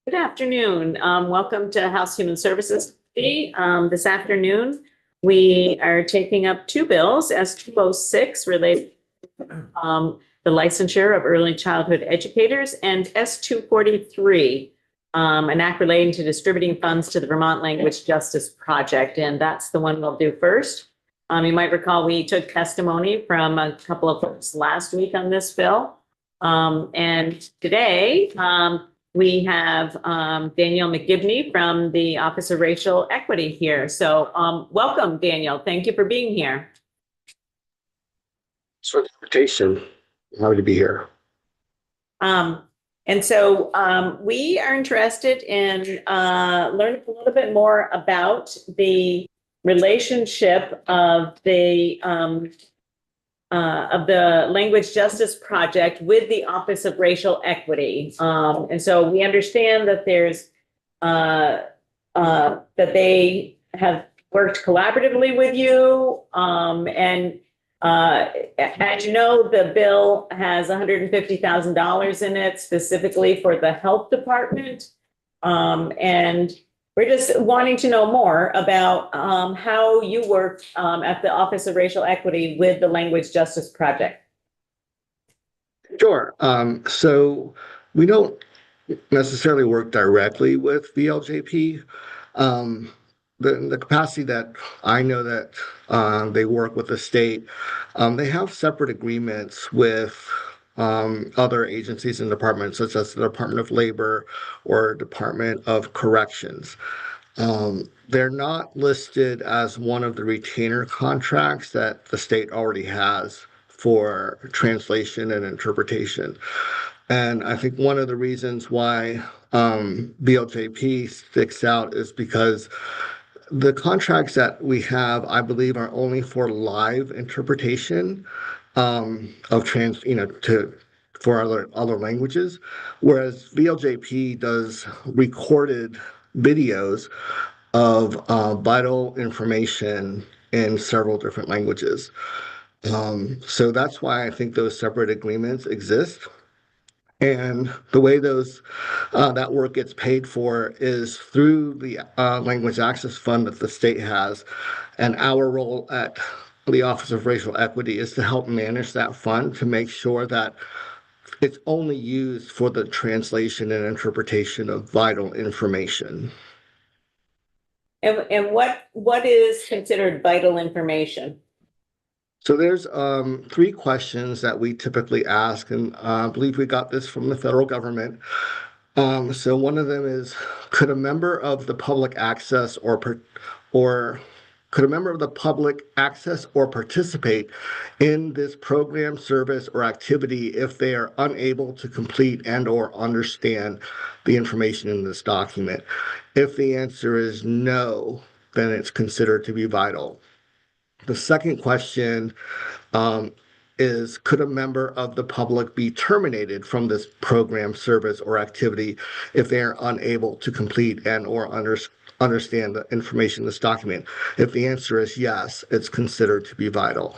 Good afternoon. Welcome to House Human Services Committee. This afternoon, we are taking up two bills, S-206 related the licensure of early childhood educators, and S-243, an act relating to distributing funds to the Vermont Language Justice Project. And that's the one we'll do first. You might recall we took testimony from a couple of folks last week on this bill. And today, we have Daniel McGibney from the Office of Racial Equity here. So welcome, Daniel. Thank you for being here. For the invitation. Happy to be here. And so we are interested in learning a little bit more about the relationship of the Language Justice Project with the Office of Racial Equity. And so we understand that there's that they have worked collaboratively with you. And as you know, the bill has $150,000 in it specifically for the health department. And we're just wanting to know more about how you work at the Office of Racial Equity with the Language Justice Project. Sure. So we don't necessarily work directly with VLJP. The capacity that I know that they work with the state, they have separate agreements with other agencies and departments, such as the Department of Labor or Department of Corrections. They're not listed as one of the retainer contracts that the state already has for translation and interpretation. And I think one of the reasons why VLJP sticks out is because the contracts that we have, I believe, are only for live interpretation of for other languages, whereas VLJP does recorded videos of vital information in several different languages. So that's why I think those separate agreements exist. And the way that work gets paid for is through the Language Access Fund that the state has. And our role at the Office of Racial Equity is to help manage that fund to make sure that it's only used for the translation and interpretation of vital information. And what is considered vital information? So there's three questions that we typically ask, and I believe we got this from the federal government. So one of them is, could a member of the public access or could a member of the public access or participate in this program, service, or activity if they are unable to complete and or understand the information in this document? If the answer is no, then it's considered to be vital. The second question is, could a member of the public be terminated from this program, service, or activity if they are unable to complete and or understand the information in this document? If the answer is yes, it's considered to be vital.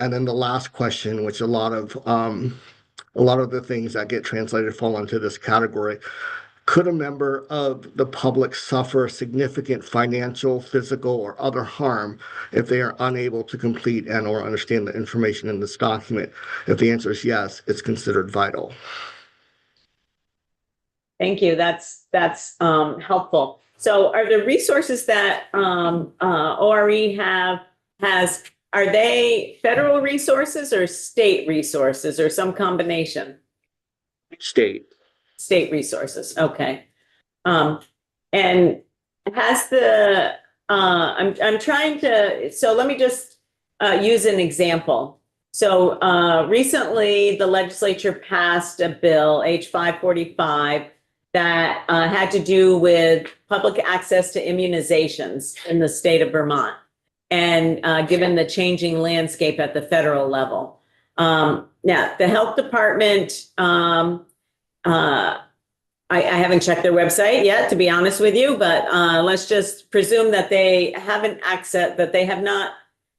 And then the last question, which a lot of the things that get translated fall into this category. Could a member of the public suffer significant financial, physical, or other harm if they are unable to complete and or understand the information in this document? If the answer is yes, it's considered vital. Thank you. That's helpful. So are the resources that ORE are they federal resources or state resources or some combination? State. State resources. Okay. And has the I'm trying to, so let me just use an example. So recently the legislature passed a bill, H 545, that had to do with public access to immunizations in the state of Vermont, and given the changing landscape at the federal level. Now, the health department, I haven't checked their website yet, to be honest with you, but let's just presume that they have not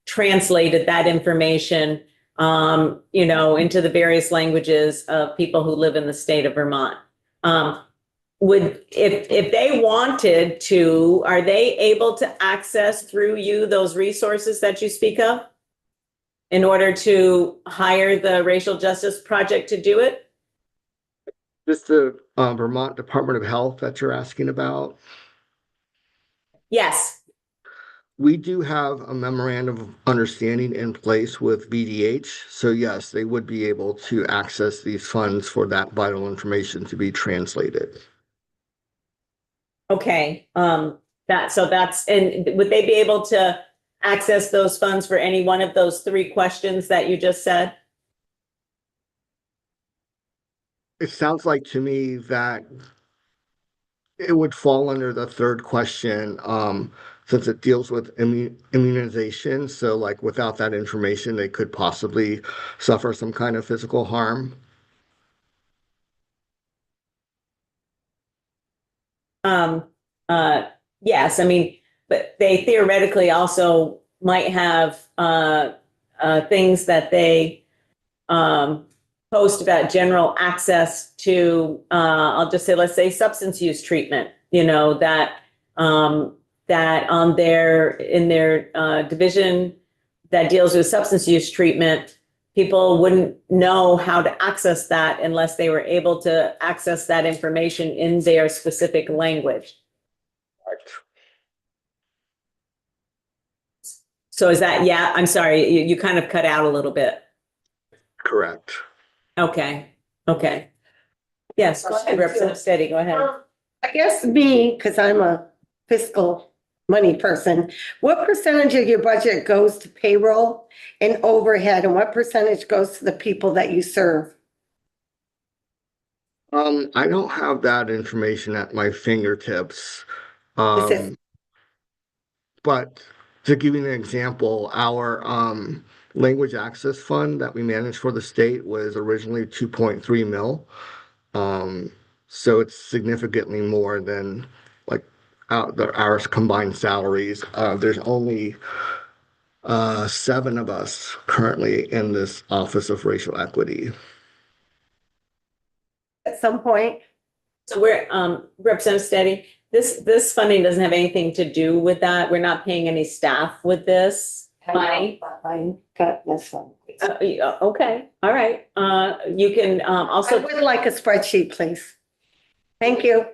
translated that information, into the various languages of people who live in the state of Vermont. if they wanted to, are they able to access through you those resources that you speak of in order to hire the Racial Justice Project to do it? Just the Vermont Department of Health that you're asking about. Yes. We do have a memorandum of understanding in place with VDH. So yes, they would be able to access these funds for that vital information to be translated. Okay. And would they be able to access those funds for any one of those three questions that you just said? It sounds like to me that it would fall under the third question, since it deals with immunization. So like without that information, they could possibly suffer some kind of physical harm. Um, yes, I mean, but they theoretically also might have things that they post about general access to, I'll just say, let's say substance use treatment, that that on in their division that deals with substance use treatment, people wouldn't know how to access that unless they were able to access that information in their specific language. So is that, yeah, I'm sorry, you kind of cut out a little bit. Correct. Okay, okay. Yes, go ahead, Representative Steady, go ahead. I guess me, because I'm a fiscal money person, what percentage of your budget goes to payroll and overhead, and what percentage goes to the people that you serve? I don't have that information at my fingertips. Is it- But to give you an example, our language access fund that we managed for the state was originally 2.3 mil. So it's significantly more than like our combined salaries. There's only 7 of us currently in this Office of Racial Equity. At some point, So we're, Representative Steady, this funding doesn't have anything to do with that. We're not paying any staff with this money. I got this one. Okay, all right. You can I also, would like a spreadsheet, please. Thank you.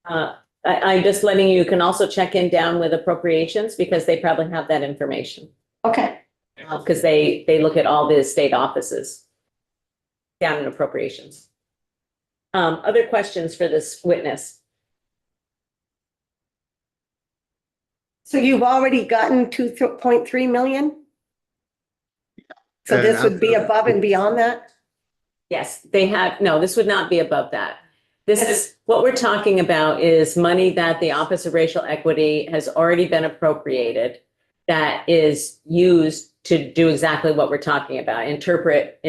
I'm just letting you can also check in down with appropriations because they probably have that information. Okay. Because they look at all the state offices down in appropriations. Other questions for this witness? So you've already gotten 2.3 million? So And this would be after- above and beyond that? Yes, they have, no, this would not be above that. This is, what we're talking about is money that the Office of Racial Equity has already been appropriated that is used to do exactly what we're talking about, interpret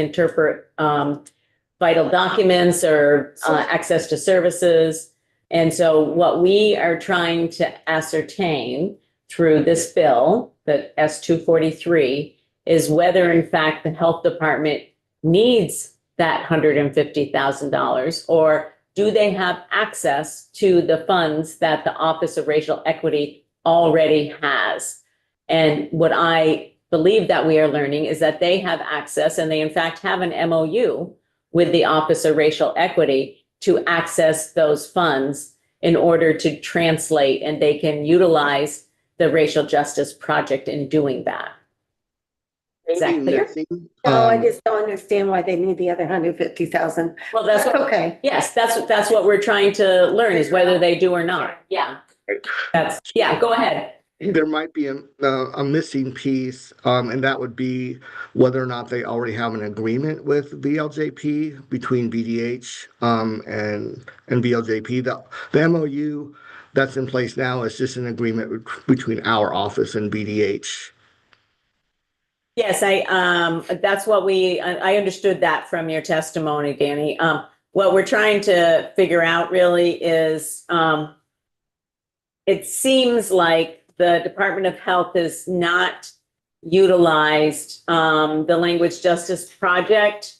vital documents or access to services. And so what we are trying to ascertain through this bill, the S-243, is whether in fact the health department needs that $150,000, or do they have access to the funds that the Office of Racial Equity already has? And what I believe that we are learning is that they have access, and they in fact have an MOU with the Office of Racial Equity to access those funds in order to translate, and they can utilize the Racial Justice Project in doing that. Is that clear? No, I just don't understand why they need the other 150,000. Well, that's That's okay. yes, that's what we're trying to learn, is whether they do or not. Yeah. Yeah, go ahead. There might be a missing piece, and that would be whether or not they already have an agreement with VLJP between VDH and VLJP. The MOU that's in place now is just an agreement between our office and VDH. Yes, that's what I understood that from your testimony, Danny. What we're trying to figure out really is, it seems like the Department of Health has not utilized, the Language Justice Project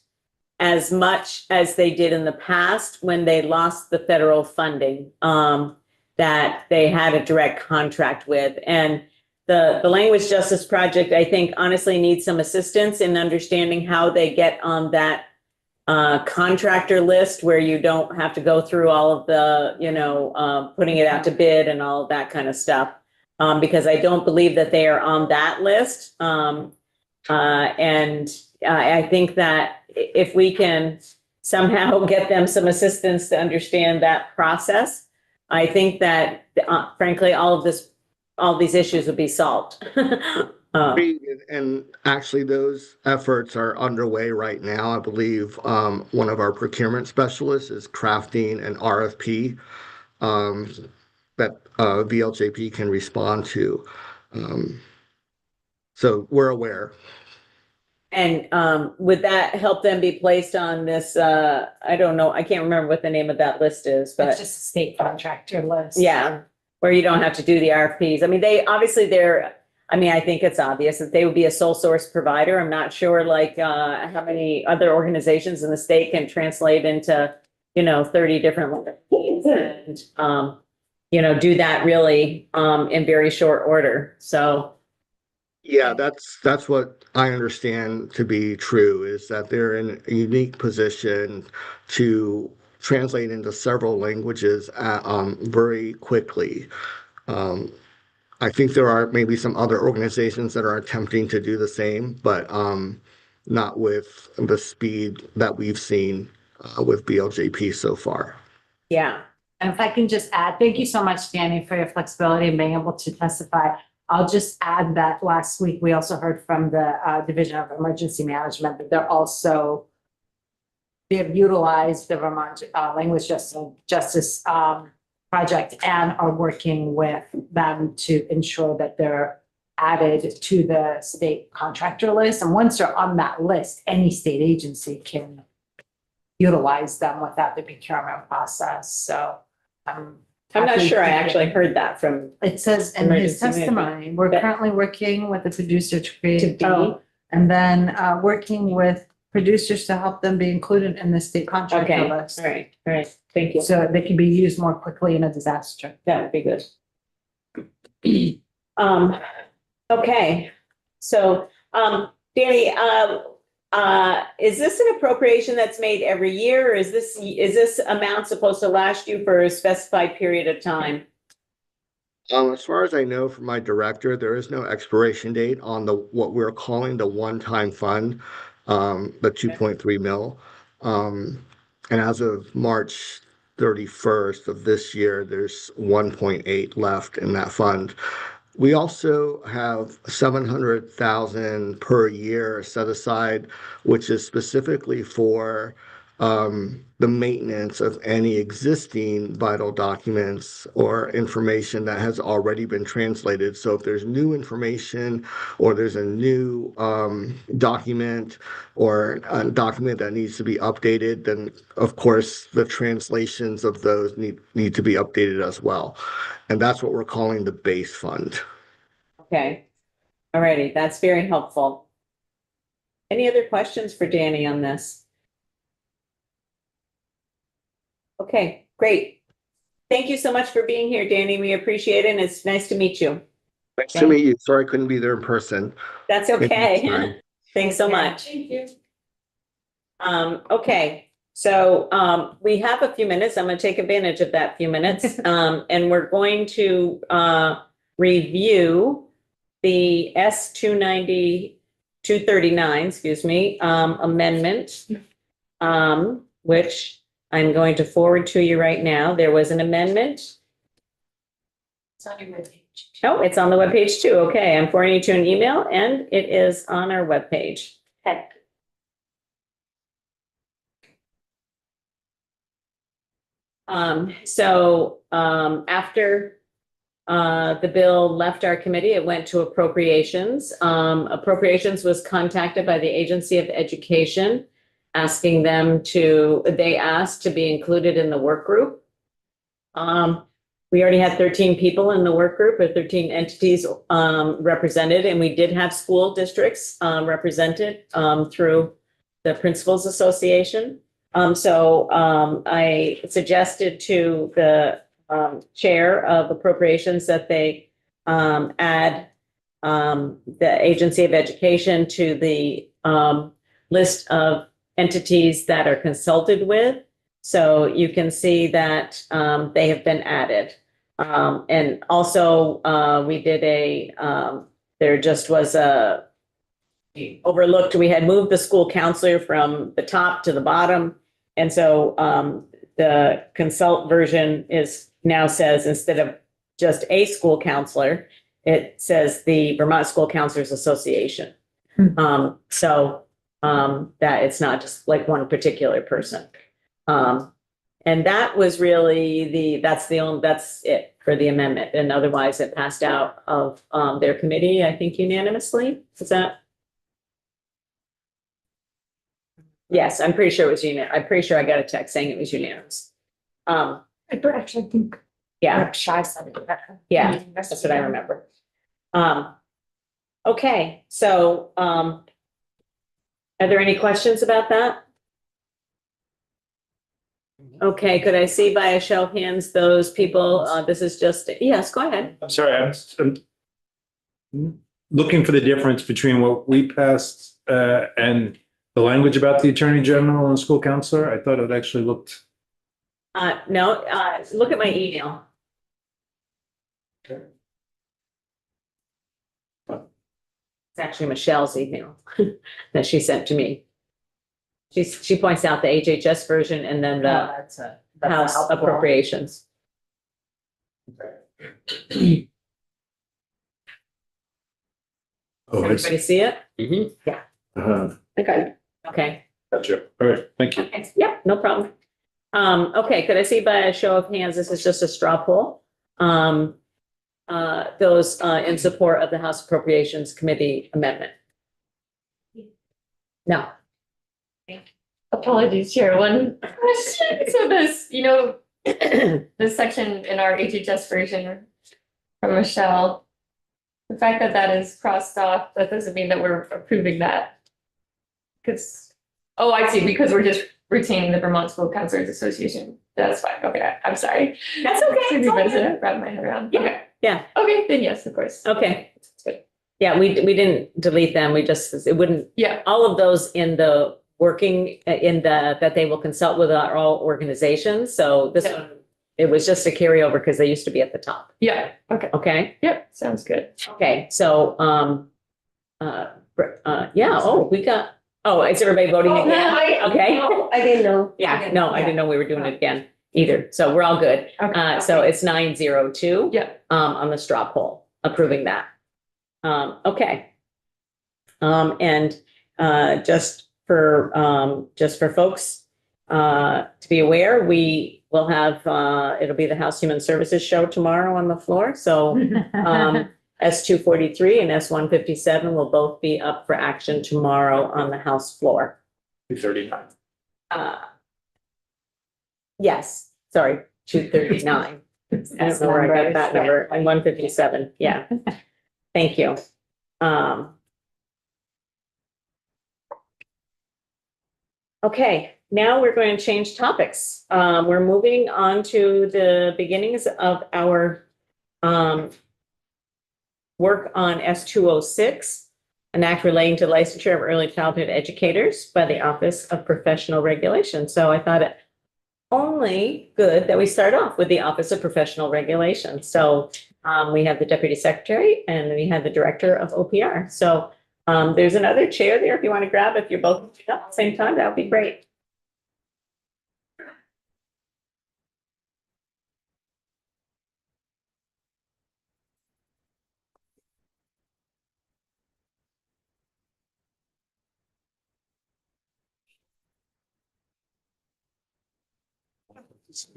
as much as they did in the past when they lost the federal funding that they had a direct contract with. And the Language Justice Project, I think, honestly needs some assistance in understanding how they get on that contractor list where you don't have to go through all of the, putting it out to bid and all of that kind of stuff. Because I don't believe that they are on that list. I think that if we can somehow get them some assistance to understand that process, I think that, frankly, all these issues would be solved. And actually, those efforts are underway right now. I believe one of our procurement specialists is crafting an RFP that VLJP can respond to. So we're aware. And would that help them be placed on this, I don't know, I can't remember what the name of that list is, It's but just a state contractor list. yeah, where you don't have to do the RFPs. I mean, I think it's obvious that they would be a sole source provider. I'm not sure how many other organizations in the state can translate into, 30 different languages and, do that really in very short order. So. Yeah, that's what I understand to be true, is that they're in a unique position to translate into several languages very quickly. I think there are maybe some other organizations that are attempting to do the same, but not with the speed that we've seen with BLJP so far. Yeah. And if I can just add, thank you so much, Danny, for your flexibility and being able to testify. I'll just add that last week, we also heard from the Division of Emergency Management that they have utilized the Vermont Language Justice Project and are working with them to ensure that they're added to the state contractor list. And once they're on that list, any state agency can utilize them without the procurement process. So I'm not sure I actually heard that from. it says in his Emergency testimony, we're But- currently working with the producer to To create, be- and then working with producers to help them be included in the state contractor Okay, list. all right, thank you. So they can be used more quickly in a disaster. That would be good. Okay, so, Danny, is this an appropriation that's made every year? Or is this amount supposed to last you for a specified period of time? As far as I know from my director, there is no expiration date on what we're calling the one-time fund, the 2.3 mil. And as of March 31st of this year, there's 1.8 left in that fund. We also have 700,000 per year set aside, which is specifically for the maintenance of any existing vital documents or information that has already been translated. So if there's new information or there's a new document or a document that needs to be updated, then of course the translations of those need to be updated as well. And that's what we're calling the base fund. Okay, all righty, that's very helpful. Any other questions for Danny on this? Okay, great. Thank you so much for being here, Danny. We appreciate it, and it's nice to meet you. Nice to meet you. Sorry I couldn't be there in person. That's Maybe next okay. time. Thanks so much. Thank you. Okay, so we have a few minutes. I'm going to take advantage of that few minutes. And we're going to review the S 239, amendment, which I'm going to forward to you right now. There was an amendment. It's on your webpage. Oh, it's on the webpage too. Okay, I'm forwarding you to an email and it is on our webpage. Okay. After the bill left our committee, it went to appropriations. Appropriations was contacted by the Agency of Education, asking they asked to be included in the work group. We already had 13 people in the work group, or 13 entities represented, and we did have school districts represented through the Principals Association. I suggested to the Chair of Appropriations that they add the Agency of Education to the list of entities that are consulted with. So you can see that they have been added. And also, we did there just was we overlooked, we had moved the school counselor from the top to the bottom. And so the consult version now says, instead of just a school counselor, it says the Vermont School Counselors Association. That it's not just like one particular person. And that was really that's it for the amendment. And otherwise it passed out of their committee, I think unanimously. Is that? Yes, I'm pretty sure it was unanimous. I'm pretty sure I got a text saying it was unanimous. I actually think. Yeah, Shy said it. yeah, that's what I remember. Okay, so are there any questions about that? Okay, could I see by a show of hands those people, this is just, yes, go ahead. I'm sorry, I'm looking for the difference between what we passed and the language about the Attorney General and school counselor. I thought it actually looked. No, look at my email. It's actually Michelle's email that she sent to me. She points out the HHS version and then the House appropriations. Oh, I see. Everybody see it? Okay. Okay. Gotcha. All right, thank you. Okay, yep, no problem. Okay, could I see by a show of hands, this is just a straw poll. Those in support of the House Appropriations Committee amendment? No. Apologies, Chair. One question. So this section in our HHS version from Michelle, the fact that that is crossed off, that doesn't mean that we're approving that. Because, oh, I see, because we're just retaining the Vermont School Counselors Association. That's fine. Okay, I'm sorry. That's okay. It's all good. Wrap my head around. Yeah. Okay. Yeah. Okay, then yes, of course. Okay. That's good. Yeah, we didn't delete them. We just, it wouldn't, Yeah. all of those in the working that they will consult with are all organizations. So this Yeah. one, it was just a carryover because they used to be at the top. Yeah. Okay. Okay. Yep. Sounds good. Okay. So, yeah. Oh, is everybody voting Oh, again? no, Okay. I didn't know. Yeah. No, I didn't know we were doing it again either. So we're all good. Okay. So it's 902. Yeah. On the straw poll, approving that. Okay. And just for folks to be aware, we will have it'll be the House Human Services show tomorrow on the floor. So S-243 and S-157 will both be up for action tomorrow on the House floor. 239. Yes, sorry, 239. I don't know where I got that number, and 157, yeah. Thank you. Okay, now we're going to change topics. We're moving on to the beginnings of our work on S-206, an act relating to licensure of early childhood educators by the Office of Professional Regulation. So I thought it only good that we start off with the Office of Professional Regulation. So we have the Deputy Secretary and we have the Director of OPR. So there's another chair there if you want to grab, if you're both up at the same time, that would be great.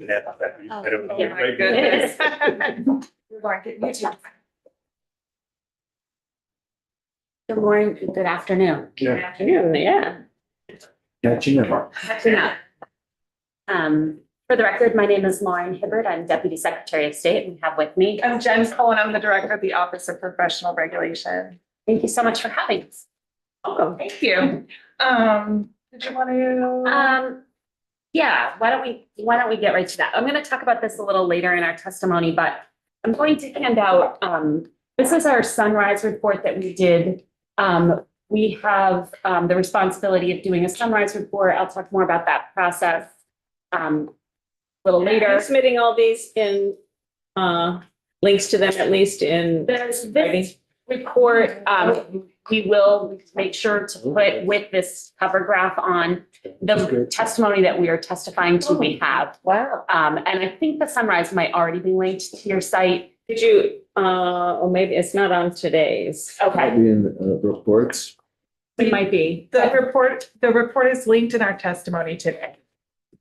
I don't know. Yeah, Right? goodness. Good morning, good afternoon. Good Yeah. afternoon, yeah. Yeah, you know. For the record, my name is Lauren Hibbert. I'm Deputy Secretary of State and have with me. I'm Jen Cullen. I'm the Director of the Office of Professional Regulation. Thank you so much for having us. Welcome. Thank you. Did you want to? Yeah, why don't we get right to that? I'm gonna talk about this a little later in our testimony, but I'm going to hand out, this is our sunrise report that we did. We have, the responsibility of doing a sunrise report. I'll talk more about that process, a little Are later. you submitting all these in, links to them at least in There's writing? this report, we will make sure to put with this cover graph on the testimony that we are testifying to we have. Wow. And I think the sunrise might already be linked to your site. Did you, or maybe it's not on today's. Okay, Maybe in reports. it might be. The report is linked in our testimony today.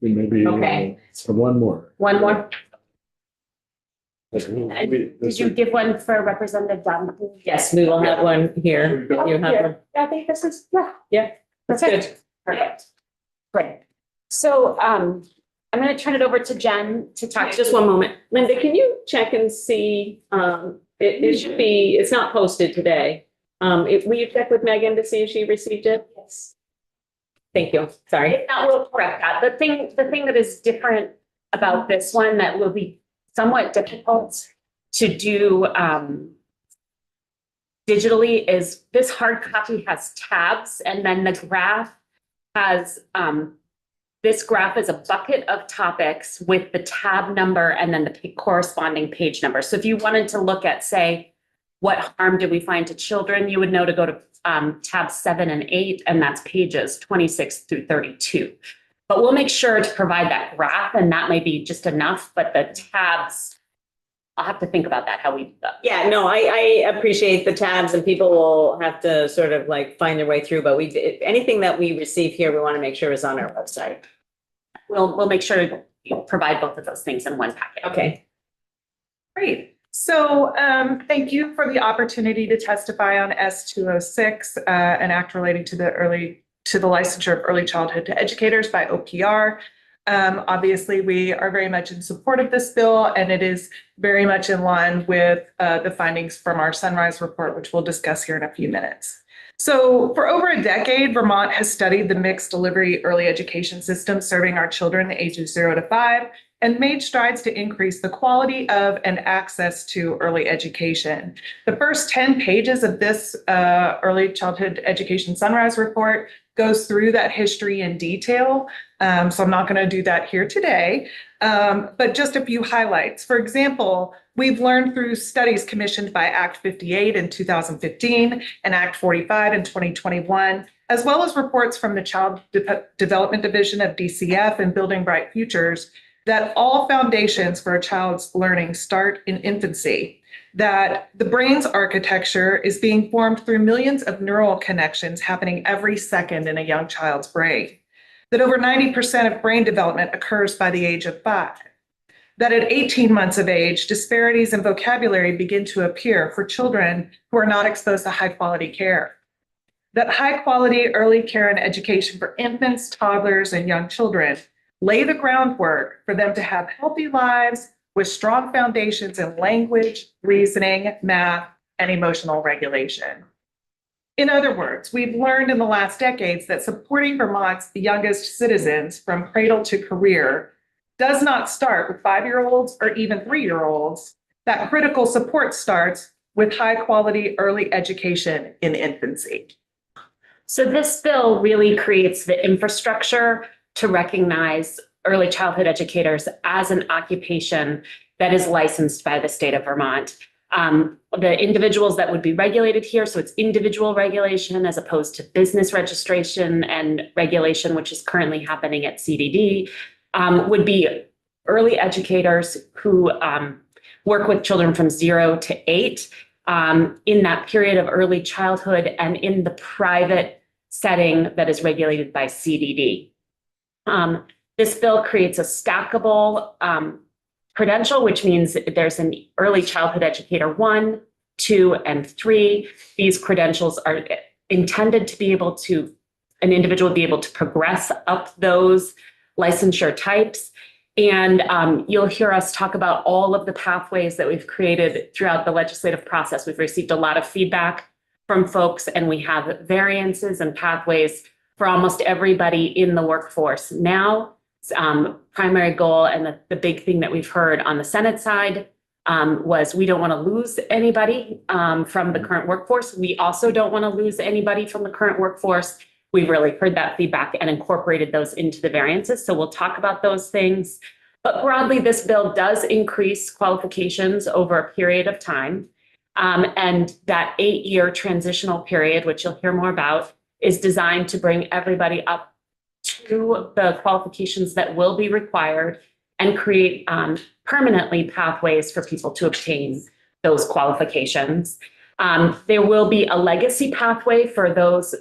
Maybe Okay. one more. One more. Maybe Did you give one for Representative Dunn? Yes, we will have one here. You have one. I think this is, yeah. Yeah, that's good. Perfect. Great. So, I'm gonna turn it over to Jen to talk. Just one moment. Linda, can you check and see, it should be, it's not posted today. Will you check with Megan to see if she received it? Yes. Thank you. Sorry. If not, we'll correct that. The thing that is different about this one that will be somewhat difficult to do digitally is this hard copy has tabs, and then the graph has this graph is a bucket of topics with the tab number and then the corresponding page number. So if you wanted to look at, say, what harm did we find to children, you would know to go to tabs 7 and 8, and that's pages 26 through 32. But we'll make sure to provide that graph, and that may be just enough, but the tabs, I'll have to think about that, how we. Yeah, no, I appreciate the tabs, and people will have to sort of like find their way through, but anything that we receive here, we want to make sure is on our website. We'll make sure to provide both of those things in one packet. Okay. Great. So thank you for the opportunity to testify on S206, an act relating to the licensure of early childhood educators by OPR. Obviously, we are very much in support of this bill, and it is very much in line with the findings from our Sunrise report, which we'll discuss here in a few minutes. So for over a decade, Vermont has studied the mixed delivery early education system serving our children ages 0 to 5 and made strides to increase the quality of and access to early education. The first 10 pages of this early childhood education Sunrise report goes through that history in detail. So I'm not going to do that here today, but just a few highlights. For example, we've learned through studies commissioned by Act 58 in 2015 and Act 45 in 2021, as well as reports from the Child Development Division of DCF and Building Bright Futures, that all foundations for a child's learning start in infancy, that the brain's architecture is being formed through millions of neural connections happening every second in a young child's brain, that over 90% of brain development occurs by the age of 5, that at 18 months of age, disparities in vocabulary begin to appear for children who are not exposed to high-quality care, that high-quality early care and education for infants, toddlers, and young children lay the groundwork for them to have healthy lives with strong foundations in language, reasoning, math, and emotional regulation. In other words, we've learned in the last decades that supporting Vermont's youngest citizens from cradle to career does not start with 5-year-olds or even 3-year-olds. That critical support starts with high-quality early education in infancy. So this bill really creates the infrastructure to recognize early childhood educators as an occupation that is licensed by the state of Vermont. The individuals that would be regulated here, so it's individual regulation as opposed to business registration and regulation, which is currently happening at CDD, would be early educators who work with children from 0 to 8 in that period of early childhood and in the private setting that is regulated by CDD. This bill creates a stackable credential, which means there's an early childhood educator 1, 2, and 3. These credentials are intended to be able to, an individual be able to progress up those licensure types. And you'll hear us talk about all of the pathways that we've created throughout the legislative process. We've received a lot of feedback from folks, and we have variances and pathways for almost everybody in the workforce. Now, primary goal and the big thing that we've heard on the Senate side was we don't want to lose anybody from the current workforce. We also don't want to lose anybody from the current workforce. We've really heard that feedback and incorporated those into the variances. So we'll talk about those things. But broadly, this bill does increase qualifications over a period of time. And that 8-year transitional period, which you'll hear more about, is designed to bring everybody up to the qualifications that will be required and create permanently pathways for people to obtain those qualifications. There will be a legacy pathway for those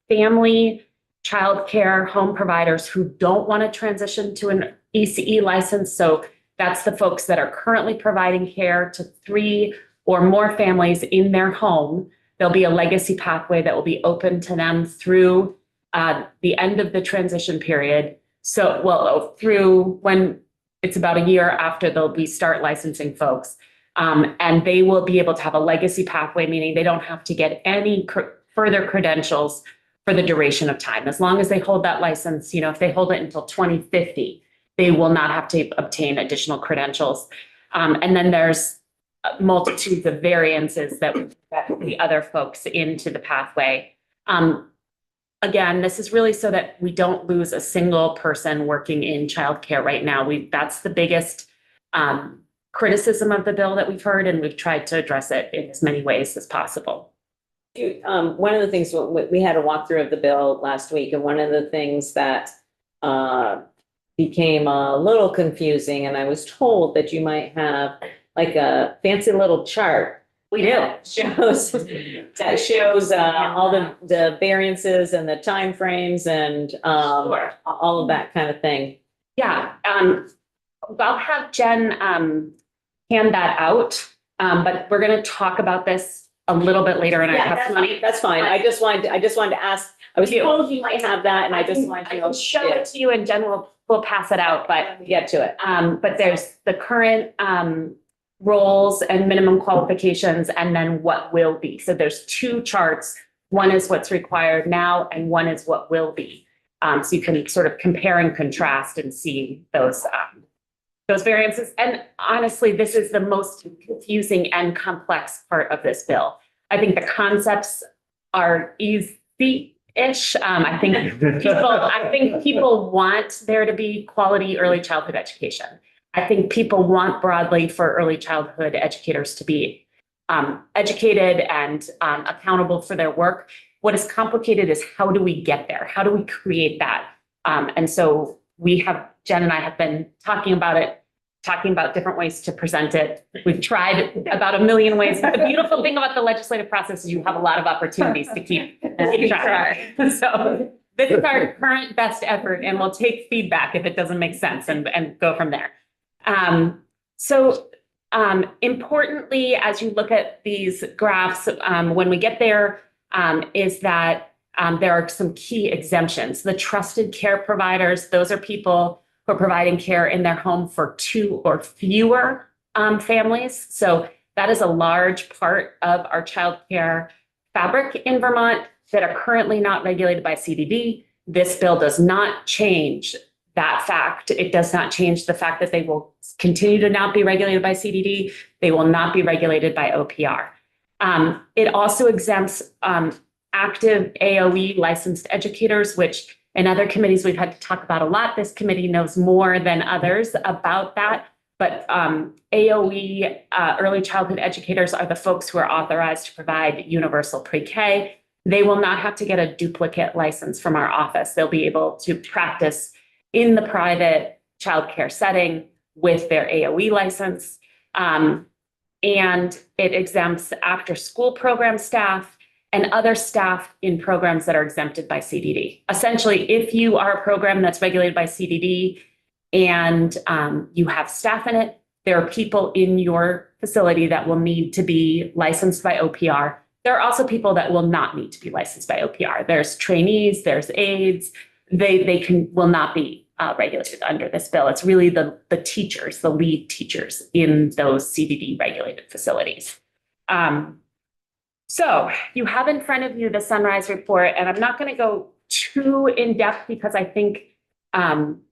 family, childcare, home providers who don't want to transition to an ECE license. So that's the folks that are currently providing care to 3 or more families in their home. There'll be a legacy pathway that will be open to them through the end of the transition period. So, well, through when it's about a year after they'll start licensing folks. And they will be able to have a legacy pathway, meaning they don't have to get any further credentials for the duration of time. As long as they hold that license, if they hold it until 2050, they will not have to obtain additional credentials. And then there's multitudes of variances that the other folks into the pathway. Again, this is really so that we don't lose a single person working in childcare right now. That's the biggest criticism of the bill that we've heard, and we've tried to address it in as many ways as possible. One of the things, we had a walkthrough of the bill last week, and one of the things that became a little confusing, and I was told that you might have like a fancy little chart. We do. That shows all the variances and the timeframes and Sure. all of that kind of thing. Yeah, I'll have Jen hand that out, but we're going to talk about this a little bit later in our testimony. That's fine. I just wanted to ask, I was told you might have that, and I just wanted to I know. can show it to you, and Jen will pass it out, but Get to it. but there's the current roles and minimum qualifications, and then what will be. So there's 2 charts. One is what's required now, and one is what will be. So you can sort of compare and contrast and see those variances. And honestly, this is the most confusing and complex part of this bill. I think the concepts are easy-ish. I think people want there to be quality early childhood education. I think people want broadly for early childhood educators to be educated and accountable for their work. What is complicated is how do we get there? How do we create that? And so Jen and I have been talking about different ways to present it. We've tried about a million ways. But the beautiful thing about the legislative process is you have a lot of opportunities to keep trying. So this is our current best effort, and we'll take feedback if it doesn't make sense and go from there. Importantly, as you look at these graphs, when we get there, is that there are some key exemptions. The trusted care providers, those are people who are providing care in their home for 2 or fewer families. So that is a large part of our child care fabric in Vermont that are currently not regulated by CDD. This bill does not change that fact. It does not change the fact that they will continue to not be regulated by CDD. They will not be regulated by OPR. It also exempts active AOE licensed educators, which in other committees we've had to talk about a lot. This committee knows more than others about that. But AOE, early childhood educators, are the folks who are authorized to provide universal pre-K. They will not have to get a duplicate license from our office. They'll be able to practice in the private childcare setting with their AOE license. And it exempts after-school program staff and other staff in programs that are exempted by CDD. Essentially, if you are a program that's regulated by CDD and you have staff in it, there are people in your facility that will need to be licensed by OPR. There are also people that will not need to be licensed by OPR. There's trainees, there's aides. They will not be regulated under this bill. It's really the teachers, the lead teachers in those CDD regulated facilities. So you have in front of you the Sunrise report, and I'm not going to go too in-depth because I think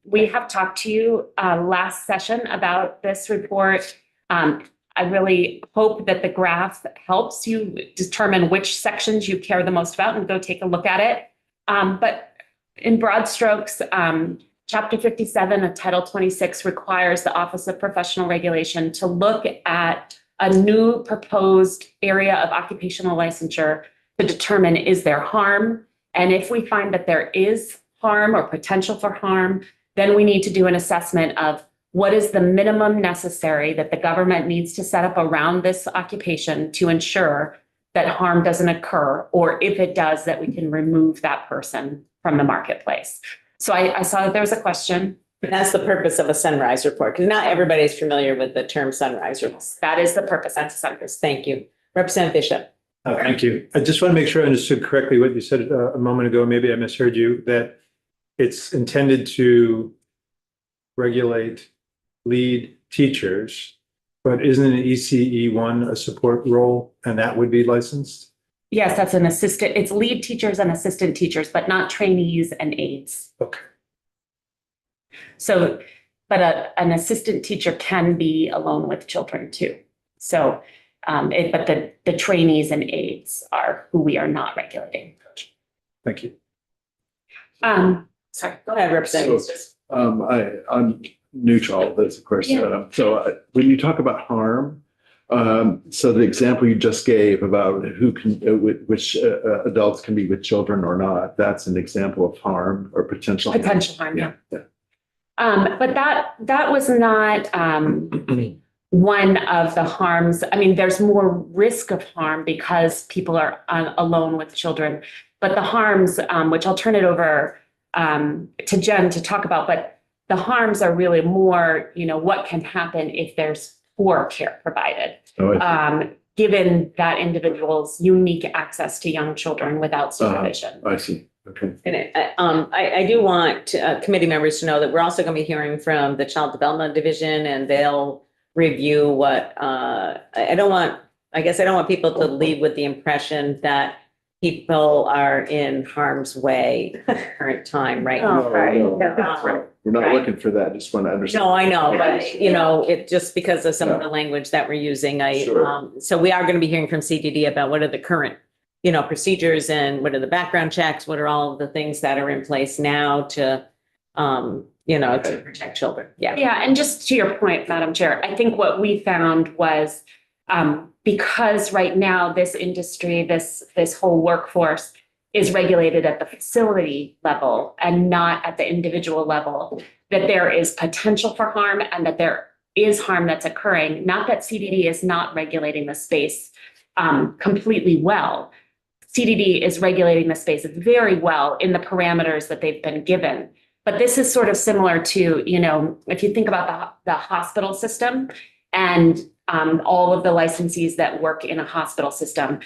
we have talked to you last session about this report. I really hope that the graph helps you determine which sections you care the most about and go take a look at it. But in broad strokes, Chapter 57 of Title 26 requires the Office of Professional Regulation to look at a new proposed area of occupational licensure to determine is there harm? And if we find that there is harm or potential for harm, then we need to do an assessment of what is the minimum necessary that the government needs to set up around this occupation to ensure that harm doesn't occur, or if it does, that we can remove that person from the marketplace. So I saw that there was a question. That's the purpose of a sunrise report, because not everybody's familiar with the term sunrise report. That is the purpose. That's sunrise. Thank you. Representative Bishop. Thank you. I just want to make sure I understood correctly what you said a moment ago. Maybe I misheard you, that it's intended to regulate lead teachers, but isn't an ECE1 a support role and that would be licensed? Yes, that's an assistant. It's lead teachers and assistant teachers, but not trainees and aides. Okay. So, but an assistant teacher can be alone with children too. So, but the trainees and aides are who we are not regulating. Thank you. Sorry. Go ahead, Representative. I'm neutral, that's of course. Yeah. So when you talk about harm, so the example you just gave about who can, which adults can be with children or not, that's an example of harm or potential harm. Potential harm, yeah. Yeah. But that was not one of the harms. I mean, there's more risk of harm because people are alone with children. But the harms, which I'll turn it over to Jen to talk about, but the harms are really more, what can happen if there's poor care provided, given that individual's unique access to young children without supervision. I see. Okay. And I do want committee members to know that we're also going to be hearing from the Child Development Division, and they'll review what, I don't want people to leave with the impression that people are in harm's way at the current time right now. We're not looking for that. Just want to understand. No, I know, but it just because of some of the language that we're using, Sure. So we are going to be hearing from CDD about what are the current, procedures and what are the background checks, what are all of the things that are in place now to, to protect children. Yeah. Yeah, and just to your point, Madam Chair, I think what we found was because right now this industry, this whole workforce is regulated at the facility level and not at the individual level, that there is potential for harm and that there is harm that's occurring. Not that CDD is not regulating the space completely well. CDD is regulating the space very well in the parameters that they've been given. But this is sort of similar to, if you think about the hospital system and all of the licensees that work in a hospital system,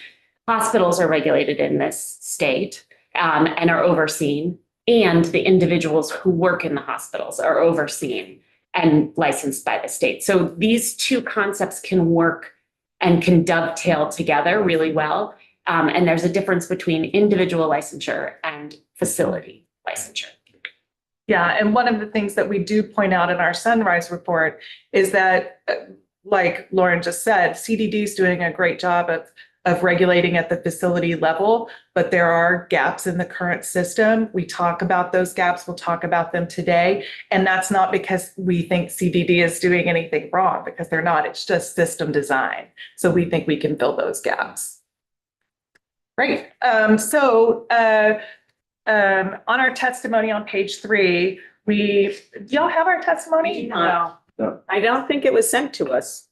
hospitals are regulated in this state and are overseen, and the individuals who work in the hospitals are overseen and licensed by the state. So these two concepts can work and can dovetail together really well. And there's a difference between individual licensure and facility licensure. Yeah, and one of the things that we do point out in our Sunrise report is that, like Lauren just said, CDD is doing a great job of regulating at the facility level, but there are gaps in the current system. We talk about those gaps, we'll talk about them today. And that's not because we think CDD is doing anything wrong, because they're not, it's just system design. So we think we can fill those gaps. Great. On our testimony on page 3, do y'all have our testimony? No. No. I don't think it was sent to us.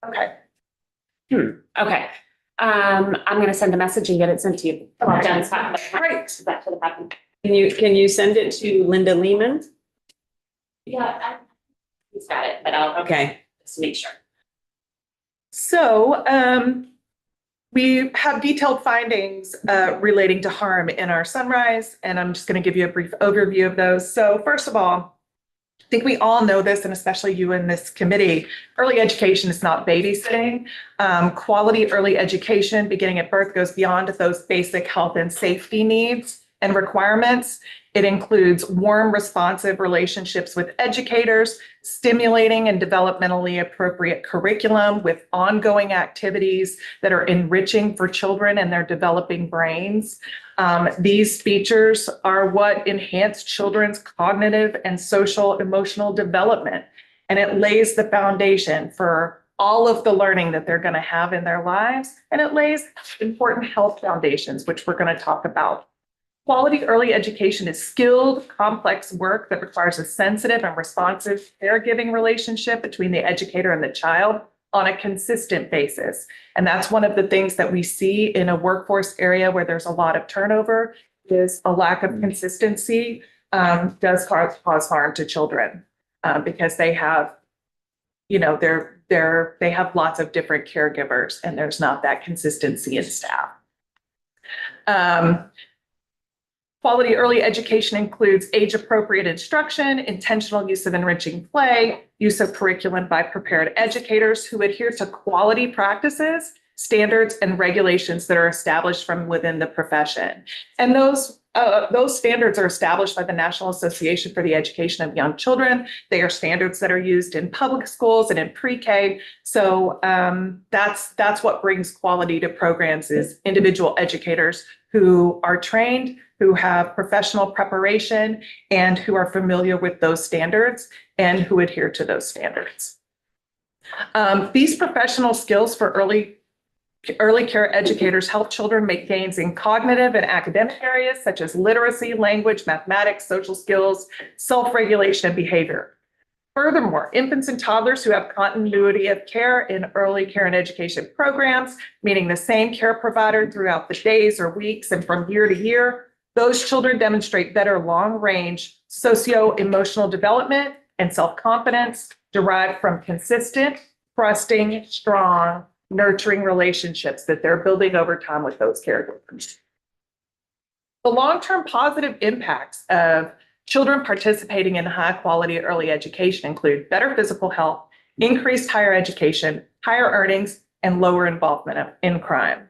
Okay. Okay. I'm going to send a message and get it sent to you. Well, Jen's Great. That should have happened. Can you send it to Linda Lehman? Yeah, he's got it, but I'll Okay. just make sure. So we have detailed findings relating to harm in our Sunrise, and I'm just going to give you a brief overview of those. So first of all, I think we all know this, and especially you in this committee, early education is not babysitting. Quality early education beginning at birth goes beyond those basic health and safety needs. and requirements. It includes warm, responsive relationships with educators, stimulating and developmentally appropriate curriculum with ongoing activities that are enriching for children and their developing brains. These features are what enhance children's cognitive and social emotional development. And it lays the foundation for all of the learning that they're going to have in their lives. And it lays important health foundations, which we're going to talk about. Quality early education is skilled, complex work that requires a sensitive and responsive caregiving relationship between the educator and the child on a consistent basis. And that's one of the things that we see in a workforce area where there's a lot of turnover, is a lack of consistency does cause harm to children because they have, you know, they have lots of different caregivers and there's not that consistency in staff. Quality early education includes age-appropriate instruction, intentional use of enriching play, use of curriculum by prepared educators who adhere to quality practices, standards, and regulations that are established from within the profession. And those standards are established by the National Association for the Education of Young Children. They are standards that are used in public schools and in pre-K. So that's what brings quality to programs, is individual educators who are trained, who have professional preparation, and who are familiar with those standards and who adhere to those standards. These professional skills for early care educators help children make gains in cognitive and academic areas such as literacy, language, mathematics, social skills, self-regulation, and behavior. Furthermore, infants and toddlers who have continuity of care in early care and education programs, meaning the same care provider throughout the days or weeks and from year to year, those children demonstrate better long-range socio-emotional development and self-confidence derived from consistent, trusting, strong, nurturing relationships that they're building over time with those caregivers. The long-term positive impacts of children participating in high-quality early education include better physical health, increased higher education, higher earnings, and lower involvement in crime.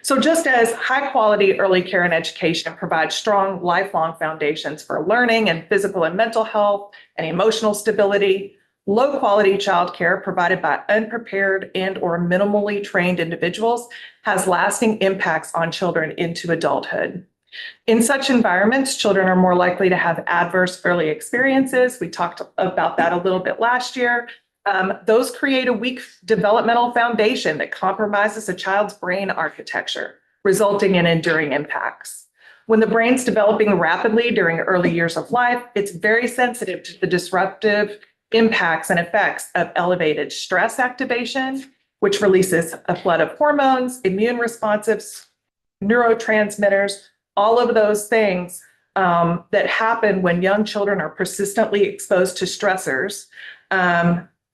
So just as high-quality early care and education provides strong lifelong foundations for learning and physical and mental health and emotional stability, low-quality childcare provided by unprepared and or minimally trained individuals has lasting impacts on children into adulthood. In such environments, children are more likely to have adverse early experiences. We talked about that a little bit last year. Those create a weak developmental foundation that compromises a child's brain architecture, resulting in enduring impacts. When the brain's developing rapidly during early years of life, it's very sensitive to the disruptive impacts and effects of elevated stress activation, which releases a flood of hormones, immune responsives, neurotransmitters, all of those things that happen when young children are persistently exposed to stressors,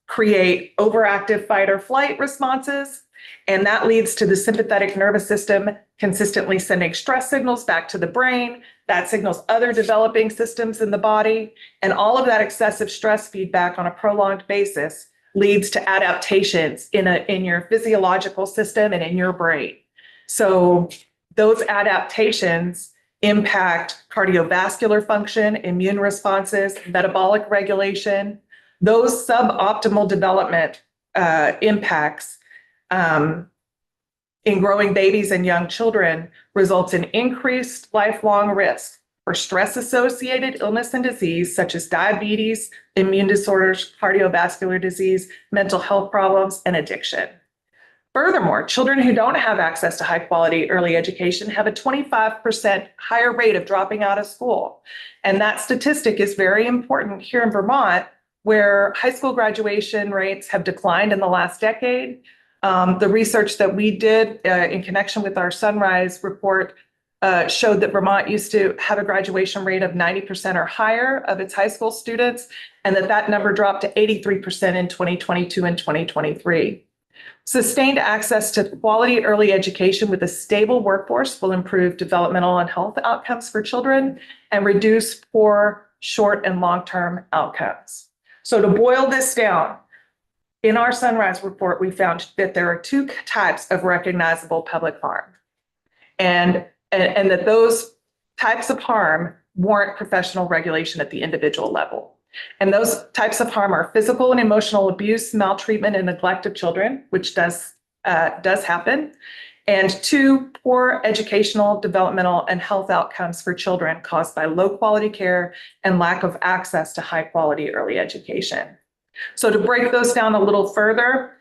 create overactive fight or flight responses. And that leads to the sympathetic nervous system consistently sending stress signals back to the brain. That signals other developing systems in the body. And all of that excessive stress feedback on a prolonged basis leads to adaptations in your physiological system and in your brain. So those adaptations impact cardiovascular function, immune responses, metabolic regulation. Those suboptimal development impacts in growing babies and young children results in increased lifelong risk for stress-associated illness and disease, such as diabetes, immune disorders, cardiovascular disease, mental health problems, and addiction. Furthermore, children who don't have access to high-quality early education have a 25% higher rate of dropping out of school. And that statistic is very important here in Vermont, where high school graduation rates have declined in the last decade. The research that we did in connection with our Sunrise report showed that Vermont used to have a graduation rate of 90% or higher of its high school students, and that number dropped to 83% in 2022 and 2023. Sustained access to quality early education with a stable workforce will improve developmental and health outcomes for children and reduce poor short and long-term outcomes. So to boil this down, in our Sunrise report, we found that there are two types of recognizable public harm, and that those types of harm warrant professional regulation at the individual level. And those types of harm are physical and emotional abuse, maltreatment, and neglect of children, which does happen. And 2, poor educational, developmental, and health outcomes for children caused by low quality care and lack of access to high quality early education. So to break those down a little further,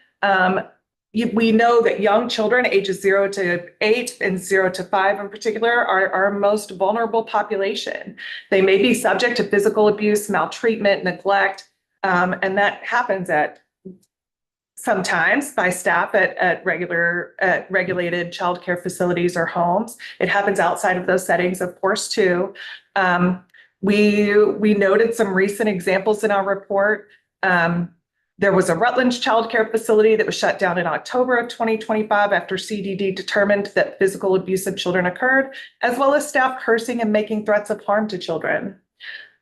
we know that young children ages 0 to 8 and 0 to 5 in particular are our most vulnerable population. They may be subject to physical abuse, maltreatment, neglect, and that happens sometimes by staff at regulated childcare facilities or homes. It happens outside of those settings, of course, too. We noted some recent examples in our report. There was a Rutland childcare facility that was shut down in October of 2025 after CDD determined that physical abuse of children occurred, as well as staff cursing and making threats of harm to children.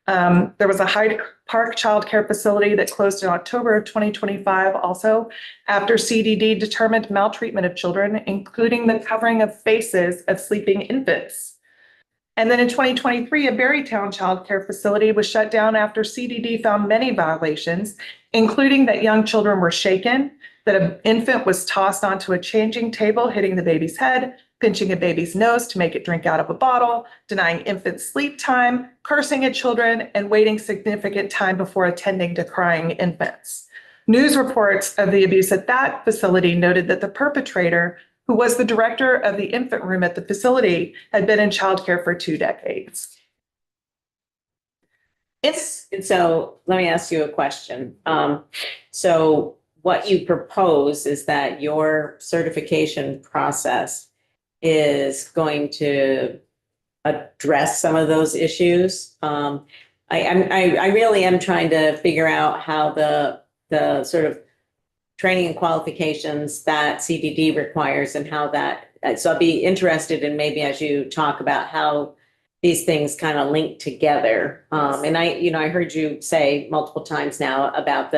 There was a Hyde Park childcare facility that closed in October of 2025 also after CDD determined maltreatment of children, including the covering of faces of sleeping infants. And then in 2023, a Berrytown childcare facility was shut down after CDD found many violations, including that young children were shaken, that an infant was tossed onto a changing table, hitting the baby's head, pinching a baby's nose to make it drink out of a bottle, denying infants sleep time, cursing at children, and waiting significant time before attending to crying infants. News reports of the abuse at that facility noted that the perpetrator, who was the director of the infant room at the facility, had been in childcare for 2 decades. And so let me ask you a question. So what you propose is that your certification process is going to address some of those issues. I really am trying to figure out how the sort of training and qualifications that CDD requires and how that, so I'll be interested in maybe as you talk about how these things kind of link together. And I heard you say multiple times now about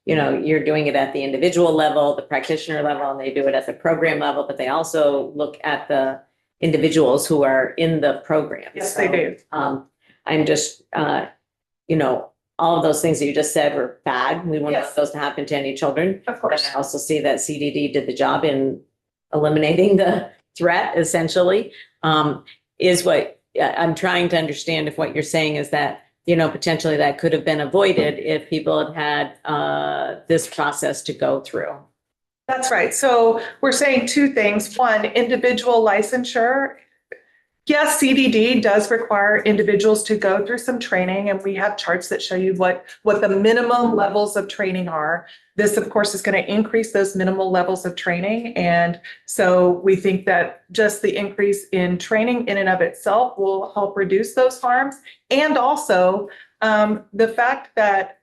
you're doing it at the individual level, the practitioner level, and they do it at the program level, but they also look at the individuals who are in the program. Yes, they do. I'm just, all of those things that you just said were bad. We wouldn't want those to happen to any children. Of course. But I also see that CDD did the job in eliminating the threat, essentially, is what I'm trying to understand if what you're saying is that, potentially that could have been avoided if people had this process to go through. That's right. So we're saying 2 things. 1, individual licensure. Yes, CDD does require individuals to go through some training, and we have charts that show you what the minimum levels of training are. This, of course, is going to increase those minimal levels of training. And so we think that just the increase in training in and of itself will help reduce those harms. And also the fact that,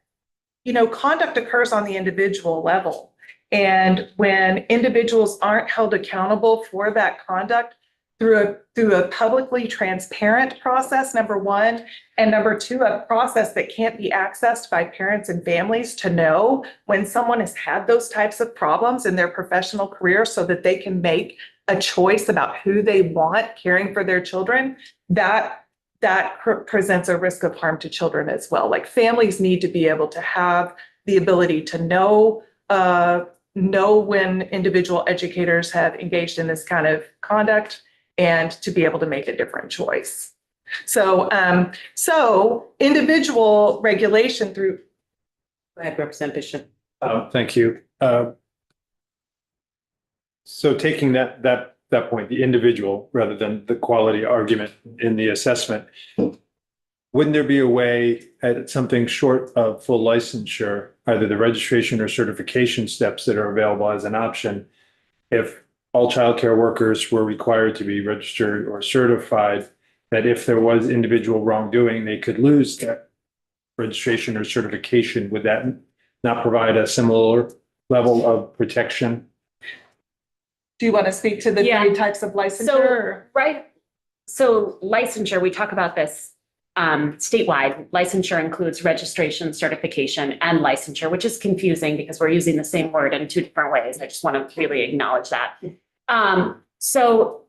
conduct occurs on the individual level. And when individuals aren't held accountable for that conduct, through a publicly transparent process, number 1, and number 2, a process that can't be accessed by parents and families to know when someone has had those types of problems in their professional career so that they can make a choice about who they want caring for their children, that presents a risk of harm to children as well. Like, families need to be able to have the ability to know when individual educators have engaged in this kind of conduct, and to be able to make a different choice. So individual regulation through. Go ahead, Representative Bishop. Thank you. So taking that point, the individual rather than the quality argument in the assessment, wouldn't there be a way at something short of full licensure, either the registration or certification steps that are available as an option, if all childcare workers were required to be registered or certified, that if there was individual wrongdoing, they could lose that registration or certification? Would that not provide a similar level of protection? Do you want to speak to the 3 types of licensure? So licensure, we talk about this statewide. Licensure includes registration, certification, and licensure, which is confusing because we're using the same word in 2 different ways. I just want to really acknowledge that. So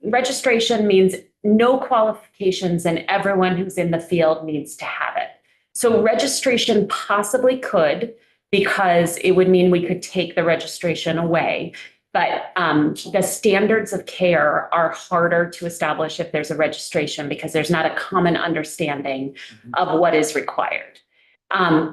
registration means no qualifications and everyone who's in the field needs to have it. So registration possibly could, because it would mean we could take the registration away. But the standards of care are harder to establish if there's a registration because there's not a common understanding of what is required.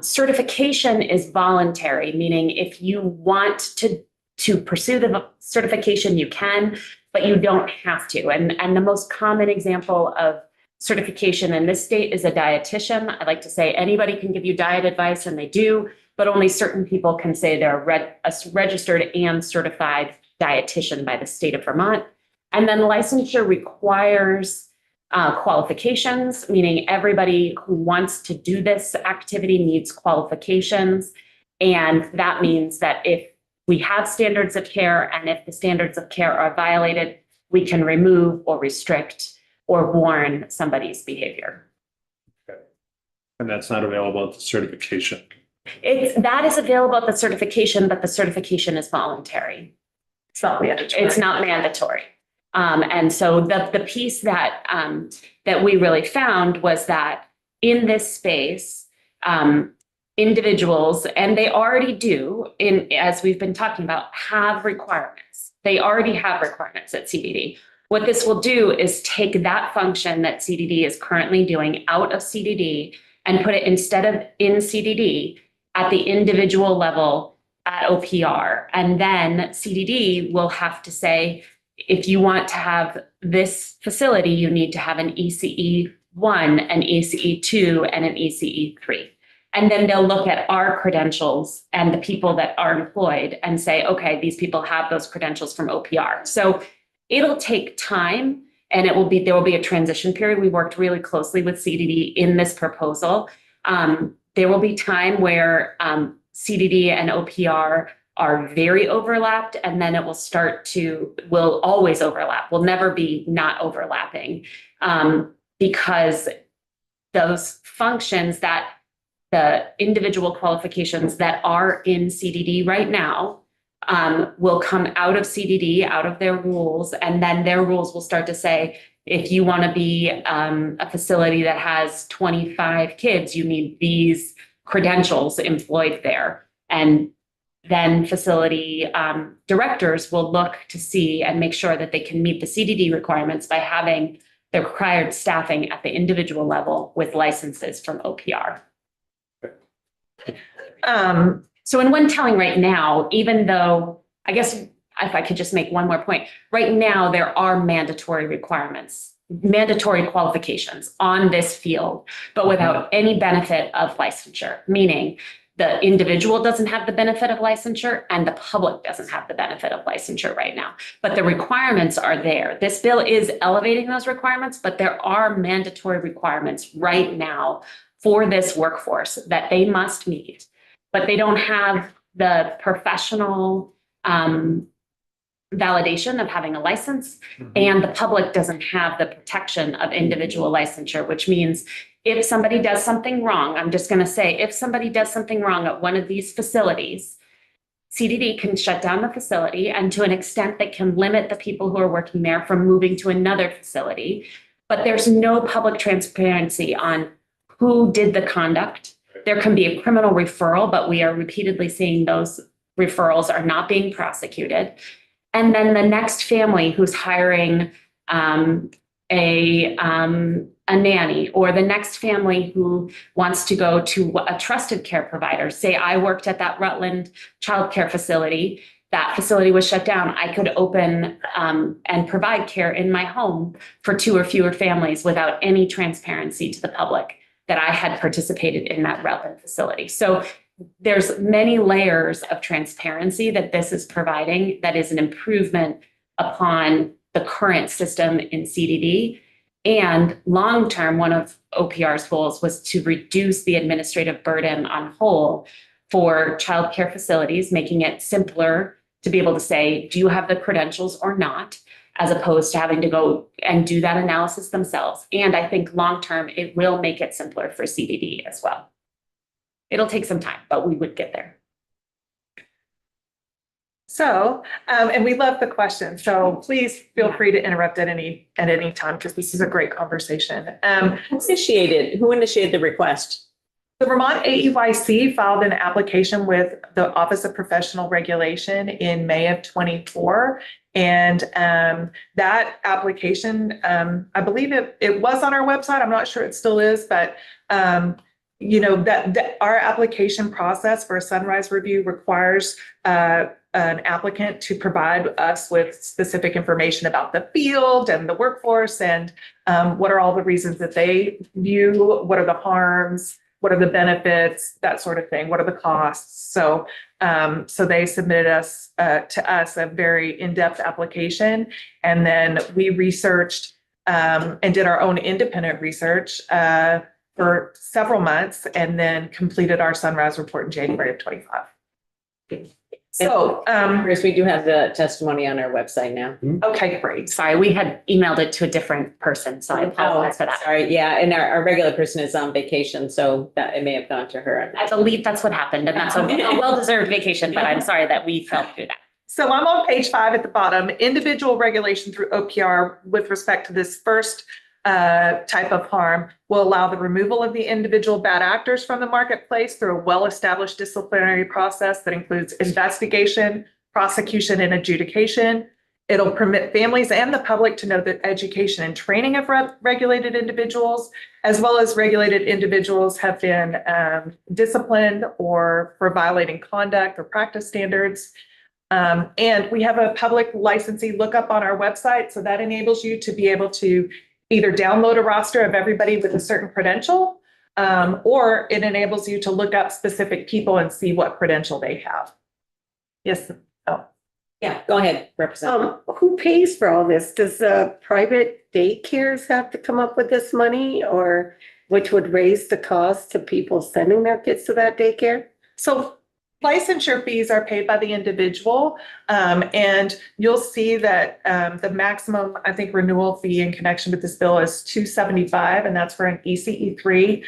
Certification is voluntary, meaning if you want to pursue the certification, you can, but you don't have to. And the most common example of certification in this state is a dietitian. I like to say anybody can give you diet advice, and they do, but only certain people can say they're a registered and certified dietitian by the state of Vermont. And then licensure requires qualifications, meaning everybody who wants to do this activity needs qualifications. And that means that if we have standards of care, and if the standards of care are violated, we can remove or restrict or warn somebody's behavior. And that's not available at the certification. That is available at the certification, but the certification is voluntary. It's not mandatory. It's not mandatory. And so the piece that that we really found was that in this space, individuals, and they already do, as we've been talking about, have requirements. They already have requirements at CDD. What this will do is take that function that CDD is currently doing out of CDD and put it instead of in CDD at the individual level at OPR. And then CDD will have to say, if you want to have this facility, you need to have an ECE 1, an ECE 2, and an ECE 3. And then they'll look at our credentials and the people that are employed and say, okay, these people have those credentials from OPR. So it'll take time, and there will be a transition period. We worked really closely with CDD in this proposal. There will be time where CDD and OPR are very overlapped, and then it will always overlap. Will never be not overlapping, because those functions that the individual qualifications that are in CDD right now will come out of CDD, out of their rules, and then their rules will start to say, if you want to be a facility that has 25 kids, you need these credentials employed there. And then facility directors will look to see and make sure that they can meet the CDD requirements by having the required staffing at the individual level with licenses from OPR. So in one telling right now, even though, I guess if I could just make one more point, right now there are mandatory requirements, mandatory qualifications on this field, but without any benefit of licensure, meaning the individual doesn't have the benefit of licensure and the public doesn't have the benefit of licensure right now. But the requirements are there. This bill is elevating those requirements, but there are mandatory requirements right now for this workforce that they must meet. But they don't have the professional validation of having a license, and the public doesn't have the protection of individual licensure, which means if somebody does something wrong, I'm just going to say, if somebody does something wrong at one of these facilities, CDD can shut down the facility, and to an extent they can limit the people who are working there from moving to another facility. But there's no public transparency on who did the conduct. There can be a criminal referral, but we are repeatedly seeing those referrals are not being prosecuted. And then the next family who's hiring a nanny, or the next family who wants to go to a trusted care provider. Say I worked at that Rutland childcare facility. That facility was shut down. I could open and provide care in my home for 2 or fewer families without any transparency to the public that I had participated in that Rutland facility. So there's many layers of transparency that this is providing that is an improvement upon the current system in CDD. And long-term, one of OPR's goals was to reduce the administrative burden on whole for childcare facilities, making it simpler to be able to say, do you have the credentials or not, as opposed to having to go and do that analysis themselves. And I think long-term, it will make it simpler for CDD as well. It'll take some time, but we would get there. So, and we love the question. So please feel free to interrupt at any time because this is a great conversation. Who initiated the request? The Vermont AEYC filed an application with the Office of Professional Regulation in May of 24. And that application, I believe it was on our website. I'm not sure it still is, but that our application process for a Sunrise review requires an applicant to provide us with specific information about the field and the workforce and what are all the reasons that they view, what are the harms, what are the benefits, that sort of thing, what are the costs. So they submitted to us a very in-depth application, and then we researched and did our own independent research for several months, and then completed our Sunrise report in January of 25. So, Chris, we do have the testimony on our website now. okay, great. Sorry, we had emailed it to a different person, so I apologize for that. Sorry, yeah, and our regular person is on vacation, so that it may have gone to her. I believe that's what happened, and that's a well-deserved vacation, but I'm sorry that we fell through that. So I'm on page 5 at the bottom, individual regulation through OPR with respect to this first type of harm will allow the removal of the individual bad actors from the marketplace through a well-established disciplinary process that includes investigation, prosecution, and adjudication. It'll permit families and the public to know the education and training of regulated individuals, as well as regulated individuals have been disciplined or for violating conduct or practice standards. And we have a public licensee lookup on our website, so that enables you to be able to either download a roster of everybody with a certain credential, or it enables you to look up specific people and see what credential they have. Yes. Oh, Yeah, go ahead, Representative. Who pays for all this? Does private daycares have to come up with this money, or which would raise the cost to people sending their kids to that daycare? so licensure fees are paid by the individual, and you'll see that the maximum, I think, renewal fee in connection with this bill is $275, and that's for an ECE3.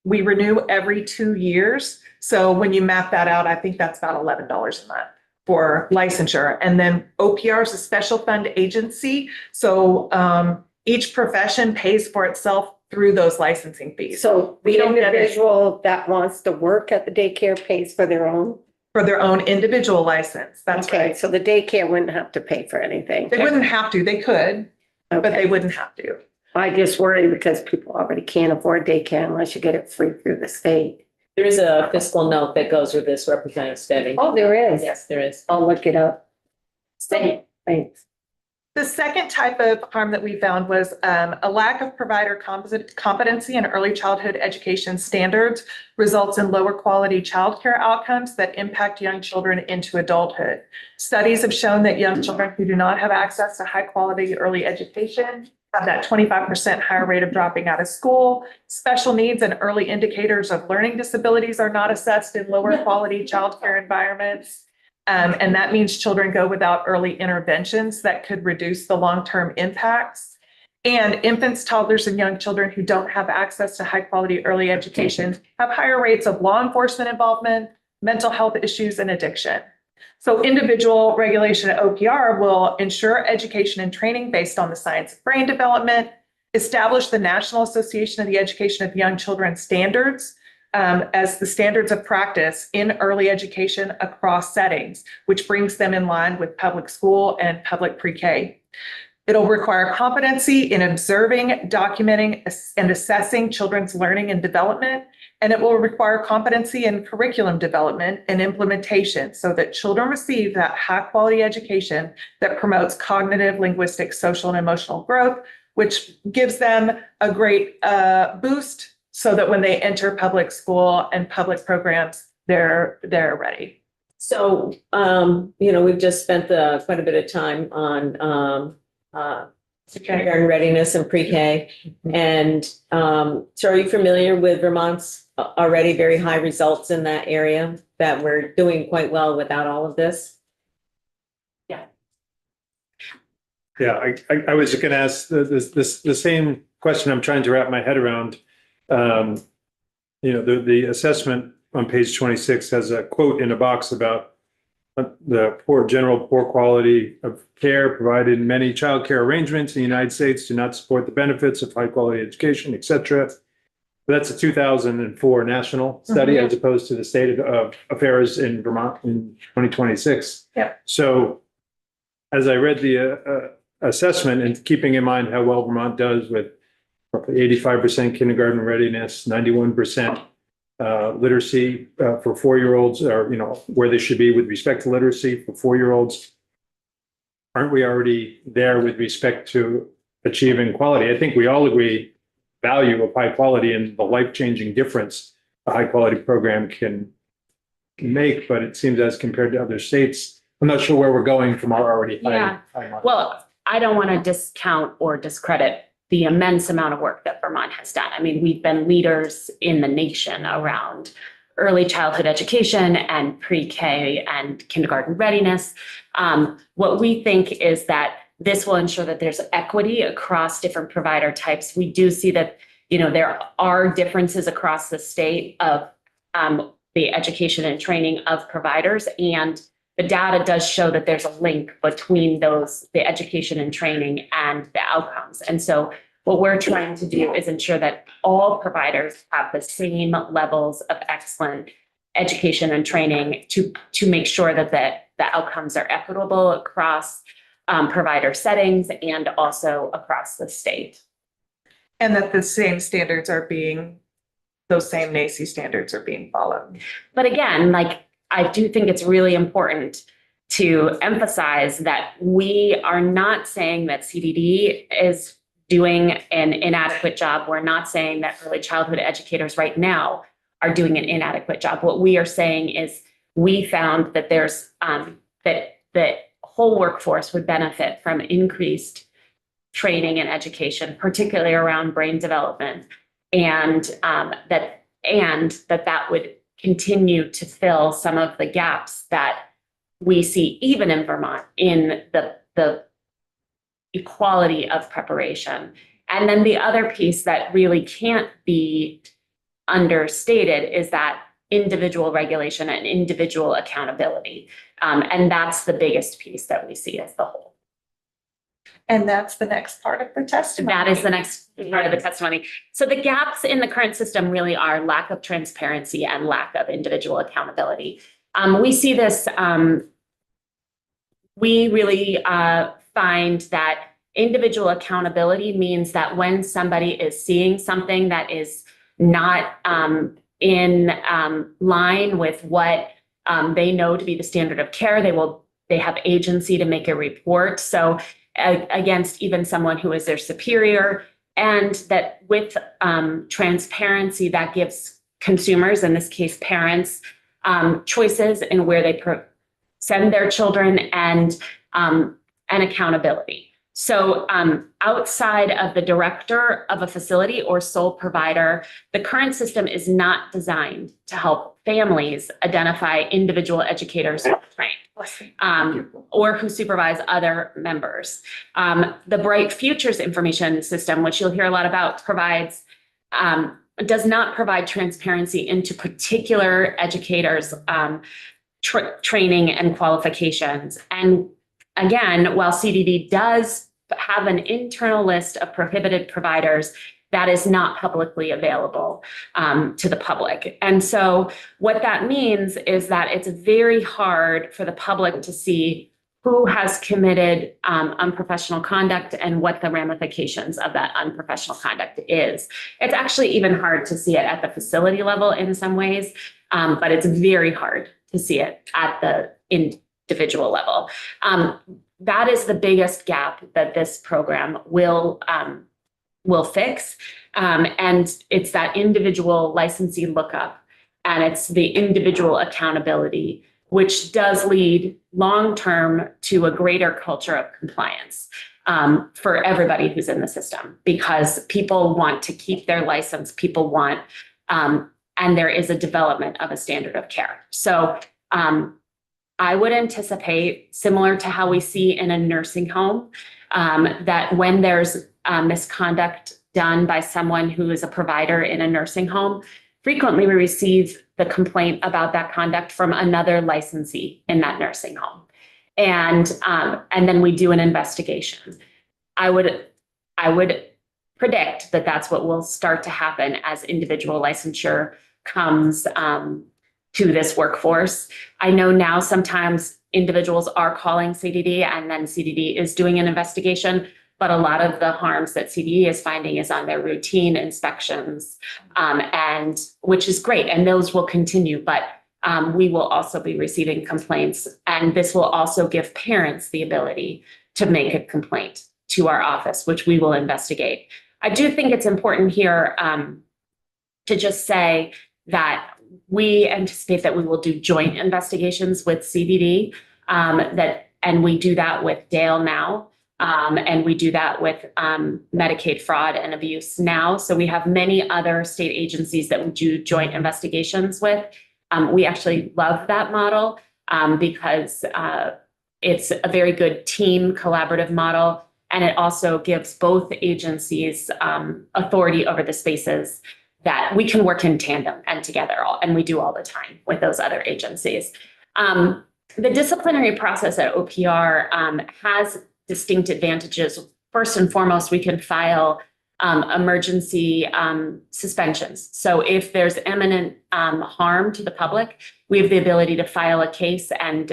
We renew every 2 years. So when you map that out, I think that's about $11 a month for licensure. And then OPR is a special fund agency. So each profession pays for itself through those licensing fees. So We the don't get it. individual that wants to work at the daycare pays for their own? For their own individual license. That's Okay, right. so the daycare wouldn't have to pay for anything. They wouldn't have to, they could, but Okay. they wouldn't have to. I just worry because people already can't afford daycare unless you get it free through the state. There is a fiscal note that goes with this, Representative Stebbing. Oh, there is? Yes, there is. I'll look it up. So Thanks. the second type of harm that we found was a lack of provider competency in early childhood education standards results in lower quality childcare outcomes that impact young children into adulthood. Studies have shown that young children who do not have access to high quality early education have that 25% higher rate of dropping out of school. Special needs and early indicators of learning disabilities are not assessed in lower quality childcare environments. And that means children go without early interventions that could reduce the long-term impacts. And infants, toddlers, and young children who don't have access to high-quality early education have higher rates of law enforcement involvement, mental health issues, and addiction. So individual regulation at OPR will ensure education and training based on the science of brain development, establish the National Association of the Education of Young Children standards, as the standards of practice in early education across settings, which brings them in line with public school and public pre-K. It'll require competency in observing, documenting, and assessing children's learning and development, and it will require competency in curriculum development and implementation so that children receive that high-quality education that promotes cognitive, linguistic, social, and emotional growth, which gives them a great boost so that when they enter public school and public programs, they're ready. So, we've just spent quite a bit of time on kindergarten readiness and pre-K. And so are you familiar with Vermont's already very high results in that area, that we're doing quite well without all of this? Yeah, I was just gonna ask the same question I'm trying to wrap my head around. The assessment on page 26 has a quote in a box about the poor quality of care provided in many childcare arrangements in the United States do not support the benefits of high quality education, et cetera. That's a 2004 national study as opposed to the state of affairs in Vermont in 2026. Yep. So as I read the assessment and keeping in mind how well Vermont does with roughly 85% kindergarten readiness, 91% literacy for 4-year-olds, or, you know, where they should be with respect to literacy for 4-year-olds. Aren't we already there with respect to achieving quality? I think we all agree value of high quality and the life-changing difference a high quality program can make, but it seems as compared to other states, I'm not sure where we're going from our already high mark. Well, I don't want to discount or discredit the immense amount of work that Vermont has done. I mean, we've been leaders in the nation around early childhood education and pre-K and kindergarten readiness. What we think is that this will ensure that there's equity across different provider types. We do see that, you know, there are differences across the state of the education and training of providers, and the data does show that there's a link between those, the education and training and the outcomes. And so what we're trying to do is ensure that all providers have the same levels of excellent education and training to make sure that the outcomes are equitable across provider settings and also across the state. And that the same standards are being, those same NACI standards are being followed. But again, like, I do think it's really important to emphasize that we are not saying that CDD is doing an inadequate job. We're not saying that early childhood educators right now are doing an inadequate job. What we are saying is we found that there's that the whole workforce would benefit from increased training and education, particularly around brain development, and that would continue to fill some of the gaps that we see even in Vermont in the equality of preparation. And then the other piece that really can't be understated is that individual regulation and individual accountability. And that's the biggest piece that we see as the whole. And that's the next part of the testimony. That is the next part of the testimony. So the gaps in the current system really are lack of transparency and lack of individual accountability. We see this, we really find that individual accountability means that when somebody is seeing something that is not in line with what they know to be the standard of care, they have agency to make a report. So against even someone who is their superior, and that with transparency that gives consumers, in this case parents, choices in where they send their children and accountability. So outside of the director of a facility or sole provider, the current system is not designed to help families identify individual educators who are trained or who supervise other members. The Bright Futures information system, which you'll hear a lot about, does not provide transparency into particular educators' training and qualifications. And again, while CDD does have an internal list of prohibited providers, that is not publicly available to the public. And so what that means is that it's very hard for the public to see who has committed unprofessional conduct and what the ramifications of that unprofessional conduct is. It's actually even hard to see it at the facility level in some ways, but it's very hard to see it at the individual level. That is the biggest gap that this program will fix. And it's that individual licensee lookup, and it's the individual accountability, which does lead long-term to a greater culture of compliance for everybody who's in the system, because people want to keep their license, people want, and there is a development of a standard of care. So I would anticipate, similar to how we see in a nursing home, that when there's misconduct done by someone who is a provider in a nursing home, frequently we receive the complaint about that conduct from another licensee in that nursing home. And then we do an investigation. I would predict that that's what will start to happen as individual licensure comes to this workforce. I know now sometimes individuals are calling CDD and then CDD is doing an investigation, but a lot of the harms that CDD is finding is on their routine inspections, and which is great, and those will continue, but we will also be receiving complaints, and this will also give parents the ability to make a complaint to our office, which we will investigate. I do think it's important here to just say that we anticipate that we will do joint investigations with CDD, and we do that with Dale now, and we do that with Medicaid fraud and abuse now. So we have many other state agencies that we do joint investigations with. We actually love that model because it's a very good team collaborative model, and it also gives both agencies authority over the spaces that we can work in tandem and together, and we do all the time with those other agencies. The disciplinary process at OPR has distinct advantages. First and foremost, we can file emergency suspensions. So if there's imminent harm to the public, we have the ability to file a case and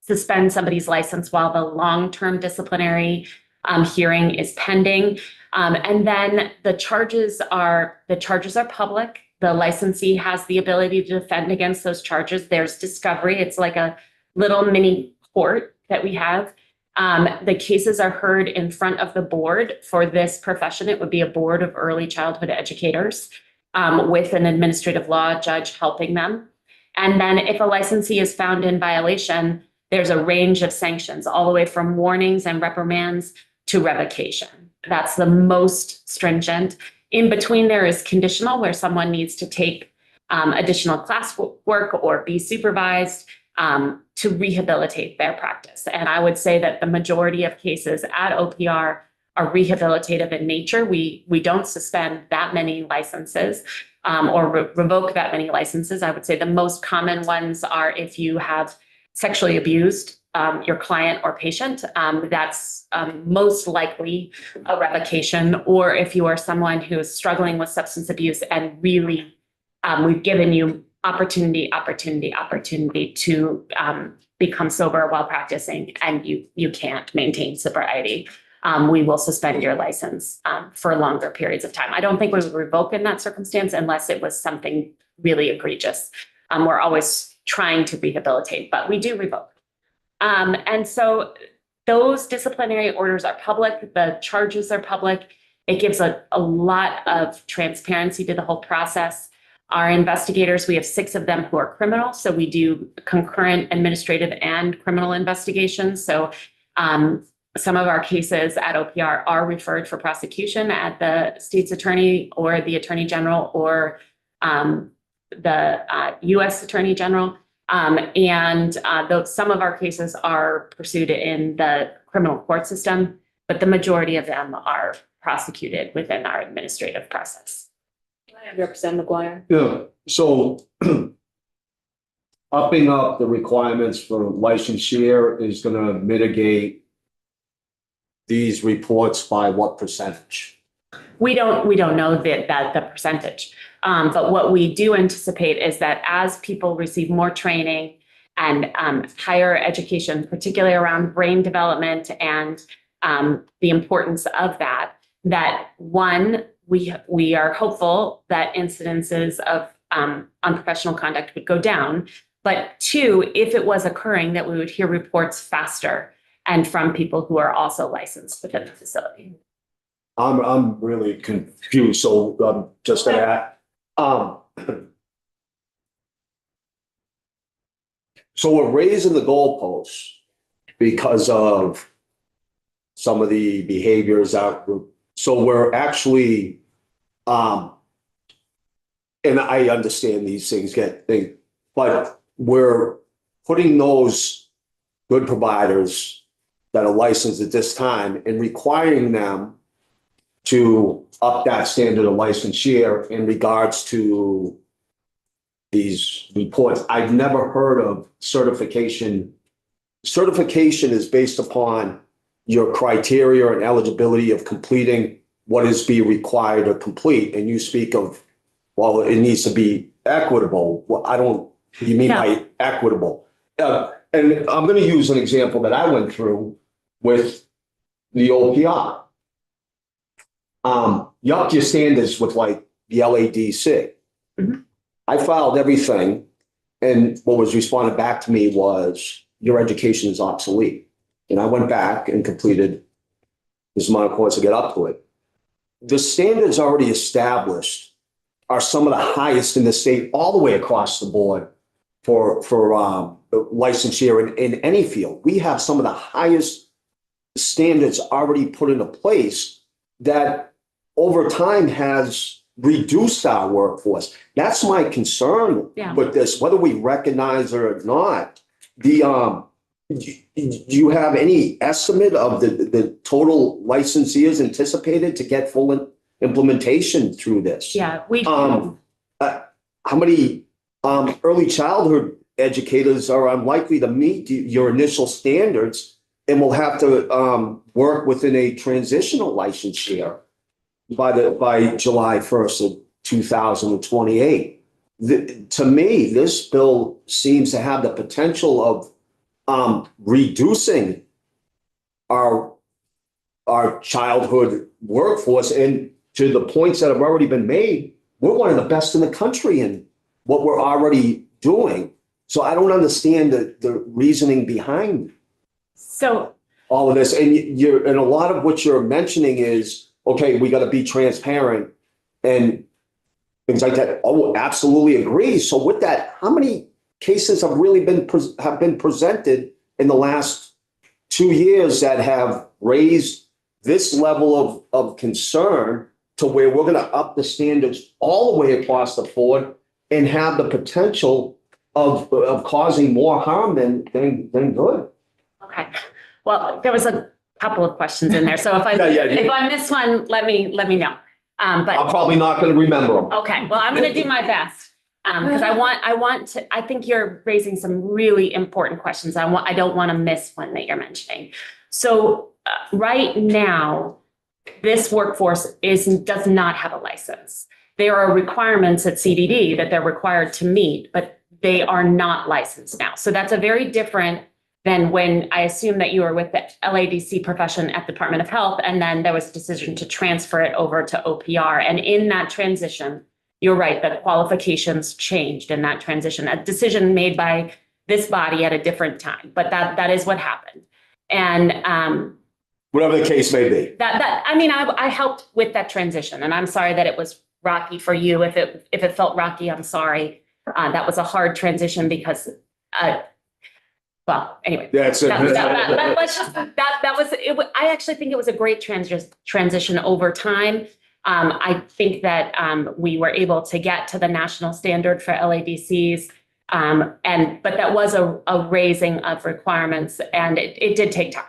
suspend somebody's license while the long-term disciplinary hearing is pending. And then the charges are public. The licensee has the ability to defend against those charges. There's discovery. It's like a little mini court that we have. The cases are heard in front of the board for this profession. It would be a board of early childhood educators with an administrative law judge helping them. And then if a licensee is found in violation, there's a range of sanctions, all the way from warnings and reprimands to revocation. That's the most stringent. In between there is conditional, where someone needs to take additional class work or be supervised to rehabilitate their practice. And I would say that the majority of cases at OPR are rehabilitative in nature. We don't suspend that many licenses or revoke that many licenses. I would say the most common ones are if you have sexually abused your client or patient, that's most likely a revocation. Or if you are someone who is struggling with substance abuse and really we've given you opportunity to become sober while practicing and you can't maintain sobriety, we will suspend your license for longer periods of time. I don't think we would revoke in that circumstance unless it was something really egregious. We're always trying to rehabilitate, but we do revoke. And so those disciplinary orders are public, the charges are public. It gives a lot of transparency to the whole process. Our investigators, we have 6 of them who are criminal, so we do concurrent administrative and criminal investigations. So some of our cases at OPR are referred for prosecution at the state's attorney or the attorney general or the U.S. attorney general. Some of our cases are pursued in the criminal court system, but the majority of them are prosecuted within our administrative process. Representative McGuire. Yeah, so upping up the requirements for licensure is gonna mitigate these reports by what percentage? We don't know the percentage. But what we do anticipate is that as people receive more training and higher education, particularly around brain development and the importance of that one, we are hopeful that incidences of unprofessional conduct would go down. But 2, if it was occurring, that we would hear reports faster and from people who are also licensed within the facility. I'm really confused, so I'm just gonna add. So we're raising the goalposts because of some of the behaviors out. So we're actually, and I understand these things but we're putting those good providers that are licensed at this time and requiring them to up that standard of licensure in regards to these reports. I've never heard of certification. Certification is based upon your criteria and eligibility of completing what is being required to complete. And you speak of, well, it needs to be equitable. Well, I don't, what do you mean by equitable? And I'm going to use an example that I went through with the OPR. You upped your standards with like the LADC. Mhm. I filed everything, and what was responded back to me was, your education is obsolete. And I went back and completed this amount of course to get up to it. The standards already established are some of the highest in the state, all the way across the board for licensure in any field. We have some of the highest standards already put into place that over time has reduced our workforce. That's my concern Yeah. with this, whether we recognize it or not. Do you have any estimate of the total licensees anticipated to get full implementation through this? Yeah, we. How many early childhood educators are unlikely to meet your initial standards and will have to work within a transitional licensure by July 1st of 2028? To me, this bill seems to have the potential of reducing our childhood workforce. And to the points that have already been made, we're one of the best in the country in what we're already doing. So I don't understand the reasoning behind So, all of this. And and a lot of what you're mentioning is, okay, we got to be transparent and things like that. Oh, absolutely agree. So with that, how many cases have really been presented in the last 2 years that have raised this level of concern to where we're going to up the standards all the way across the board and have the potential of causing more harm than good? okay, well, there was a couple of questions in there, so if I, Yeah. if I miss one, let me know. I'm But, probably not going to remember them. okay, well, I'm gonna do my best. Because I want to, I think you're raising some really important questions. I don't want to miss one that you're mentioning. So right now, this workforce does not have a license. There are requirements at CDD that they're required to meet, but they are not licensed now. So that's a very different than when I assume that you were with the LADC profession at the Department of Health, and then there was a decision to transfer it over to OPR. And in that transition, you're right, the qualifications changed in that transition, a decision made by this body at a different time, but that is what happened. And Whatever the case may be. I mean, I helped with that transition, and I'm sorry that it was rocky for you. If it felt rocky, I'm sorry. That was a hard transition because, well, anyway. That's it. That was it. I actually think it was a great transition over time. I think that we were able to get to the national standard for LADCs, but that was a raising of requirements, and it did take time.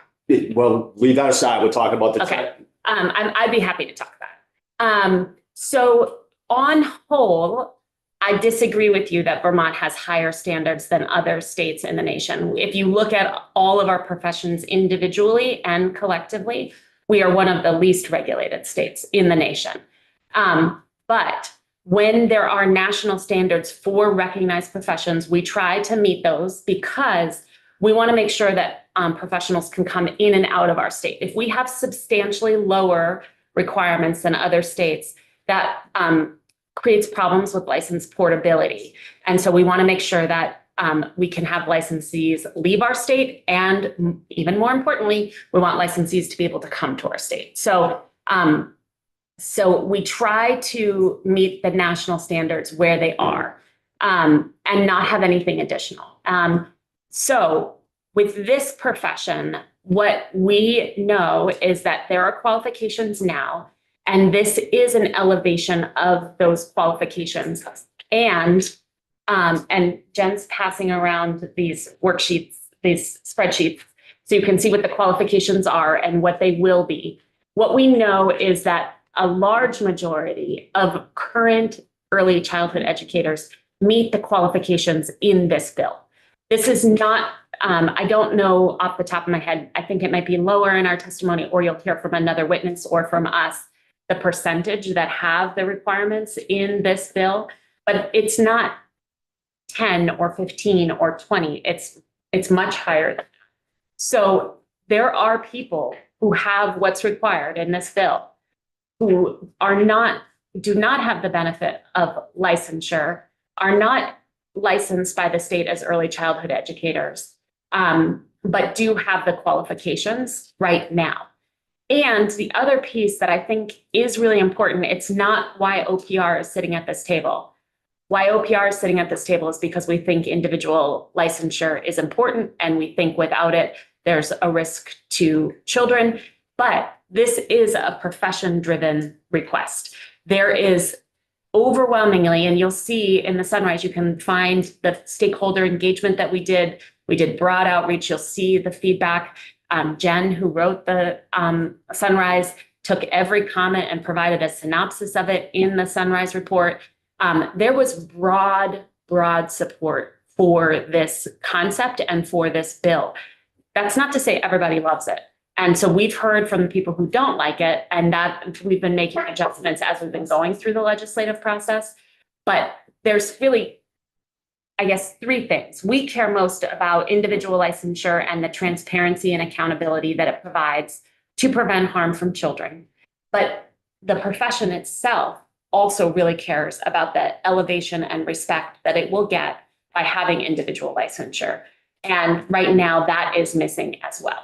Well, leave that aside. We're talking about the. Okay. I'd be happy to talk about it. So on whole, I disagree with you that Vermont has higher standards than other states in the nation. If you look at all of our professions individually and collectively, we are one of the least regulated states in the nation. But when there are national standards for recognized professions, we try to meet those because we want to make sure that professionals can come in and out of our state. If we have substantially lower requirements than other states, that creates problems with license portability. And so we want to make sure that we can have licensees leave our state, and even more importantly, we want licensees to be able to come to our state. So we try to meet the national standards where they are, and not have anything additional. So with this profession, what we know is that there are qualifications now, and this is an elevation of those qualifications. And Jen's passing around these worksheets, these spreadsheets, so you can see what the qualifications are and what they will be. What we know is that a large majority of current early childhood educators meet the qualifications in this bill. This is not, I don't know off the top of my head, I think it might be lower in our testimony, or you'll hear from another witness or from us, the percentage that have the requirements in this bill, but it's not 10 or 15 or 20. It's much higher than that. So there are people who have what's required in this bill who do not have the benefit of licensure, are not licensed by the state as early childhood educators, but do have the qualifications right now. And the other piece that I think is really important, it's not why OPR is sitting at this table. Why OPR is sitting at this table is because we think individual licensure is important, and we think without it, there's a risk to children. But this is a profession-driven request. There is overwhelmingly, and you'll see in the Sunrise, you can find the stakeholder engagement that we did. We did broad outreach. You'll see the feedback. Jen, who wrote the Sunrise, took every comment and provided a synopsis of it in the Sunrise report. There was broad support for this concept and for this bill. That's not to say everybody loves it. And so we've heard from the people who don't like it, and that we've been making adjustments as we've been going through the legislative process. But there's really, I guess, three things. We care most about individual licensure and the transparency and accountability that it provides to prevent harm from children. But the profession itself also really cares about the elevation and respect that it will get by having individual licensure. And right now that is missing as well.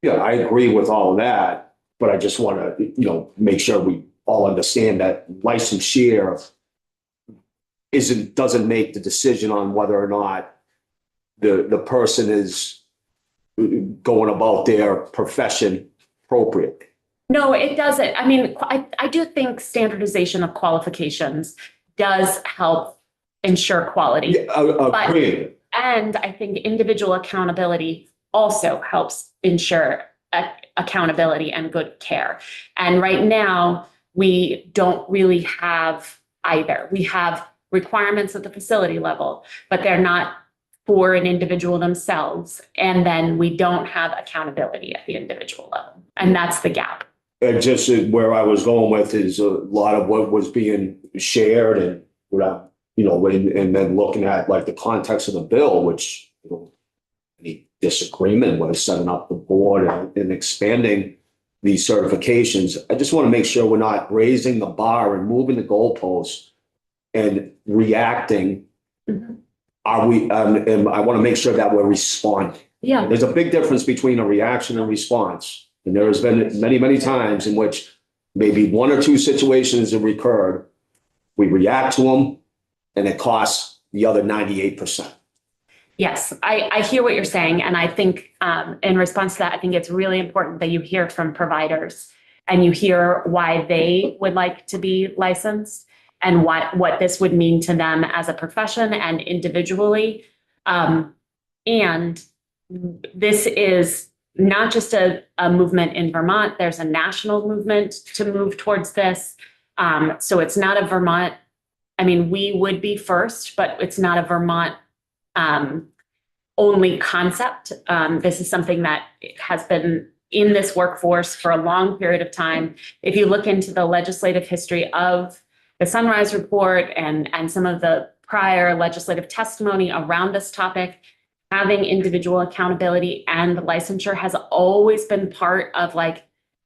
Yeah, I agree with all of that, but I just want to, make sure we all understand that licensure doesn't make the decision on whether or not the person is going about their profession appropriately. No, it doesn't. I mean, I do think standardization of qualifications does help ensure quality. Yeah, agreed. And I think individual accountability also helps ensure accountability and good care. And right now, we don't really have either. We have requirements at the facility level, but they're not for an individual themselves. And then we don't have accountability at the individual level. And that's the gap. And just where I was going with is a lot of what was being shared and, and then looking at like the context of the bill, which, any disagreement with setting up the board and expanding these certifications. I just want to make sure we're not raising the bar and moving the goalposts and reacting. Mm-hmm. And I want to make sure that we're responding. Yeah. There's a big difference between a reaction and response. And there has been many times in which maybe one or two situations have recurred. We react to them and it costs the other 98%. Yes, I hear what you're saying. And I think in response to that, I think it's really important that you hear from providers and you hear why they would like to be licensed and what this would mean to them as a profession and individually. And this is not just a movement in Vermont. There's a national movement to move towards this. So it's not a Vermont, I mean, we would be first, but it's not a Vermont only concept. This is something that has been in this workforce for a long period of time. If you look into the legislative history of the Sunrise Report and some of the prior legislative testimony around this topic, having individual accountability and licensure has always been part of like,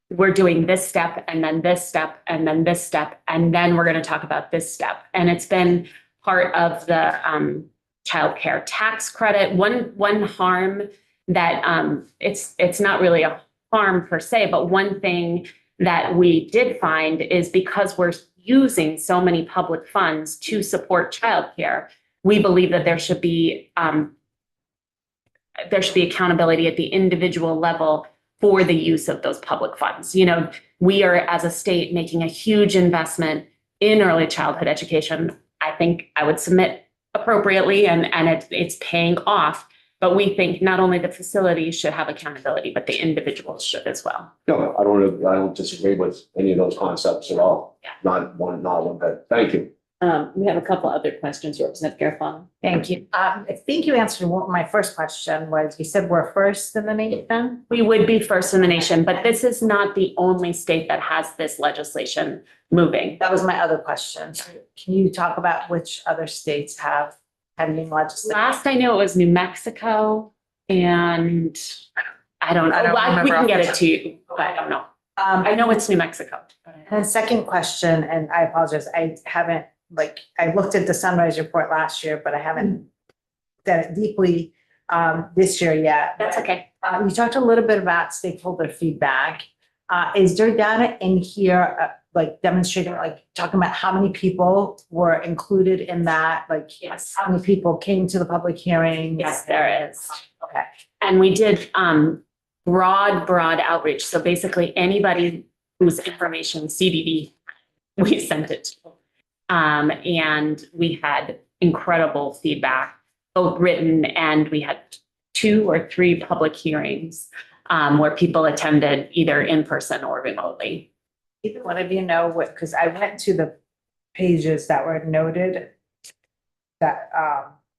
we're doing this step and then this step and then this step, and then we're going to talk about this step. And it's been part of the child care tax credit. One harm that it's not really a harm per se, but one thing that we did find is because we're using so many public funds to support childcare, we believe that there should be accountability at the individual level for the use of those public funds. We are as a state making a huge investment in early childhood education. I think I would submit appropriately and it's paying off. But we think not only the facilities should have accountability, but the individuals should as well. No, I don't disagree with any of those concepts at all. Yeah. Not one bit. Thank you. We have a couple other questions, Representative Garofalo. Thank you. I think you answered my first question was, you said we're first in the nation? We would be first in the nation, but this is not the only state that has this legislation moving. That was my other question. Can you talk about which other states have pending legislation? Last I knew it was New Mexico and I don't know. I don't Well, we remember can off get the it top. to you, but I don't know. I know it's New Mexico. And second question, and I apologize, I haven't, I looked at the Sunrise report last year, but I haven't done it deeply this year yet. That's okay. You talked a little bit about stakeholder feedback. Is there data in here, demonstrating, talking about how many people were included in that? Yes. How many people came to the public hearings? Yes, there is. Okay. And we did broad outreach. So basically anybody whose information CBD, we sent it to. And we had incredible feedback, both written and we had 2 or 3 public hearings where people attended either in person or remotely. Either one of you know what, because I went to the pages that were noted, that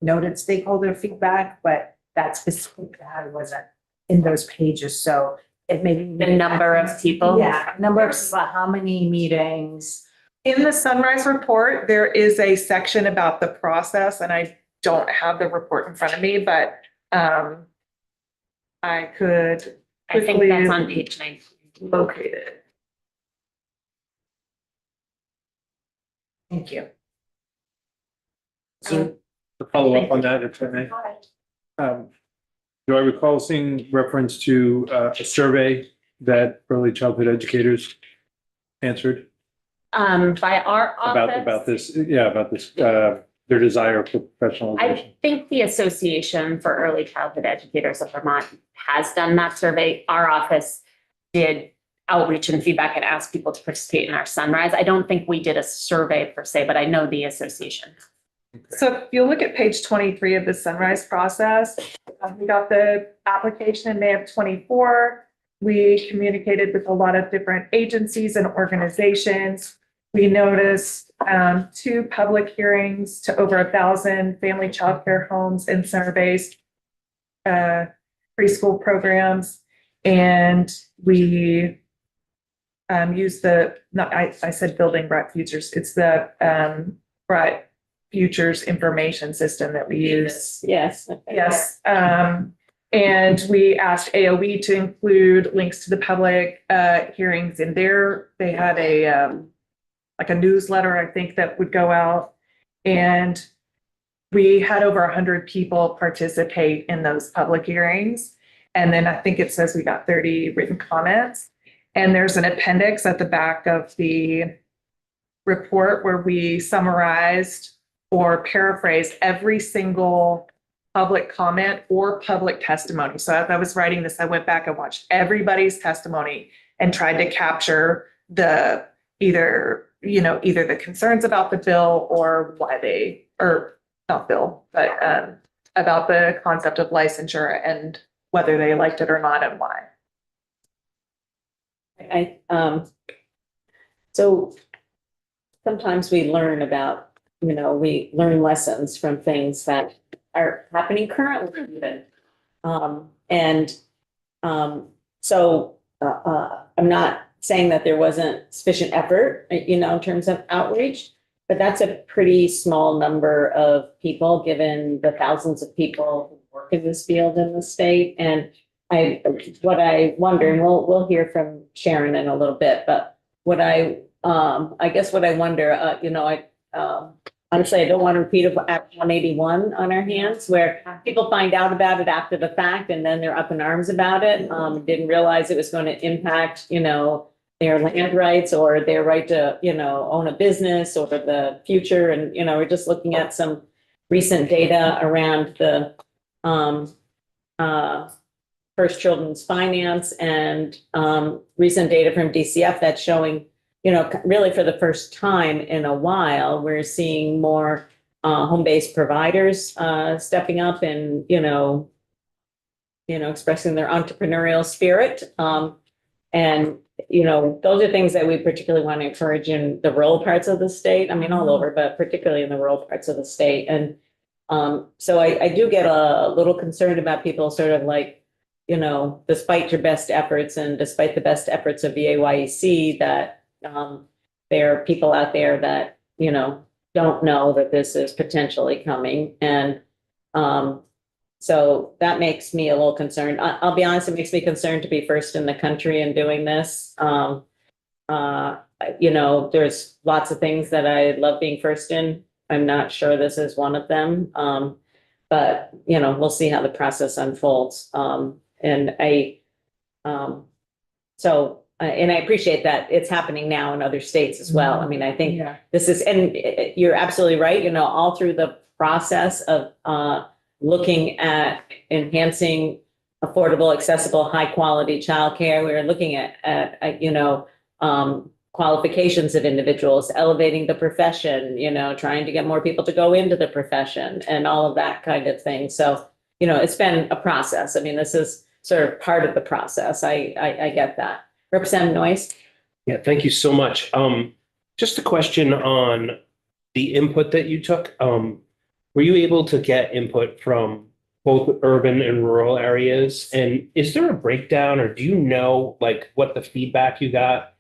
noted stakeholder feedback, but that specific data wasn't in those pages, so it may be. The number of people. Yeah, number of people, how many meetings? In the Sunrise report, there is a section about the process, and I don't have the report in front of me, but I could I think that's on page 9. locate it. Thank you. So to follow up on that, if I may. Do I recall seeing reference to a survey that early childhood educators answered By our office. about this, their desire for professionalization? I think the Association for Early Childhood Educators of Vermont has done that survey. Our office did outreach and feedback and asked people to participate in our Sunrise. I don't think we did a survey per se, but I know the association. So if you look at page 23 of the Sunrise process, we got the application in May of 24. We communicated with a lot of different agencies and organizations. We noticed 2 public hearings to over 1,000 family childcare homes and center-based preschool programs. And we used I said building Bright Futures. It's the Bright Futures information system that we use. Yes. Yes. And we asked AOE to include links to the public hearings in there. They had a newsletter, I think, that would go out. And we had over 100 people participate in those public hearings. And then I think it says we got 30 written comments. And there's an appendix at the back of the report where we summarized or paraphrased every single public comment or public testimony. So as I was writing this, I went back and watched everybody's testimony and tried to capture either the concerns about the bill or not bill, but about the concept of licensure and whether they liked it or not and why. So sometimes we learn about, we learn lessons from things that are happening currently even. So I'm not saying that there wasn't sufficient effort, in terms of outreach, but that's a pretty small number of people, given the thousands of people who work in this field in the state. And what I wonder, and we'll hear from Sharon in a little bit, but I guess what I wonder, honestly, I don't want to repeat Act 181 on our hands, where people find out about it after the fact and then they're up in arms about it. Didn't realize it was going to impact, their land rights or their right to, own a business or the future. And, we're just looking at some recent data around the First Children's Finance and recent data from DCF that's showing, really for the first time in a while, we're seeing more home-based providers stepping up and, expressing their entrepreneurial spirit. And, those are things that we particularly want to encourage in the rural parts of the state. I mean, all over, but particularly in the rural parts of the state. And so I do get a little concerned about people sort of like, despite your best efforts and despite the best efforts of the AYEC, that there are people out there that, don't know that this is potentially coming. And so that makes me a little concerned. I'll be honest, it makes me concerned to be first in the country in doing this. There's lots of things that I love being first in. I'm not sure this is one of them. But, we'll see how the process unfolds. And I appreciate that it's happening now in other states as well. I mean, I think this is, and you're absolutely right, all through the process of looking at enhancing affordable, accessible, high quality childcare. We were looking at qualifications of individuals, elevating the profession, trying to get more people to go into the profession and all of that kind of thing. So, it's been a process. I mean, this is sort of part of the process. I get that. Representative Noyes? Yeah, thank you so much. Just a question on the input that you took. Were you able to get input from both urban and rural areas? And is there a breakdown, or do you know like what the feedback you got?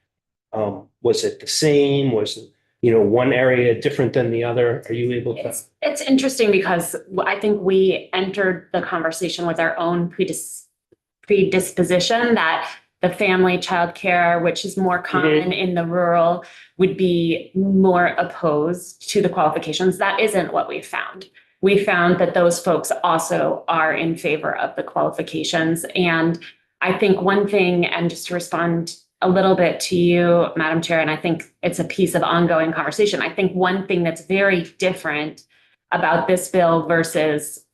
Was it the same? Was one area different than the other? Are you able to? It's interesting because I think we entered the conversation with our own predisposition that the family childcare, which is more common in the rural, would be more opposed to the qualifications. That isn't what we found. We found that those folks also are in favor of the qualifications. And I think one thing, and just to respond a little bit to you, Madam Chair, and I think it's a piece of ongoing conversation. I think one thing that's very different about this bill versus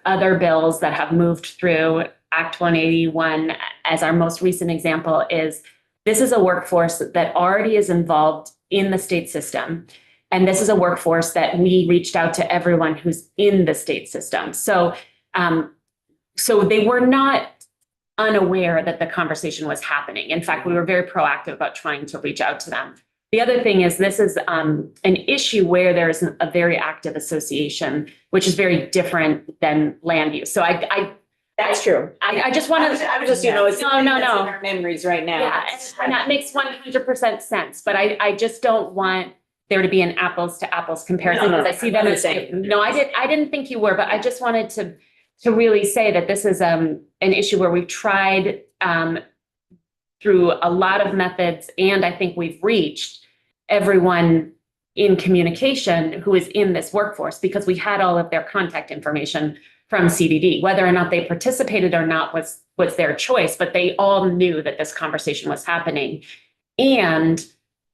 other bills that have moved through Act 181 as our most recent example is this is a workforce that already is involved in the state system. And this is a workforce that we reached out to everyone who's in the state system. So they were not unaware that the conversation was happening. In fact, we were very proactive about trying to reach out to them. The other thing is this is an issue where there's a very active association, which is very different than land use. So That's true. I just want to. I was just, it's No. in our memories right now. Yeah, and that makes 100% sense. But I just don't want there to be an apples to apples comparison No, because I see them as no. I didn't think you were, but I just wanted to really say that this is an issue where we've tried through a lot of methods, and I think we've reached everyone in communication who is in this workforce because we had all of their contact information from CDD. Whether or not they participated or not was their choice, but they all knew that this conversation was happening. And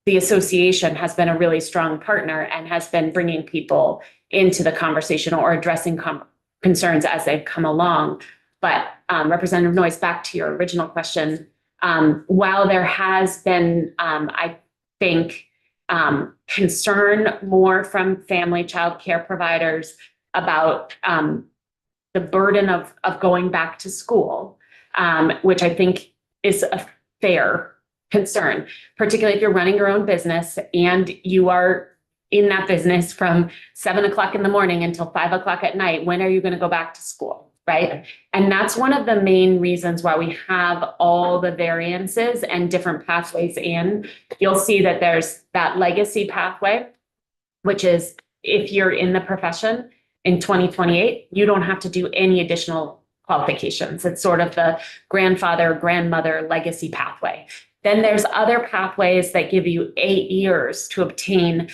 the association has been a really strong partner and has been bringing people into the conversation or addressing concerns as they've come along. But Representative Noyes, back to your original question, while there has been, I think, concern more from family child care providers about the burden of going back to school, which I think is a fair concern, particularly if you're running your own business and you are in that business from 7 o'clock in the morning until 5 o'clock at night. When are you going to go back to school? Right. And that's one of the main reasons why we have all the variances and different pathways in. You'll see that there's that legacy pathway, which is if you're in the profession in 2028, you don't have to do any additional qualifications. It's sort of the grandfather, grandmother legacy pathway. Then there's other pathways that give you 8 years to obtain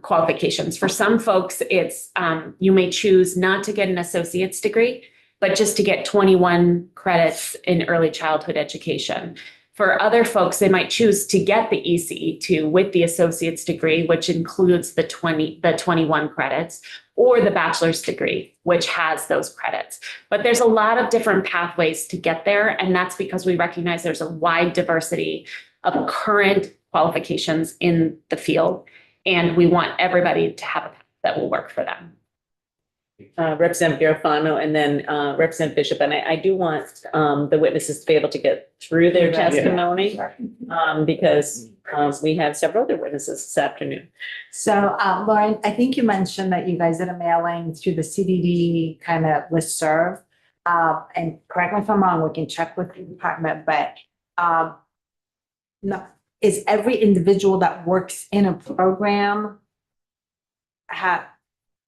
qualifications. For some folks, it's you may choose not to get an associate's degree, but just to get 21 credits in early childhood education. For other folks, they might choose to get the ECE2 with the associate's degree, which includes the 21 credits, or the bachelor's degree, which has those credits. But there's a lot of different pathways to get there, and that's because we recognize there's a wide diversity of current qualifications in the field, and we want everybody to have a path that will work for them. Representative Garofano and then Representative Bishop. And I do want the witnesses to be able to get through their testimony because we have several other witnesses this afternoon. So, Lauren, I think you mentioned that you guys did a mailing through the CDD kind of listserv. And correct me if I'm wrong, we can check with the department, but no, is every individual that works in a program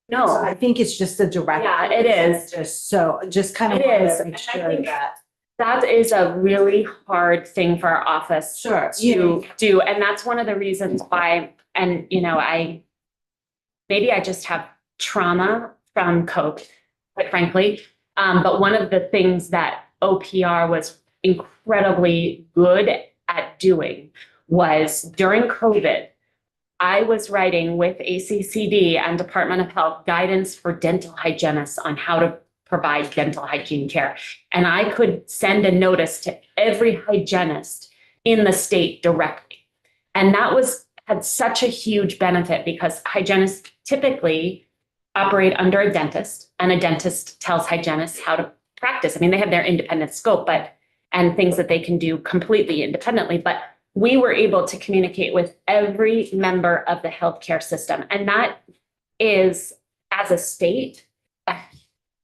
No, so I think it's just a direct. Yeah, it is. Just kind of It wanted is. to make And I sure think that. that is a really hard thing for our office Sure. to do. And that's one of the reasons why, and you know, maybe I just have trauma from COVID, quite frankly. But one of the things that OPR was incredibly good at doing was during COVID, I was writing with ACCD and Department of Health guidance for dental hygienists on how to provide dental hygiene care. And I could send a notice to every hygienist in the state directly. And that had such a huge benefit because hygienists typically operate under a dentist, and a dentist tells hygienists how to practice. I mean, they have their independent scope, and things that they can do completely independently, but we were able to communicate with every member of the healthcare system. And that is, as a state, a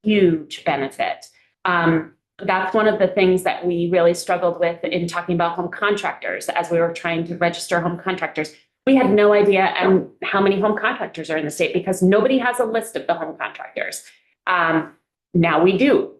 huge benefit. That's one of the things that we really struggled with in talking about home contractors as we were trying to register home contractors. We had no idea how many home contractors are in the state because nobody has a list of the home contractors. Now we do.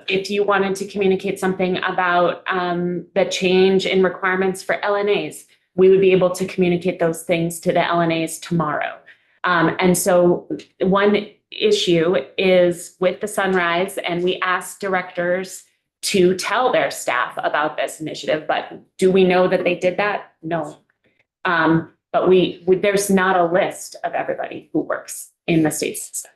If you wanted to communicate something about the change in requirements for LNAs, we would be able to communicate those things to the LNAs tomorrow. And so one issue is with the Sunrise, and we asked directors to tell their staff about this initiative, but do we know that they did that? No. But there's not a list of everybody who works in the state system.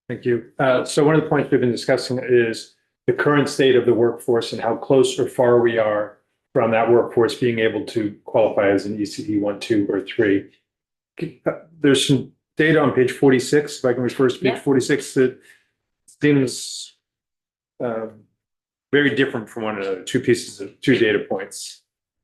Thank you. So one of the points we've been discussing is the current state of the workforce and how close or far we are from that workforce being able to qualify as an ECE 1, 2, or 3. There's some data on page 46, if I can refer to page 46, that seems very different from one another, two data points.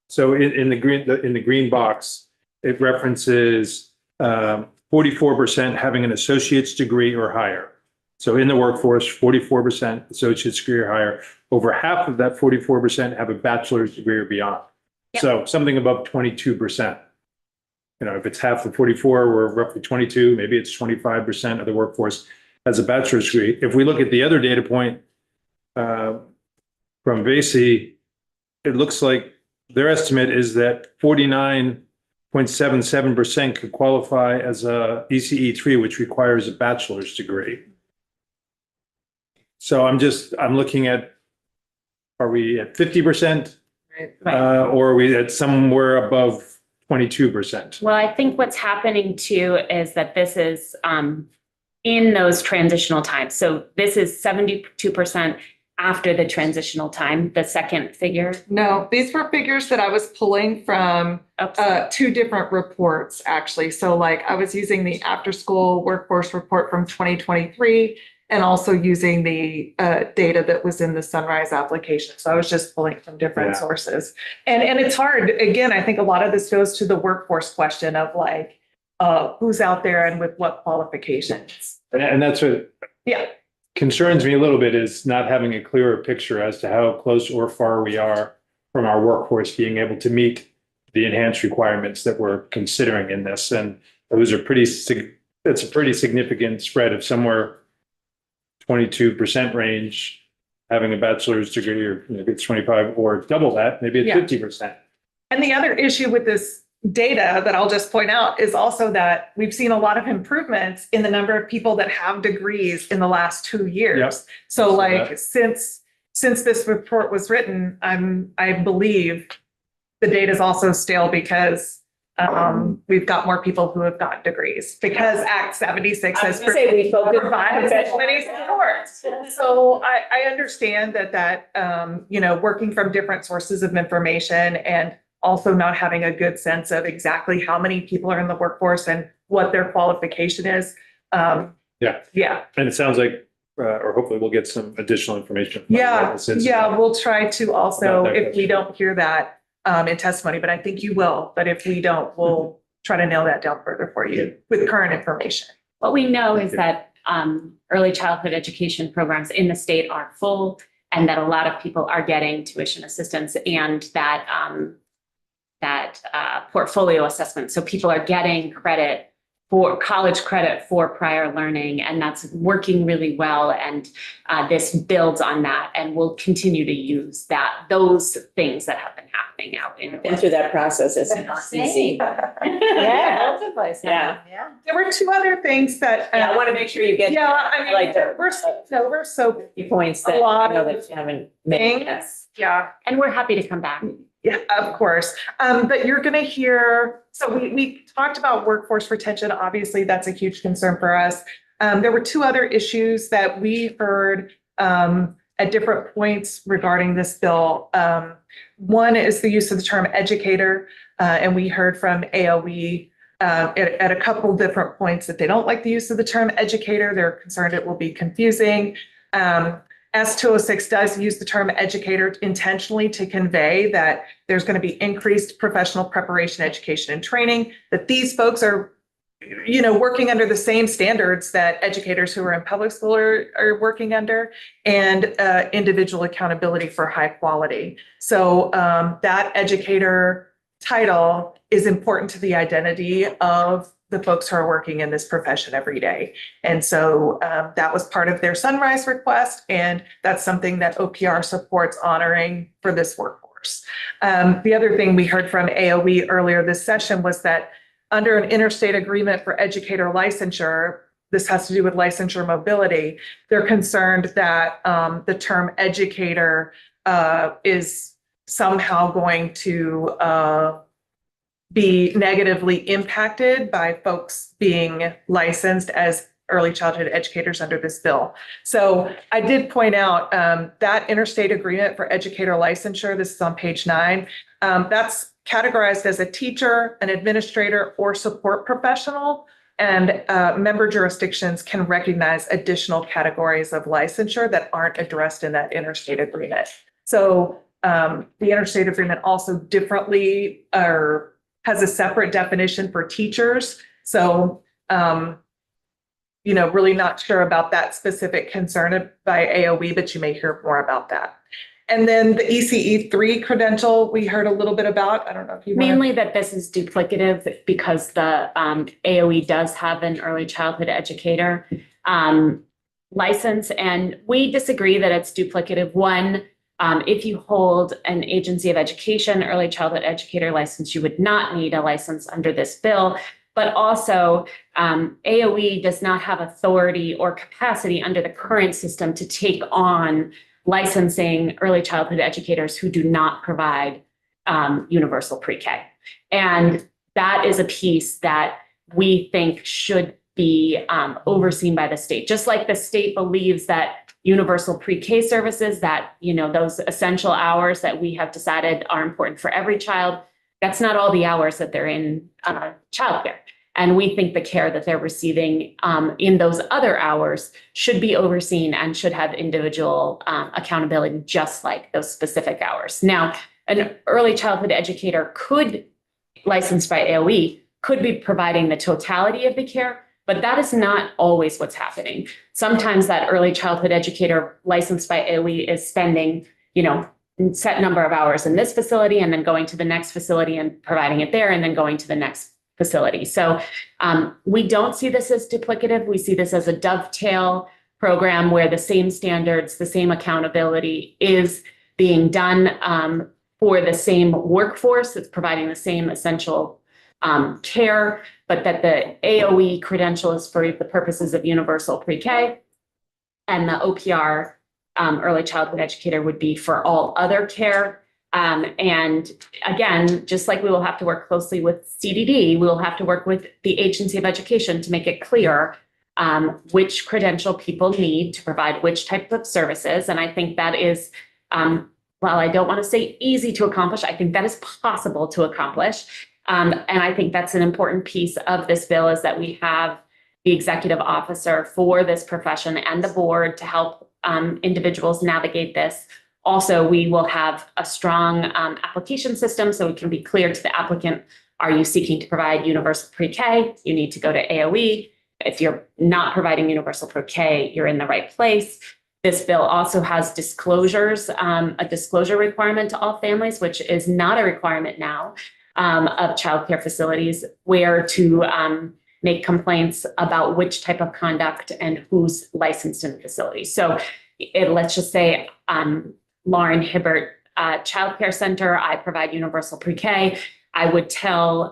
So in the green box, it references 44% having an associate's degree or higher. So in the workforce, 44% associate's degree or higher. Over half of that 44% have a bachelor's degree or beyond. Yep. So something above 22%. You know, if it's half of 44, we're roughly 22, maybe it's 25% of the workforce has a bachelor's degree. If we look at the other data point from VACI, it looks like their estimate is that 49.77% could qualify as a ECE 3, which requires a bachelor's degree. So I'm looking at, are we at 50%? Or are we at somewhere above 22%? Well, I think what's happening too is that this is in those transitional times. So this is 72% after the transitional time, the second figure. No, these were figures that I was pulling from two different reports, actually. So like I was using the after school workforce report from 2023 and also using the data that was in the Sunrise application. So I was just pulling from different sources. And it's hard. Again, I think a lot of this goes to the workforce question of like, who's out there and with what qualifications. And that's what concerns me a little bit, is not having a clearer picture as to how close or far we are from our workforce being able to meet the enhanced requirements that we're considering in this. And those are it's a pretty significant spread of somewhere 22% range, having a bachelor's degree, or maybe it's 25 or double that, maybe it's 50%. And the other issue with this data that I'll just point out is also that we've seen a lot of improvements in the number of people that have degrees in the last 2 years. Yep. So like since this report was written, I believe the data is also stale because we've got more people who have gotten degrees because Act 76 has provided many support. So I understand that working from different sources of information and also not having a good sense of exactly how many people are in the workforce and what their qualification is Yeah. Yeah, And it sounds like, or hopefully we'll get some additional information. from yeah, witnesses. yeah, we'll try to also, About that if we question. don't hear that in testimony, but I think you will. But if we don't, we'll try to nail that down further for you with current information. What we know is that early childhood education programs in the state are full and that a lot of people are getting tuition assistance and that portfolio assessment. So people are getting credit for college credit for prior learning, and that's working really well. And this builds on that, and we'll continue to use those things that have been happening out in. Been through that process. It's not easy. Yeah. Yeah. There were two other things that. Yeah, I want to make sure you get. Yeah, I mean, like the we're over, so, key points a that lot I know of that you haven't made. things, yeah. And we're happy to come back. Yeah, of course. But you're going to hear, so we talked about workforce retention. Obviously, that's a huge concern for us. There were two other issues that we heard at different points regarding this bill. One is the use of the term educator, and we heard from AOE at a couple different points that they don't like the use of the term educator. They're concerned it will be confusing. S206 does use the term educator intentionally to convey that there's going to be increased professional preparation, education, and training, that these folks are, working under the same standards that educators who are in public school are working under, and individual accountability for high quality. So that educator title is important to the identity of the folks who are working in this profession every day. And so that was part of their Sunrise request, and that's something that OPR supports honoring for this workforce. The other thing we heard from AOE earlier this session was that under an interstate agreement for educator licensure, this has to do with licensure mobility, they're concerned that the term educator is somehow going to be negatively impacted by folks being licensed as early childhood educators under this bill. So I did point out that interstate agreement for educator licensure, this is on page 9, that's categorized as a teacher, an administrator, or support professional. And member jurisdictions can recognize additional categories of licensure that aren't addressed in that interstate agreement. So the interstate agreement also differently has a separate definition for teachers. So, really not sure about that specific concern by AOE, but you may hear more about that. And then the ECE3 credential, we heard a little bit about. I don't know if you Mainly that this is duplicative because the AOE does have an early childhood educator license, and we disagree that it's duplicative. One, if you hold an agency of education early childhood educator license, you would not need a license under this bill. But also, AOE does not have authority or capacity under the current system to take on licensing early childhood educators who do not provide universal pre-K. And that is a piece that we think should be overseen by the state. Just like the state believes that universal pre-K services, that, those essential hours that we have decided are important for every child, that's not all the hours that they're in childcare. And we think the care that they're receiving in those other hours should be overseen and should have individual accountability, just like those specific hours. Now, an early childhood educator licensed by AOE, could be providing the totality of the care, but that is not always what's happening. Sometimes that early childhood educator licensed by AOE is spending, set number of hours in this facility and then going to the next facility and providing it there and then going to the next facility. So we don't see this as duplicative. We see this as a dovetail program where the same standards, the same accountability is being done for the same workforce that's providing the same essential care, but that the AOE credential is for the purposes of universal pre-K, and the OPR early childhood educator would be for all other care. And again, just like we will have to work closely with CDD, we will have to work with the Agency of Education to make it clear which credential people need to provide which type of services. And I think that is, while I don't want to say easy to accomplish, I think that is possible to accomplish. And I think that's an important piece of this bill, is that we have the executive officer for this profession and the board to help individuals navigate this. Also, we will have a strong application system so it can be clear to the applicant, are you seeking to provide universal pre-K? You need to go to AOE. If you're not providing universal pre-K, you're in the right place. This bill also has disclosures, a disclosure requirement to all families, which is not a requirement now of childcare facilities, where to make complaints about which type of conduct and who's licensed in the facility. So let's just say Lauren Hibbert Childcare Center, I provide universal pre-K. I would tell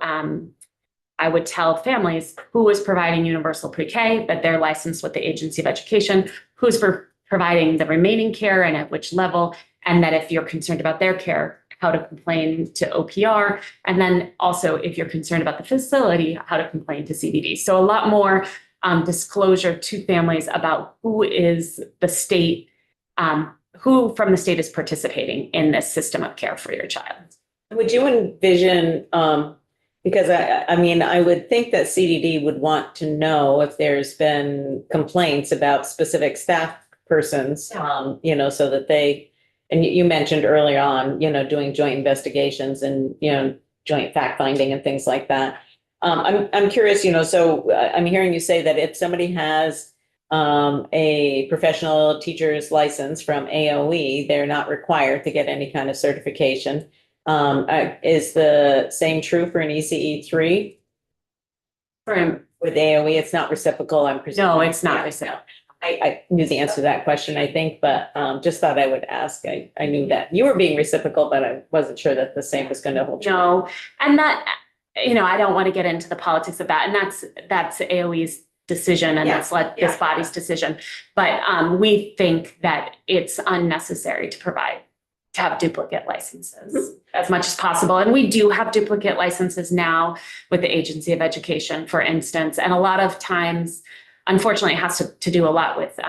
families who is providing universal pre-K, that they're licensed with the Agency of Education, who's providing the remaining care and at which level, and that if you're concerned about their care, how to complain to OPR, and then also if you're concerned about the facility, how to complain to CDD. So a lot more disclosure to families about who is the state, who from the state is participating in this system of care for your child. Would you envision, because I mean, I would think that CDD would want to know if there's been complaints about specific staff persons, you know, so that they, and you mentioned earlier on, you know, doing joint investigations and, you know, joint fact finding and things like that. I'm curious, you know, so I'm hearing you say that if somebody has a professional teacher's license from AOE, they're not required to get any kind of certification. Is the same true for an ECE 3? With AOE, it's not reciprocal, I'm presuming. No, it's not reciprocal. I knew the answer to that question, I think, but just thought I would ask. I knew that you were being reciprocal, but I wasn't sure that the same was going to hold true. No, and that, you know, I don't want to get into the politics of that, and that's AOE's decision, and that's this body's decision. But we think that it's unnecessary to have duplicate licenses as much as possible. And we do have duplicate licenses now with the Agency of Education, for instance, and a lot of times, unfortunately, it has to do a lot with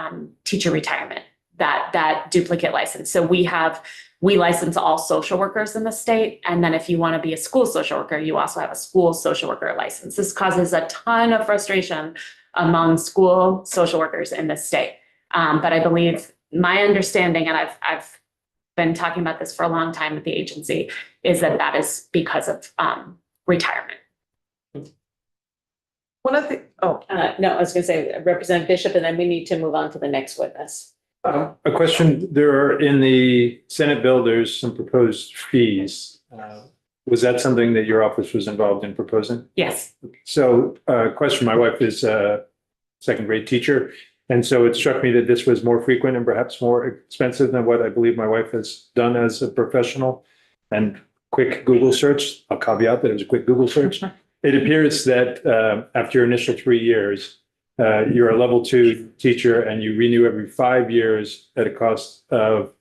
teacher retirement, that duplicate license. So we license all social workers in the state. And then if you want to be a school social worker, you also have a school social worker license. This causes a ton of frustration among school social workers in the state. But I believe my understanding, and I've been talking about this for a long time with the agency, is that is because of retirement. One of the, no, I was going to say Representative Bishop, and then we need to move on to the next witness. A question, there are in the Senate bill, there's some proposed fees. Was that something that your office was involved in proposing? Yes. So question, my wife is a second grade teacher. And so it struck me that this was more frequent and perhaps more expensive than what I believe my wife has done as a professional. And quick Google search, I'll caveat that it was a quick Google search. It appears that after your initial 3 years, you're a level 2 teacher and you renew every 5 years at a cost of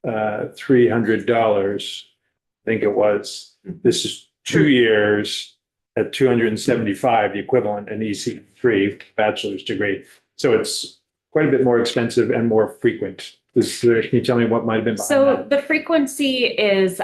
$300. I think it was. This is 2 years at $275, the equivalent in EC3 bachelor's degree. So it's quite a bit more expensive and more frequent. Can you tell me what might have been behind So that? the frequency is,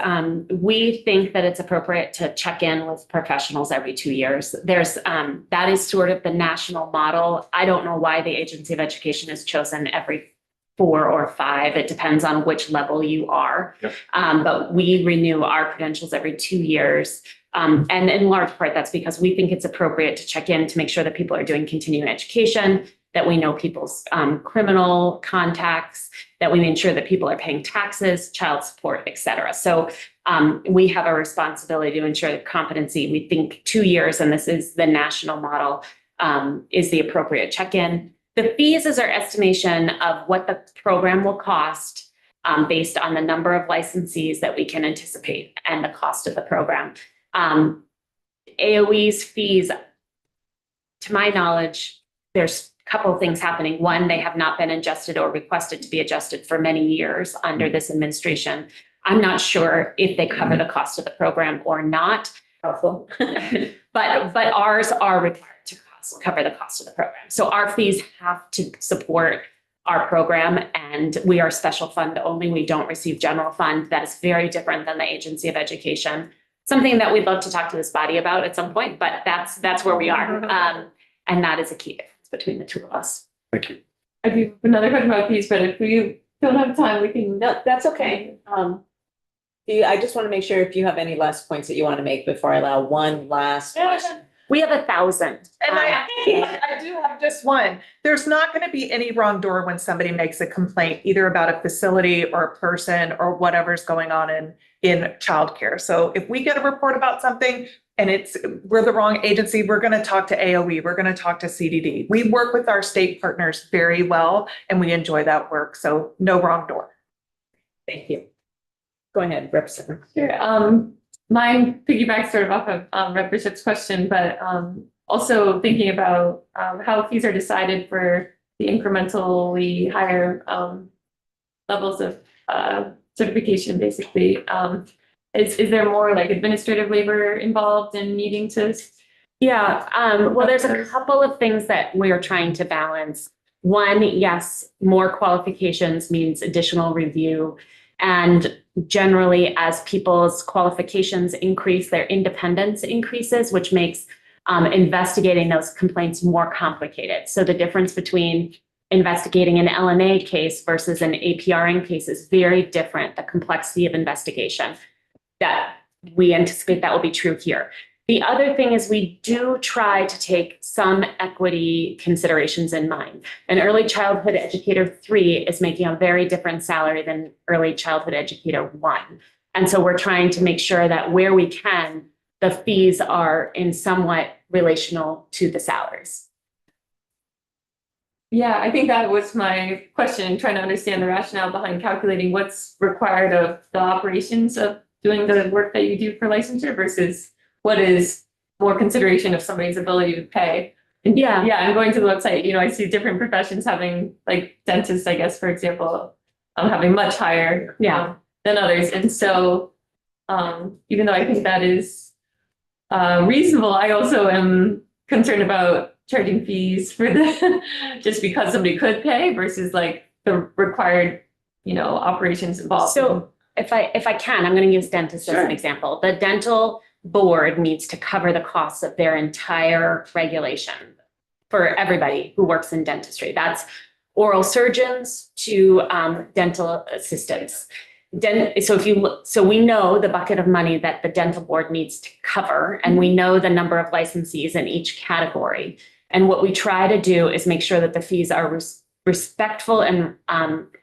we think that it's appropriate to check in with professionals every 2 years. That is sort of the national model. I don't know why the Agency of Education has chosen every 4 or 5. It depends on which level you are. Yep. But we renew our credentials every 2 years. And in large part, that's because we think it's appropriate to check in to make sure that people are doing continuing education, that we know people's criminal contacts, that we ensure that people are paying taxes, child support, et cetera. So we have a responsibility to ensure competency. We think 2 years, and this is the national model, is the appropriate check-in. The fees is our estimation of what the program will cost based on the number of licensees that we can anticipate and the cost of the program. AOE's fees, to my knowledge, there's a couple of things happening. One, they have not been adjusted or requested to be adjusted for many years under this administration. I'm not sure if they cover the cost of the program or not. Helpful. But ours are required to cover the cost of the program. So our fees have to support our program, and we are special fund only. We don't receive general fund. That is very different than the Agency of Education. Something that we'd love to talk to this body about at some point, but that's where we are. And that is a key difference. between the two of us. Thank you. I do have another question about fees, but if we don't have time, we can. No, that's okay. I just want to make sure if you have any last points that you want to make before I allow one last question. We have 1,000. And I do have just one. There's not going to be any wrong door when somebody makes a complaint, either about a facility or a person or whatever's going on in childcare. So if we get a report about something and we're the wrong agency, we're going to talk to AOE, we're going to talk to CDD. We work with our state partners very well and we enjoy that work. So no wrong door. Thank you. Go ahead, Representative. Sure. Mine piggybacks sort of off of Rep Bishop's question, but also thinking about how fees are decided for the incrementally higher levels of certification, basically. Is there more like administrative labor involved in needing to? Yeah, well, there's a couple of things that we're trying to balance. One, yes, more qualifications means additional review. And generally, as people's qualifications increase, their independence increases, which makes investigating those complaints more complicated. So the difference between investigating an LNA case versus an APRN case is very different, the complexity of investigation. That we anticipate that will be true here. The other thing is we do try to take some equity considerations in mind. An early childhood educator 3 is making a very different salary than early childhood educator 1. And so we're trying to make sure that where we can, the fees are in somewhat relational to the salaries. Yeah, I think that was my question, trying to understand the rationale behind calculating what's required of the operations of doing the work that you do for licensure versus what is more consideration of somebody's ability to pay. And yeah, I'm going to the website, I see different professions having, like dentists, I guess, for example, having much higher than others. And so even though I think that is reasonable, I also am concerned about charging fees for the just because somebody could pay versus like the required, operations involved. So if I can, I'm going to use dentists as an example. The dental board needs to cover the costs of their entire regulation for everybody who works in dentistry. That's oral surgeons to dental assistants. So we know the bucket of money that the dental board needs to cover, and we know the number of licensees in each category. And what we try to do is make sure that the fees are respectful and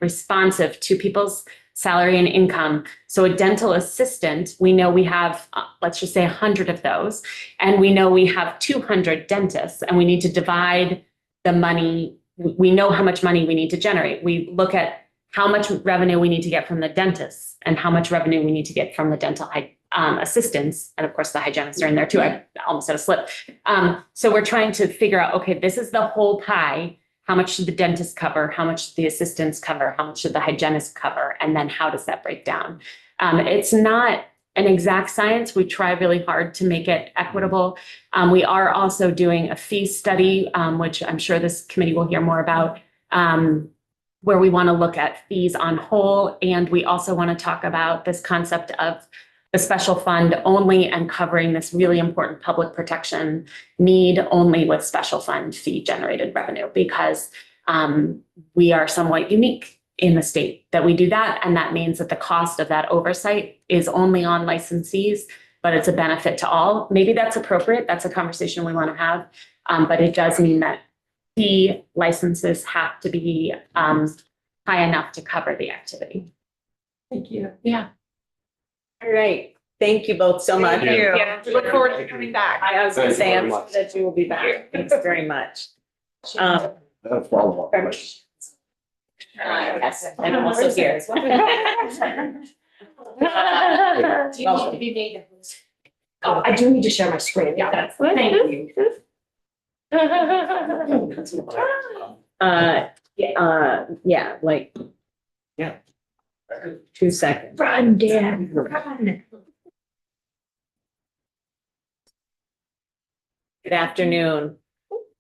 responsive to people's salary and income. So a dental assistant, we know we have, let's just say 100 of those, and we know we have 200 dentists, and we need to divide the money. We know how much money we need to generate. We look at how much revenue we need to get from the dentists and how much revenue we need to get from the dental assistants. And of course, the hygienists are in there too. I almost had a slip. So we're trying to figure out, okay, this is the whole pie. How much should the dentist cover? How much should the assistants cover? How much should the hygienist cover? And then how does that break down? It's not an exact science. We try really hard to make it equitable. We are also doing a fee study, which I'm sure this committee will hear more about, where we want to look at fees on whole. And we also want to talk about this concept of the special fund only and covering this really important public protection need only with special fund fee generated revenue, because we are somewhat unique in the state that we do that. And that means that the cost of that oversight is only on licensees, but it's a benefit to all. Maybe that's appropriate. That's a conversation we want to have. But it does mean that fee licenses have to be high enough to cover the activity. Thank you. Yeah. All right. Thank you both so much. Thank you. Yeah. Look forward to coming back. I was going to Thank you say, very I'm sure much. that you will be back. Thanks very much. Follow-up question. Yes, and also here. Oh, I do need to share my screen. Yeah, that's thank you. Yeah, like. Yeah. 2 seconds. Run, Dan, run. Good afternoon.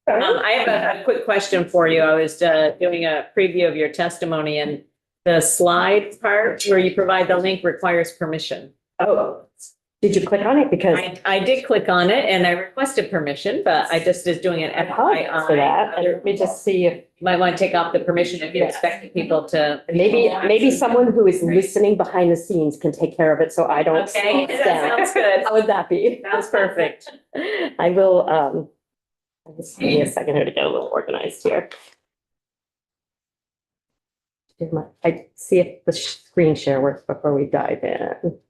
I have a quick question for you. I was doing a preview of your testimony, and the slide part where you provide the link requires permission. Oh. Did you click on it? Because I did click on it and I requested permission, but I just is doing an I apologize for that. And let me just see if Might want to take off the permission if you expect people to. maybe someone who is listening behind the scenes can take care of it so I don't. Okay, slow that down. sounds good. How would that be? Sounds perfect. I will, just give me a second here to get a little organized here. I see if the screen share works before we dive in.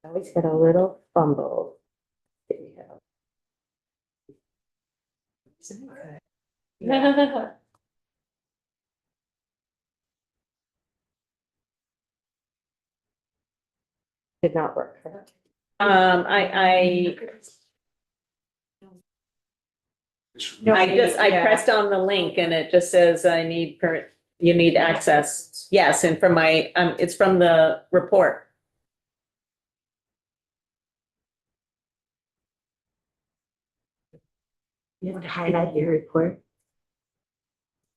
I always get a little fumble. There we go. Did not work. I pressed on the link and it just says you need access. Yes, and from my, it's from the report. You want to highlight your report?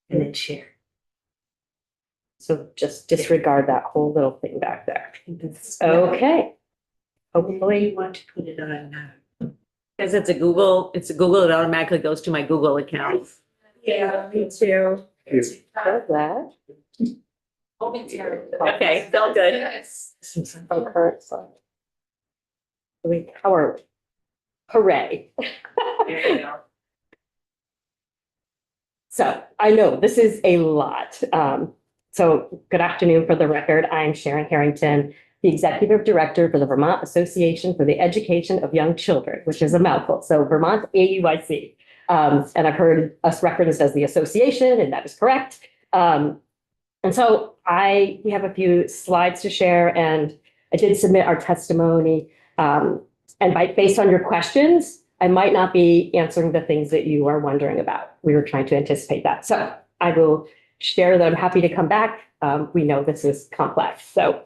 And then share. So just disregard that whole little thing back there. Okay. Hopefully you want to put it on. Because it's a Google, it automatically goes to my Google account. Yeah, me too. Does that. Okay, felt good. From current slide. How are we? Hooray. There you go. So I know this is a lot. So good afternoon for the record. I'm Sharon Harrington, the Executive Director for the Vermont Association for the Education of Young Children, which is a mouthful. So Vermont AUIC. And I've heard us referenced as the association, and that is correct. And so we have a few slides to share, and I did submit our testimony. And based on your questions, I might not be answering the things that you are wondering about. We were trying to anticipate that. So I will share that I'm happy to come back. We know this is complex. So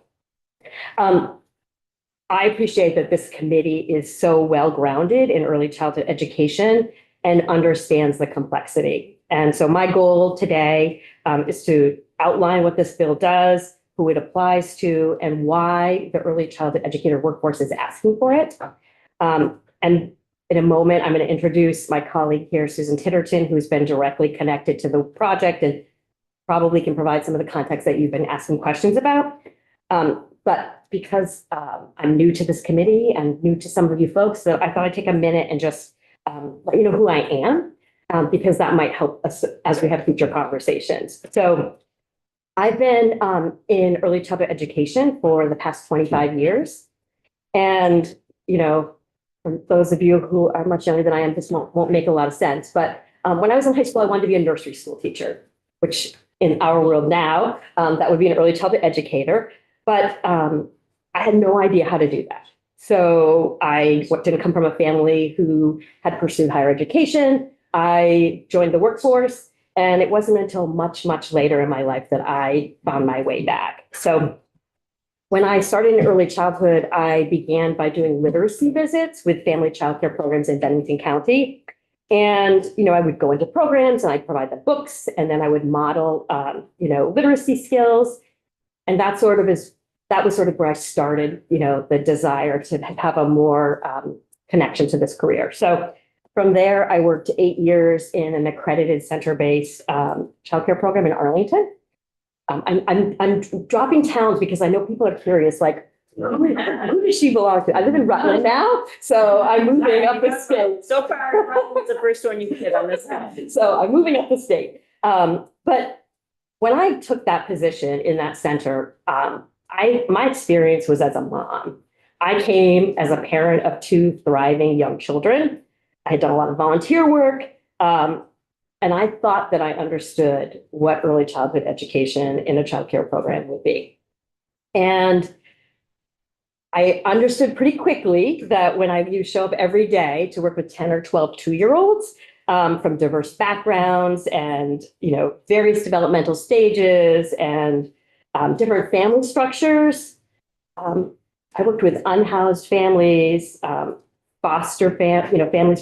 I appreciate that this committee is so well grounded in early childhood education and understands the complexity. And so my goal today is to outline what this bill does, who it applies to, and why the early childhood educator workforce is asking for it. And in a moment, I'm going to introduce my colleague here, Susan Titterton, who's been directly connected to the project and probably can provide some of the context that you've been asking questions about. But because I'm new to this committee and new to some of you folks, so I thought I'd take a minute and just let you know who I am, because that might help us as we have future conversations. So I've been in early childhood education for the past 25 years. And, for those of you who are much younger than I am, this won't make a lot of sense. But when I was in high school, I wanted to be a nursery school teacher, which in our world now, that would be an early childhood educator. But I had no idea how to do that. So I didn't come from a family who had pursued higher education. I joined the workforce, and it wasn't until much, much later in my life that I found my way back. So when I started in early childhood, I began by doing literacy visits with family childcare programs in Bennington County. And, I would go into programs and I'd provide them books, and then I would model, literacy skills. And that was sort of where I started, the desire to have a more connection to this career. So from there, I worked 8 years in an accredited center-based childcare program in Arlington. I'm dropping towns because I know people are curious, like, who does she belong to? I live in Rutland now, so I'm moving up the state. So far, Rutland's the first one you hit on this house. So I'm moving up the state. But when I took that position in that center, my experience was as a mom. I came as a parent of 2 thriving young children. I had done a lot of volunteer work. And I thought that I understood what early childhood education in a childcare program would be. And I understood pretty quickly that when you show up every day to work with 10 or 12 2-year-olds from diverse backgrounds and, various developmental stages and different family structures. I worked with unhoused families, families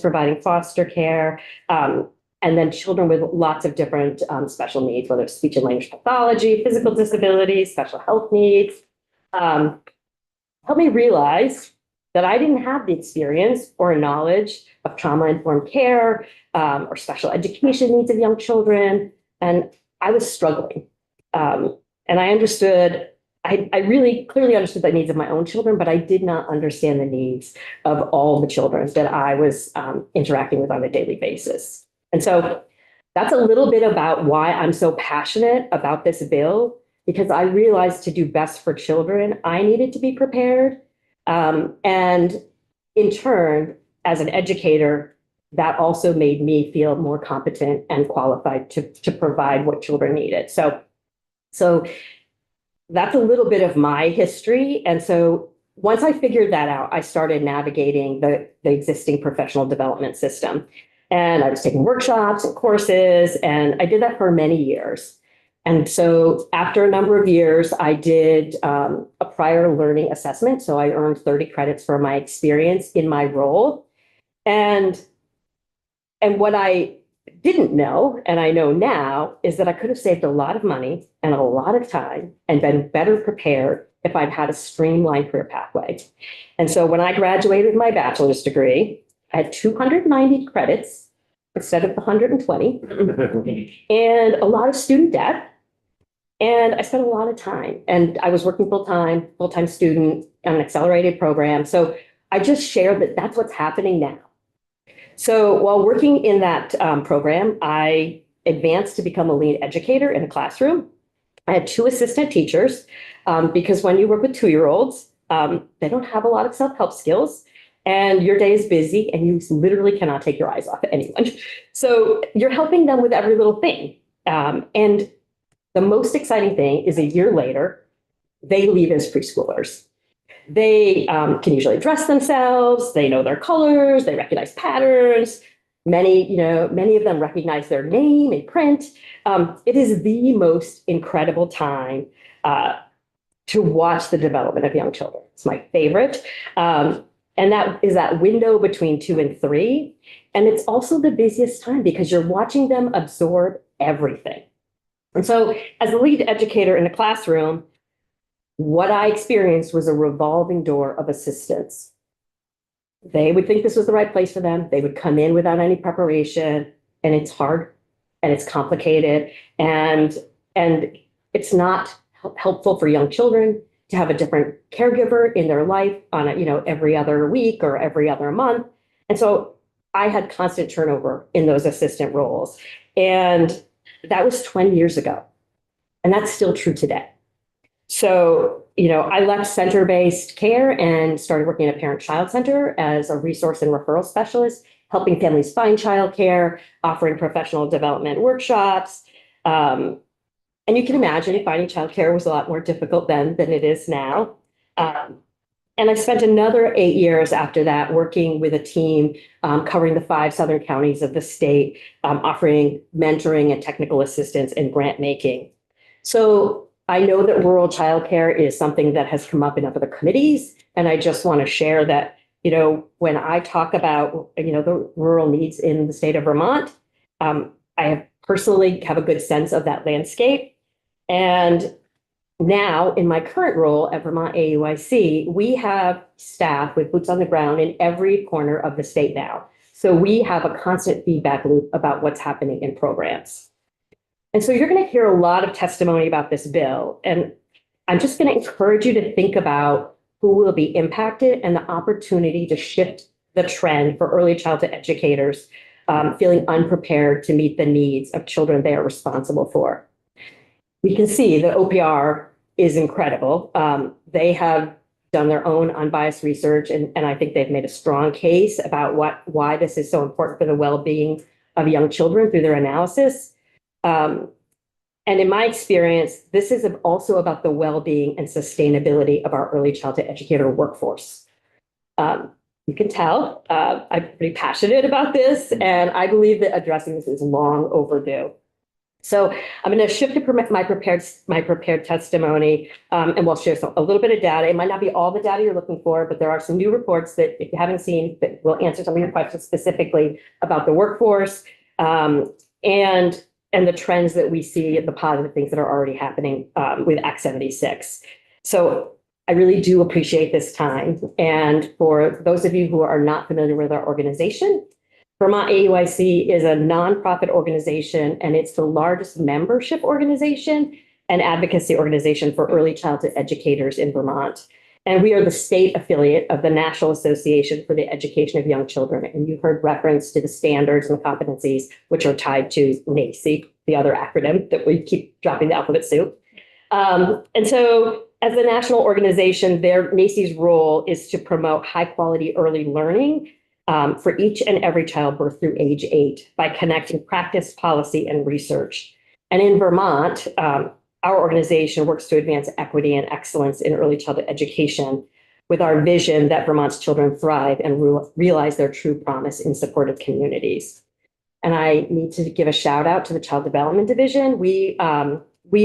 providing foster care. and then children with lots of different special needs, whether it's speech and language pathology, physical disabilities, special health needs. Helped me realize that I didn't have the experience or knowledge of trauma-informed care or special education needs of young children, and I was struggling. And I understood, I really clearly understood the needs of my own children, but I did not understand the needs of all the children that I was interacting with on a daily basis. And so that's a little bit about why I'm so passionate about this bill, because I realized to do best for children, I needed to be prepared. And in turn, as an educator, that also made me feel more competent and qualified to provide what children needed. So that's a little bit of my history. And so once I figured that out, I started navigating the existing professional development system. And I was taking workshops and courses, and I did that for many years. And so after a number of years, I did a prior learning assessment. So I earned 30 credits for my experience in my role. And what I didn't know, and I know now, is that I could have saved a lot of money and a lot of time and been better prepared if I'd had a streamlined career pathway. And so when I graduated with my bachelor's degree, I had 290 credits instead of the 120, and a lot of student debt. And I spent a lot of time, and I was working full-time student on an accelerated program. So I just shared that that's what's happening now. So while working in that program, I advanced to become a lead educator in a classroom. I had 2 assistant teachers because when you work with 2-year-olds, they don't have a lot of self-help skills, and your day is busy and you literally cannot take your eyes off of anyone. So you're helping them with every little thing. And the most exciting thing is a year later, they leave as preschoolers. They can usually dress themselves. They know their colors. They recognize patterns. Many of them recognize their name in print. It is the most incredible time to watch the development of young children. It's my favorite. And that is that window between 2 and 3. And it's also the busiest time because you're watching them absorb everything. And so as a lead educator in a classroom, what I experienced was a revolving door of assistance. They would think this was the right place for them. They would come in without any preparation, and it's hard and it's complicated, and it's not helpful for young children to have a different caregiver in their life on every other week or every other month. And so I had constant turnover in those assistant roles. And that was 20 years ago. And that's still true today. So, I left center-based care and started working at a parent-child center as a resource and referral specialist, helping families find childcare, offering professional development workshops. And you can imagine finding childcare was a lot more difficult then than it is now. And I spent another 8 years after that working with a team covering the 5 southern counties of the state, offering mentoring and technical assistance and grant making. So I know that rural childcare is something that has come up in other committees, and I just want to share that, when I talk about, the rural needs in the state of Vermont, I personally have a good sense of that landscape. And now in my current role at Vermont AUIC, we have staff with boots on the ground in every corner of the state now. So we have a constant feedback loop about what's happening in programs. And so you're going to hear a lot of testimony about this bill. And I'm just going to encourage you to think about who will be impacted and the opportunity to shift the trend for early childhood educators feeling unprepared to meet the needs of children they are responsible for. We can see that OPR is incredible. They have done their own unbiased research, and I think they've made a strong case about why this is so important for the well-being of young children through their analysis. And in my experience, this is also about the well-being and sustainability of our early childhood educator workforce. You can tell I'm pretty passionate about this, and I believe that addressing this is long overdue. So I'm going to shift to my prepared testimony, and we'll share a little bit of data. It might not be all the data you're looking for, but there are some new reports that, if you haven't seen, that will answer some of your questions specifically about the workforce, and the trends that we see, the positive things that are already happening with Act 76. So I really do appreciate this time. And for those of you who are not familiar with our organization, Vermont AUIC is a nonprofit organization, and it's the largest membership organization and advocacy organization for early childhood educators in Vermont. And we are the state affiliate of the National Association for the Education of Young Children. And you heard reference to the standards and the competencies, which are tied to NAEYC, the other acronym that we keep dropping the alphabet soup. And so as a national organization, NAEYC's role is to promote high quality early learning for each and every child birth through age 8 by connecting practice, policy, and research. And in Vermont, our organization works to advance equity and excellence in early childhood education with our vision that Vermont's children thrive and realize their true promise in supportive communities. And I need to give a shout out to the Child Development Division. We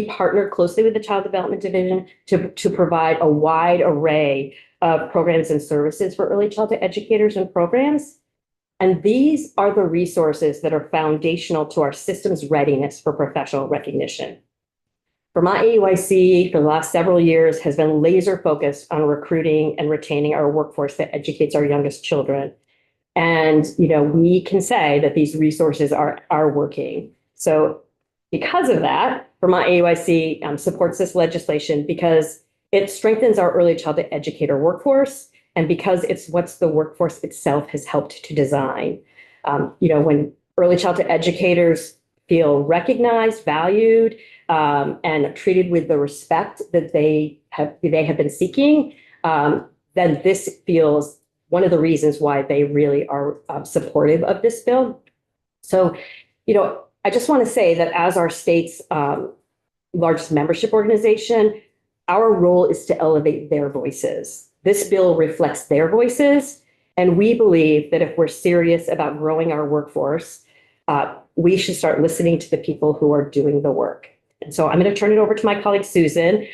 partner closely with the Child Development Division to provide a wide array of programs and services for early childhood educators and programs. And these are the resources that are foundational to our system's readiness for professional recognition. Vermont AUIC for the last several years has been laser focused on recruiting and retaining our workforce that educates our youngest children. And, we can say that these resources are working. So because of that, Vermont AUIC supports this legislation because it strengthens our early childhood educator workforce, and because it's what the workforce itself has helped to design. When early childhood educators feel recognized, valued, and treated with the respect that they have been seeking, then this feels one of the reasons why they really are supportive of this bill. So, I just want to say that as our state's largest membership organization, our role is to elevate their voices. This bill reflects their voices, and we believe that if we're serious about growing our workforce, we should start listening to the people who are doing the work. And so I'm going to turn it over to my colleague, Susan,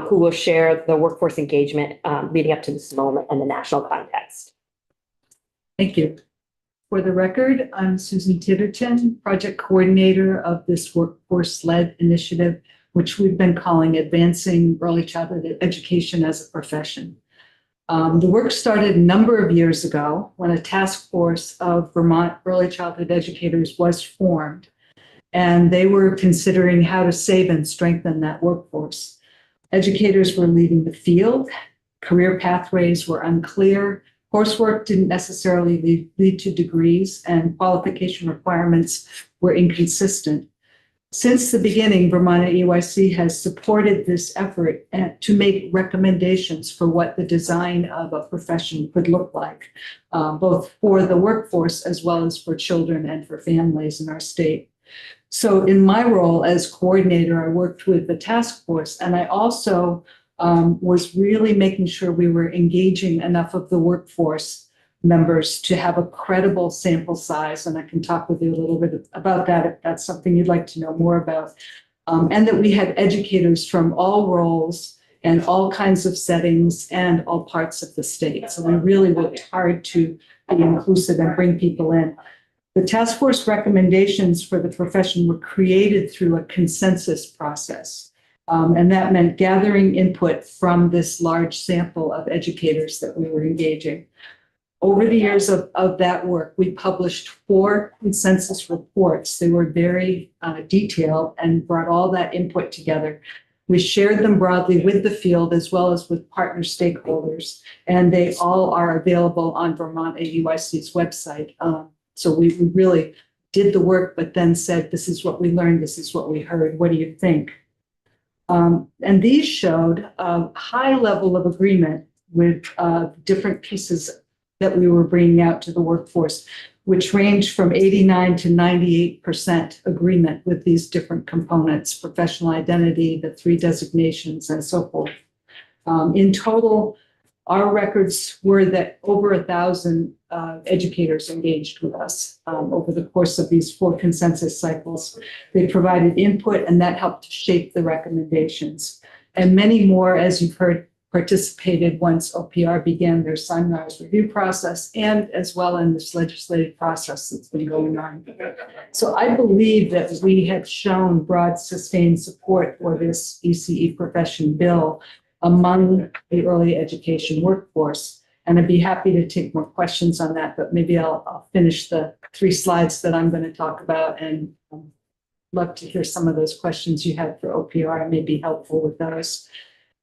who will share the workforce engagement leading up to this moment and the national context. Thank you. For the record, I'm Susan Titterton, project coordinator of this workforce-led initiative, which we've been calling Advancing Early Childhood Education as a Profession. The work started a number of years ago when a task force of Vermont early childhood educators was formed, and they were considering how to save and strengthen that workforce. Educators were leaving the field, career pathways were unclear, coursework didn't necessarily lead to degrees, and qualification requirements were inconsistent. Since the beginning, Vermont AUIC has supported this effort to make recommendations for what the design of a profession could look like, both for the workforce as well as for children and for families in our state. So in my role as coordinator, I worked with the task force, and I also was really making sure we were engaging enough of the workforce members to have a credible sample size. And I can talk with you a little bit about that if that's something you'd like to know more about. And that we had educators from all roles and all kinds of settings and all parts of the state. So we really worked hard to be inclusive and bring people in. The task force recommendations for the profession were created through a consensus process. And that meant gathering input from this large sample of educators that we were engaging. Over the years of that work, we published 4 consensus reports. They were very detailed and brought all that input together. We shared them broadly with the field as well as with partner stakeholders, and they all are available on Vermont AUIC's website. So we really did the work, but then said, this is what we learned, this is what we heard, what do you think? And these showed a high level of agreement with different pieces that we were bringing out to the workforce, which ranged from 89 to 98% agreement with these different components, professional identity, the 3 designations, and so forth. In total, our records were that over 1,000 educators engaged with us over the course of these 4 consensus cycles. They provided input, and that helped to shape the recommendations. And many more, as you've heard participated once OPR began their sunrise review process and as well in this legislative process that's been going on. So I believe that we have shown broad sustained support for this ECE profession bill among the early education workforce. And I'd be happy to take more questions on that, but maybe I'll finish the 3 slides that I'm going to talk about and love to hear some of those questions you had for OPR and may be helpful with those.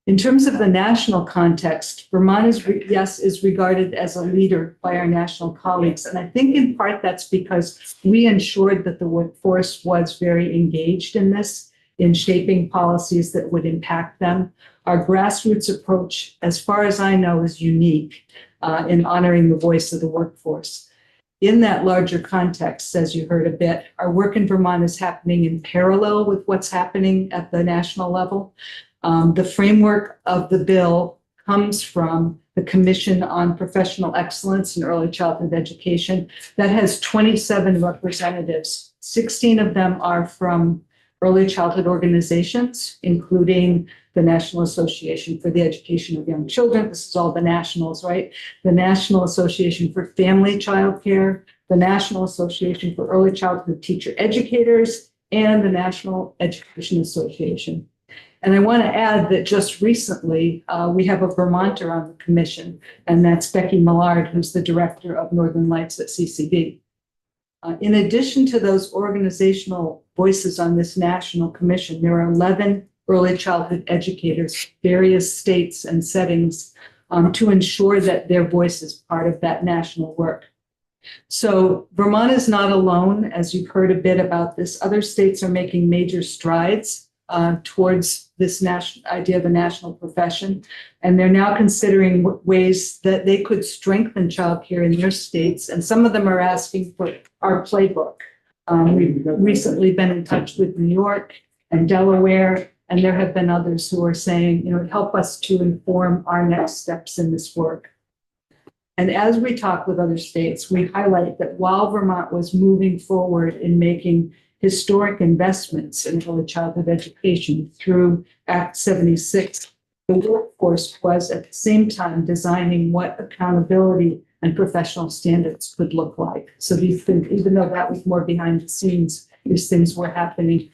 In terms of the national context, Vermont is regarded as a leader by our national colleagues. And I think in part that's because we ensured that the workforce was very engaged in this, in shaping policies that would impact them. Our grassroots approach, as far as I know, is unique in honoring the voice of the workforce. In that larger context, as you heard a bit, our work in Vermont is happening in parallel with what's happening at the national level. The framework of the bill comes from the Commission on Professional Excellence in Early Childhood Education that has 27 representatives. 16 of them are from early childhood organizations, including the National Association for the Education of Young Children. This is all the nationals, right? The National Association for Family Childcare, the National Association for Early Childhood Teacher Educators, and the National Education Association. And I want to add that just recently, we have a Vermonter on the commission, and that's Becky Millard, who's the director of Northern Lights at CCD. In addition to those organizational voices on this national commission, there are 11 early childhood educators, various states and settings, to ensure that their voice is part of that national work. So Vermont is not alone, as you've heard a bit about this. Other states are making major strides towards this national idea of a national profession. And they're now considering ways that they could strengthen childcare in their states. And some of them are asking for our playbook. We've recently been in touch with New York and Delaware, and there have been others who are saying, help us to inform our next steps in this work. And as we talk with other states, we highlight that while Vermont was moving forward in making historic investments in early childhood education through Act 76, the workforce was at the same time designing what accountability and professional standards could look like. So these things, even though that was more behind the scenes, these things were happening.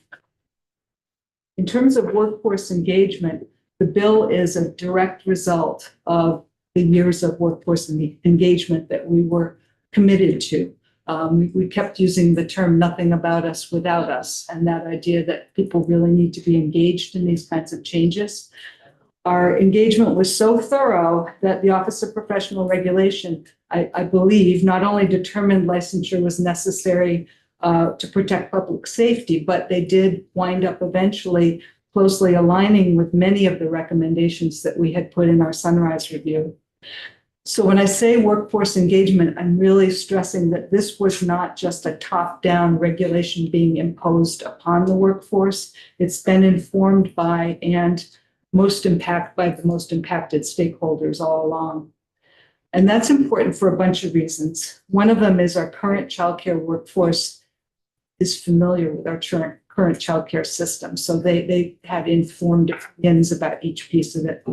In terms of workforce engagement, the bill is a direct result of the years of workforce engagement that we were committed to. We kept using the term "nothing about us without us," and that idea that people really need to be engaged in these kinds of changes. Our engagement was so thorough that the Office of Professional Regulation, I believe, not only determined licensure was necessary to protect public safety, but they did wind up eventually closely aligning with many of the recommendations that we had put in our Sunrise Review. So when I say workforce engagement, I'm really stressing that this was not just a top-down regulation being imposed upon the workforce. It's been informed by and most impacted by the most impacted stakeholders all along. And that's important for a bunch of reasons. One of them is our current childcare workforce is familiar with our current childcare system. So they had informed opinions about each piece of it.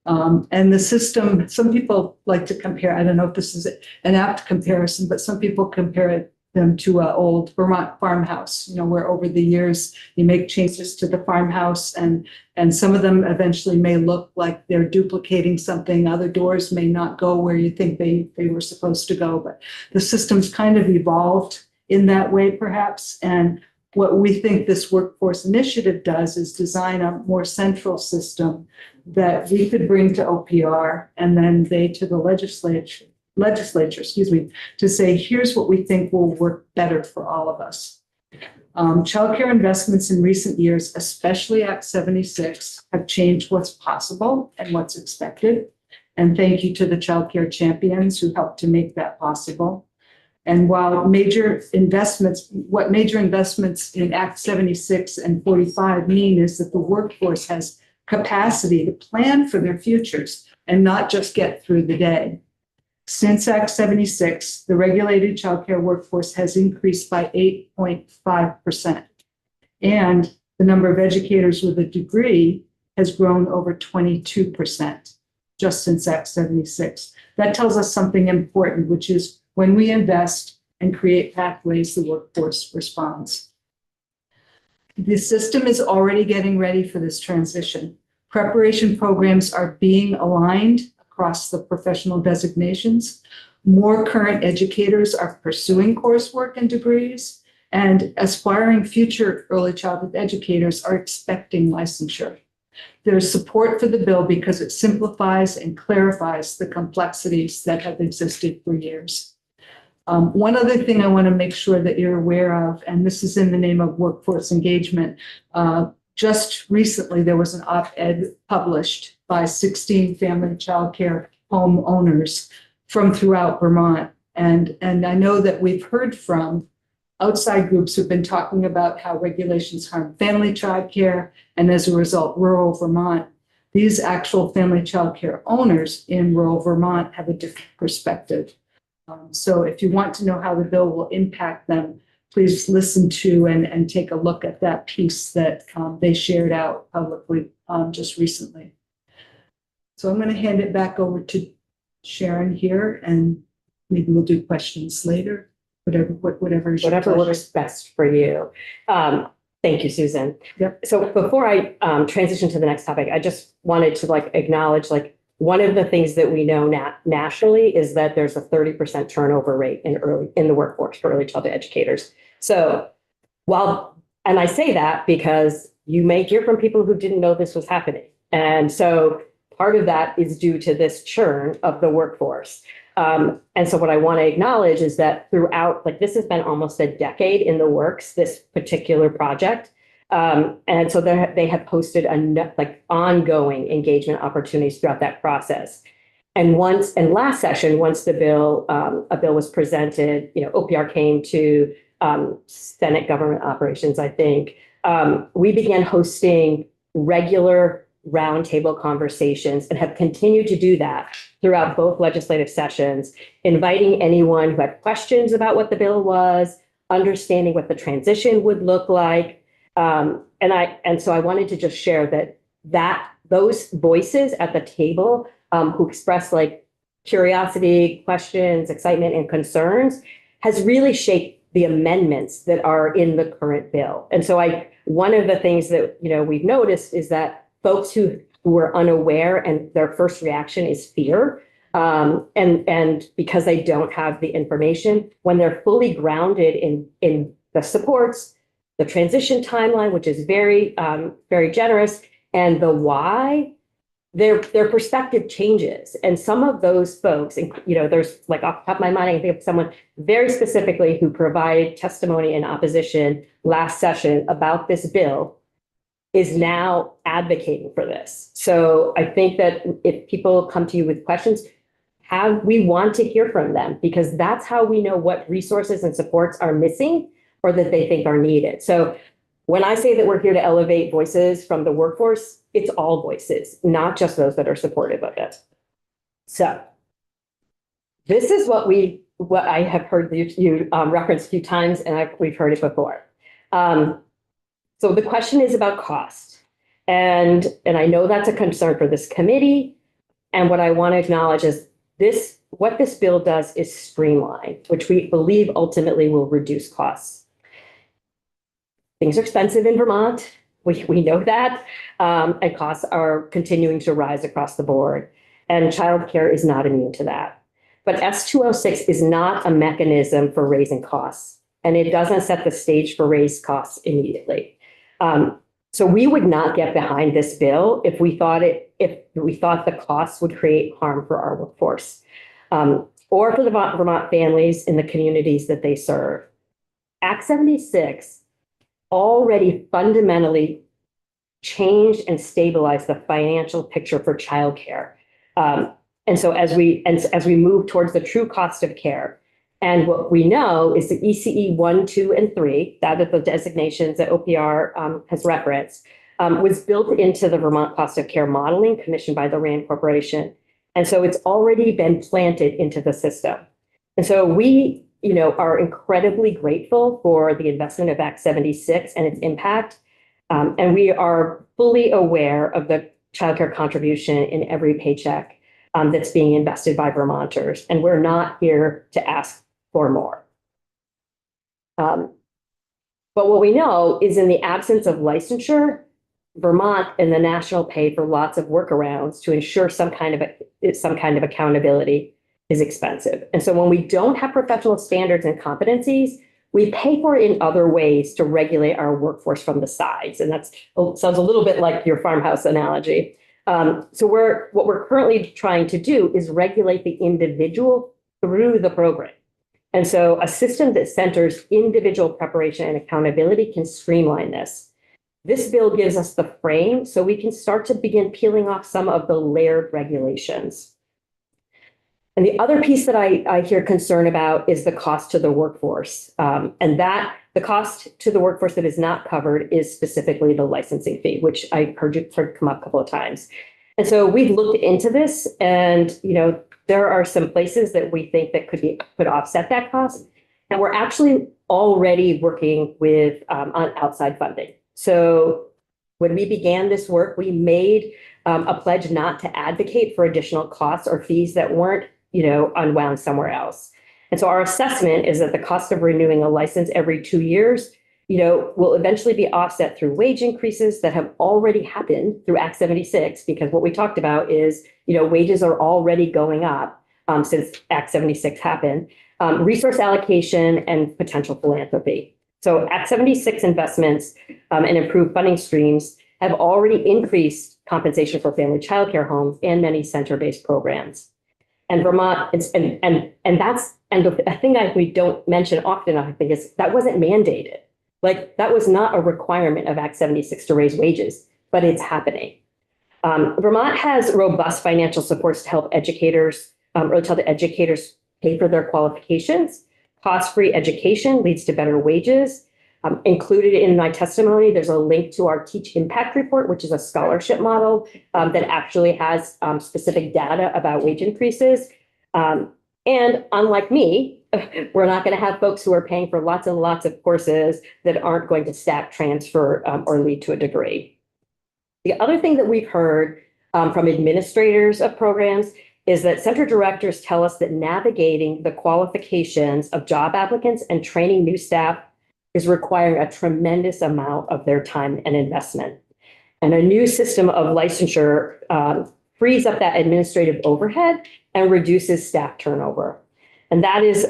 And the system, some people like to compare, I don't know if this is an apt comparison, but some people compare them to an old Vermont farmhouse, where over the years you make changes to the farmhouse and some of them eventually may look like they're duplicating something. Other doors may not go where you think they were supposed to go, but the system's kind of evolved in that way perhaps. And what we think this workforce initiative does is design a more central system that we could bring to OPR and then they to the legislature, to say, here's what we think will work better for all of us. Childcare investments in recent years, especially Act 76, have changed what's possible and what's expected. And thank you to the childcare champions who helped to make that possible. And while what major investments in Act 76 and 45 mean is that the workforce has capacity to plan for their futures and not just get through the day. Since Act 76, the regulated childcare workforce has increased by 8.5%. And the number of educators with a degree has grown over 22%. just since Act 76. That tells us something important, which is when we invest and create pathways, the workforce responds. The system is already getting ready for this transition. Preparation programs are being aligned across the professional designations. More current educators are pursuing coursework and degrees, and aspiring future early childhood educators are expecting licensure. There's support for the bill because it simplifies and clarifies the complexities that have existed for years. One other thing I want to make sure that you're aware of, and this is in the name of workforce engagement, just recently there was an op-ed published by 16 family and child care home owners from throughout Vermont. And I know that we've heard from outside groups who've been talking about how regulations harm family child care, and as a result, rural Vermont. These actual family child care owners in rural Vermont have a different perspective. So if you want to know how the bill will impact them, please listen to and take a look at that piece that they shared out publicly just recently. So I'm going to hand it back over to Sharon here, and maybe we'll do questions later, whatever is your Whatever pleasure. works best for you. Thank you, Susan. Yep. So before I transition to the next topic, I just wanted to acknowledge one of the things that we know nationally is that there's a 30% turnover rate in the workforce for early childhood educators. So and I say that because you may hear from people who didn't know this was happening. And so part of that is due to this churn of the workforce. And so what I want to acknowledge is that throughout, this has been almost a decade in the works, this particular project. And so they have posted ongoing engagement opportunities throughout that process. And last session, once a bill was presented, OPR came to Senate Government Operations, I think, we began hosting regular roundtable conversations and have continued to do that throughout both legislative sessions, inviting anyone who had questions about what the bill was, understanding what the transition would look like. And so I wanted to just share that those voices at the table who expressed curiosity, questions, excitement, and concerns has really shaped the amendments that are in the current bill. And so one of the things that we've noticed is that folks who were unaware and their first reaction is fear. And because they don't have the information, when they're fully grounded in the supports, the transition timeline, which is very, very generous, and the why, their perspective changes. And some of those folks, there's off the top of my mind, I can think of someone very specifically who provided testimony in opposition last session about this bill, is now advocating for this. So I think that if people come to you with questions, we want to hear from them, because that's how we know what resources and supports are missing or that they think are needed. So when I say that we're here to elevate voices from the workforce, it's all voices, not just those that are supportive of it. So this is what I have heard you reference a few times, and we've heard it before. So the question is about cost. And I know that's a concern for this committee. And what I want to acknowledge is what this bill does is streamline, which we believe ultimately will reduce costs. Things are expensive in Vermont. We know that. And costs are continuing to rise across the board. And childcare is not immune to that. But S206 is not a mechanism for raising costs. And it doesn't set the stage for raised costs immediately. So we would not get behind this bill if we thought the costs would create harm for our workforce, or for the Vermont families in the communities that they serve. Act 76 already fundamentally changed and stabilized the financial picture for childcare. And so as we move towards the true cost of care, and what we know is the ECE 1, 2, and 3, that are the designations that OPR has referenced, was built into the Vermont cost of care modeling commissioned by the RAND Corporation. And so it's already been planted into the system. And so we, are incredibly grateful for the investment of Act 76 and its impact. And we are fully aware of the childcare contribution in every paycheck. that's being invested by Vermonters, and we're not here to ask for more. But what we know is in the absence of licensure, Vermont and the national pay for lots of workarounds to ensure some kind of accountability is expensive. And so when we don't have professional standards and competencies, we pay for it in other ways to regulate our workforce from the sides. And that sounds a little bit like your farmhouse analogy. So what we're currently trying to do is regulate the individual through the program. And so a system that centers individual preparation and accountability can streamline this. This bill gives us the frame so we can start to begin peeling off some of the layered regulations. And the other piece that I hear concern about is the cost to the workforce. And that the cost to the workforce that is not covered is specifically the licensing fee, which I heard come up a couple of times. And so we've looked into this, and there are some places that we think that could offset that cost. And we're actually already working with on outside funding. So when we began this work, we made a pledge not to advocate for additional costs or fees that weren't unwound somewhere else. And so our assessment is that the cost of renewing a license every 2 years, will eventually be offset through wage increases that have already happened through Act 76, because what we talked about is, wages are already going up since Act 76 happened, resource allocation and potential philanthropy. So Act 76 investments and improved funding streams have already increased compensation for family childcare homes and many center-based programs. And Vermont, and that's the thing that we don't mention often, I think, is that wasn't mandated. Like, that was not a requirement of Act 76 to raise wages, but it's happening. Vermont has robust financial supports to help educators, early childhood educators, pay for their qualifications. Cost-free education leads to better wages. Included in my testimony, there's a link to our Teach Impact Report, which is a scholarship model that actually has specific data about wage increases. And unlike me, we're not going to have folks who are paying for lots and lots of courses that aren't going to stack transfer or lead to a degree. The other thing that we've heard from administrators of programs is that center directors tell us that navigating the qualifications of job applicants and training new staff is requiring a tremendous amount of their time and investment. And a new system of licensure frees up that administrative overhead and reduces staff turnover. And that is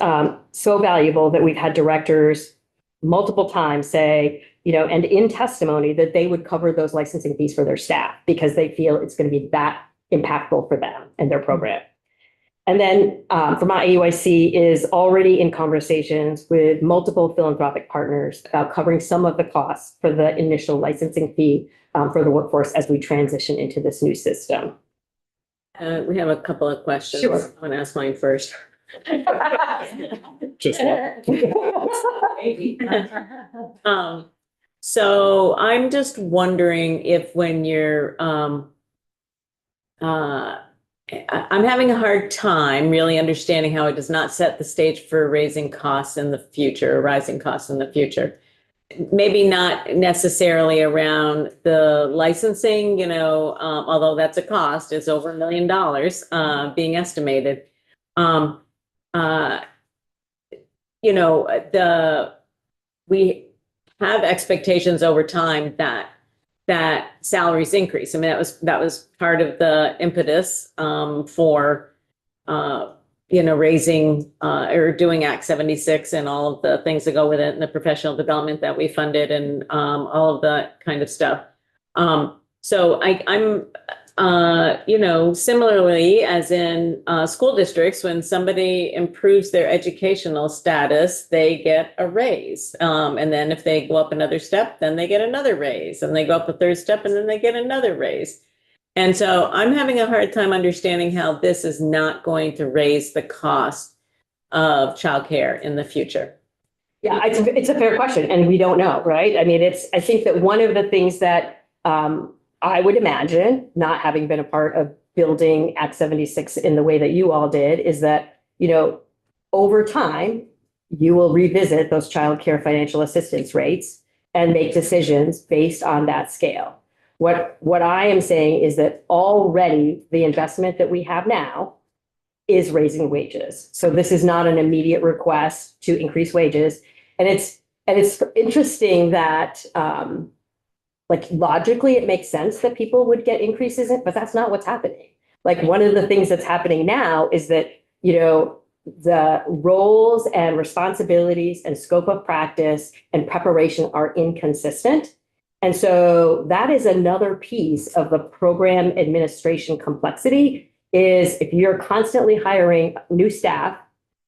so valuable that we've had directors multiple times say, and in testimony, that they would cover those licensing fees for their staff because they feel it's going to be that impactful for them and their program. And then Vermont AUIC is already in conversations with multiple philanthropic partners about covering some of the costs for the initial licensing fee for the workforce as we transition into this new system. We have a couple of questions. Sure. I'm going to ask mine first. Just So I'm just wondering if when you're, I'm having a hard time really understanding how it does not set the stage for raising costs in the future, rising costs in the future. Maybe not necessarily around the licensing, although that's a cost, it's over $1 million being estimated. We have expectations over time that salaries increase. I mean, that was part of the impetus for raising or doing Act 76 and all of the things that go with it and the professional development that we funded and all of that kind of stuff. So I'm similarly as in school districts, when somebody improves their educational status, they get a raise. And then if they go up another step, then they get another raise, and they go up a third step and then they get another raise. And so I'm having a hard time understanding how this is not going to raise the cost of childcare in the future. Yeah, it's a fair question, and we don't know, right? I mean, I think that one of the things that I would imagine, not having been a part of building Act 76 in the way that you all did, is that, over time, you will revisit those childcare financial assistance rates and make decisions based on that scale. What I am saying is that already the investment that we have now is raising wages. So this is not an immediate request to increase wages. And it's interesting that like logically it makes sense that people would get increases, but that's not what's happening. Like one of the things that's happening now is that, you know, the roles and responsibilities and scope of practice and preparation are inconsistent. And so that is another piece of the program administration complexity is if you're constantly hiring new staff,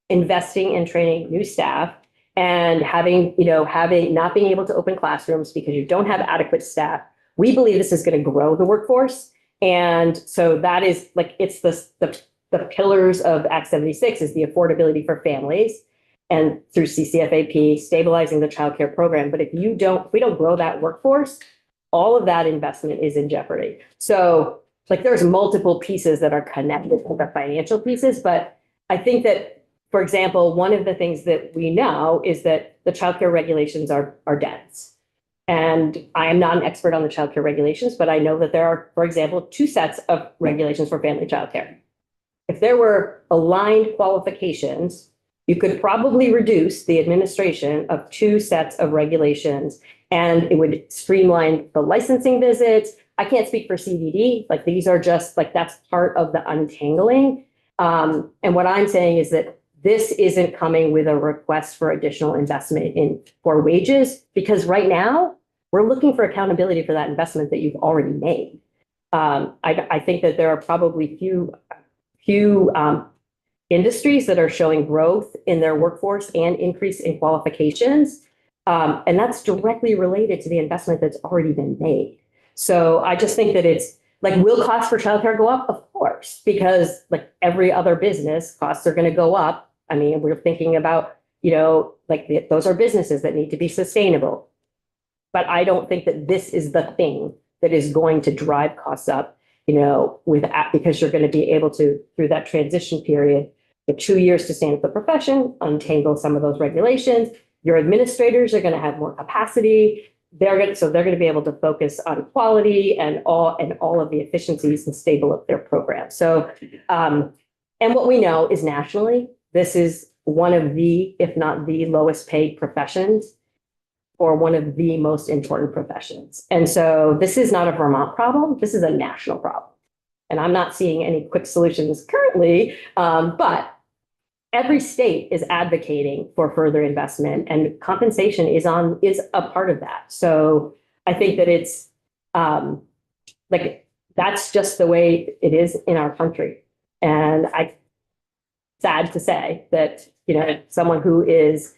investing in training new staff, and having not being able to open classrooms because you don't have adequate staff, we believe this is going to grow the workforce. And so that is like, it's the pillars of Act 76 is the affordability for families and through CCFAP, stabilizing the childcare program. But if we don't grow that workforce, all of that investment is in jeopardy. So like there's multiple pieces that are connected to the financial pieces, but I think that, for example, one of the things that we know is that the childcare regulations are dense. And I am not an expert on the childcare regulations, but I know that there are, for example, 2 sets of regulations for family childcare. If there were aligned qualifications, you could probably reduce the administration of 2 sets of regulations, and it would streamline the licensing visits. I can't speak for CDD, like these are just like, that's part of the untangling. And what I'm saying is that this isn't coming with a request for additional investment for wages, because right now we're looking for accountability for that investment that you've already made. I think that there are probably few industries that are showing growth in their workforce and increase in qualifications. And that's directly related to the investment that's already been made. So I just think that it's like, will costs for childcare go up? Of course, because like every other business, costs are going to go up. I mean, we're thinking about, those are businesses that need to be sustainable. But I don't think that this is the thing that is going to drive costs up, because you're going to be able to, through that transition period, the 2 years to stand up the profession, untangle some of those regulations. Your administrators are going to have more capacity. They're going to be able to focus on quality and all of the efficiencies and stable up their program. So, and what we know is nationally, this is one of the, if not the lowest paid professions, or one of the most important professions. And so this is not a Vermont problem. This is a national problem. And I'm not seeing any quick solutions currently, but every state is advocating for further investment, and compensation is a part of that. So I think that it's that's just the way it is in our country. And sad to say that, someone who is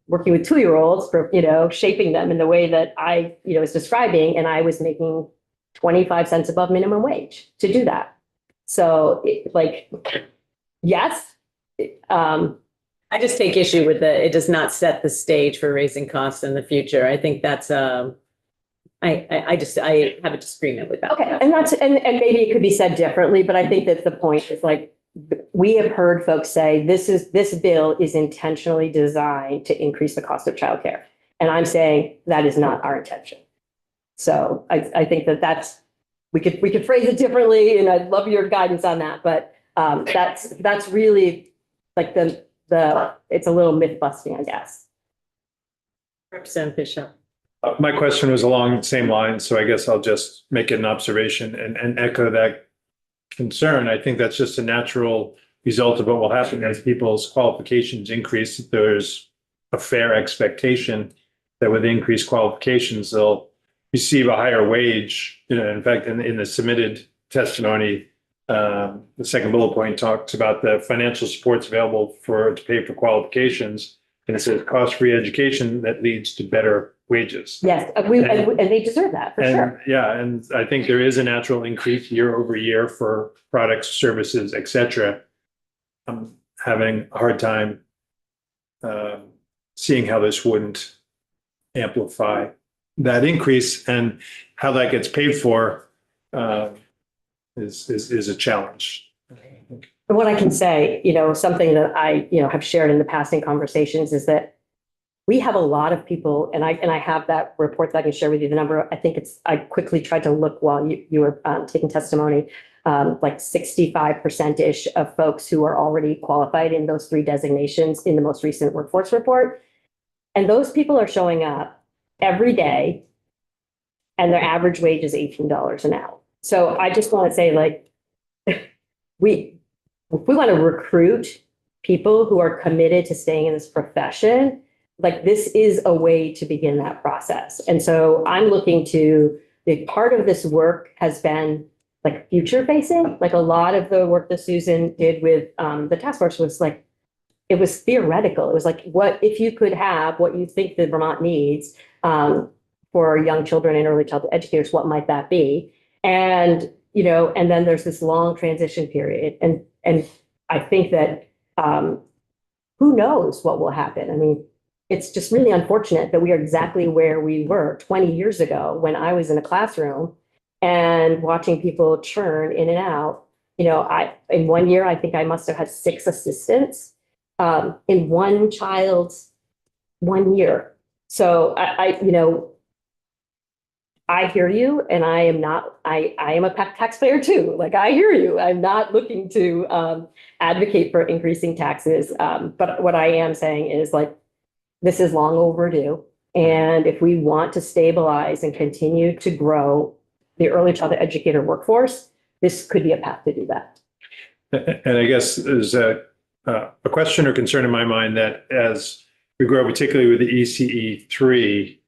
working with 2-year-olds for, shaping them in the way that I, was describing, and I was making 25 cents above minimum wage to do that. So yes. I just take issue with it does not set the stage for raising costs in the future. I think that's I have a disagreement with that. Okay, and and maybe it could be said differently, but I think that the point is we have heard folks say this bill is intentionally designed to increase the cost of childcare. And I'm saying that is not our intention. So I think that's we could phrase it differently, and I'd love your guidance on that, but that's really it's a little myth busting, I guess. Representative Bishop. My question was along the same lines, so I guess I'll just make an observation and echo that concern. I think that's just a natural result of what will happen as people's qualifications increase. There's a fair expectation that with increased qualifications, they'll receive a higher wage. In fact, in the submitted testimony, the second bullet point talks about the financial supports available to pay for qualifications. And it says cost-free education that leads to better wages. Yes, and they deserve that for sure. Yeah, and I think there is a natural increase year over year for products, services, et cetera. I'm having a hard time seeing how this wouldn't amplify that increase, and how that gets paid for is a challenge. And what I can say, something that I, have shared in the past in conversations is that we have a lot of people, and I have that report that I can share with you, the number, I quickly tried to look while you were taking testimony, like 65%-ish of folks who are already qualified in those 3 designations in the most recent workforce report. And those people are showing up every day, and their average wage is $18 an hour. So I just want to say, like, if we want to recruit people who are committed to staying in this profession, like, this is a way to begin that process. And so I'm looking to, the part of this work has been like future facing. Like, a lot of the work that Susan did with the task force was like, it was theoretical. It was like, what if you could have what you think that Vermont needs for young children and early childhood educators, what might that be? And, you know, and then there's this long transition period. And I think that who knows what will happen? I mean, it's just really unfortunate that we are exactly where we were 20 years ago when I was in a classroom and watching people churn in and out. You know, in 1 year, I think I must have had 6 assistants in one child's 1 year. So you know, I hear you, and I am a taxpayer too. Like, I hear you. I'm not looking to advocate for increasing taxes. But what I am saying is, like, this is long overdue. And if we want to stabilize and continue to grow the early childhood educator workforce, this could be a path to do that. And I guess there's a question or concern in my mind that as we grow, particularly with the ECE 3,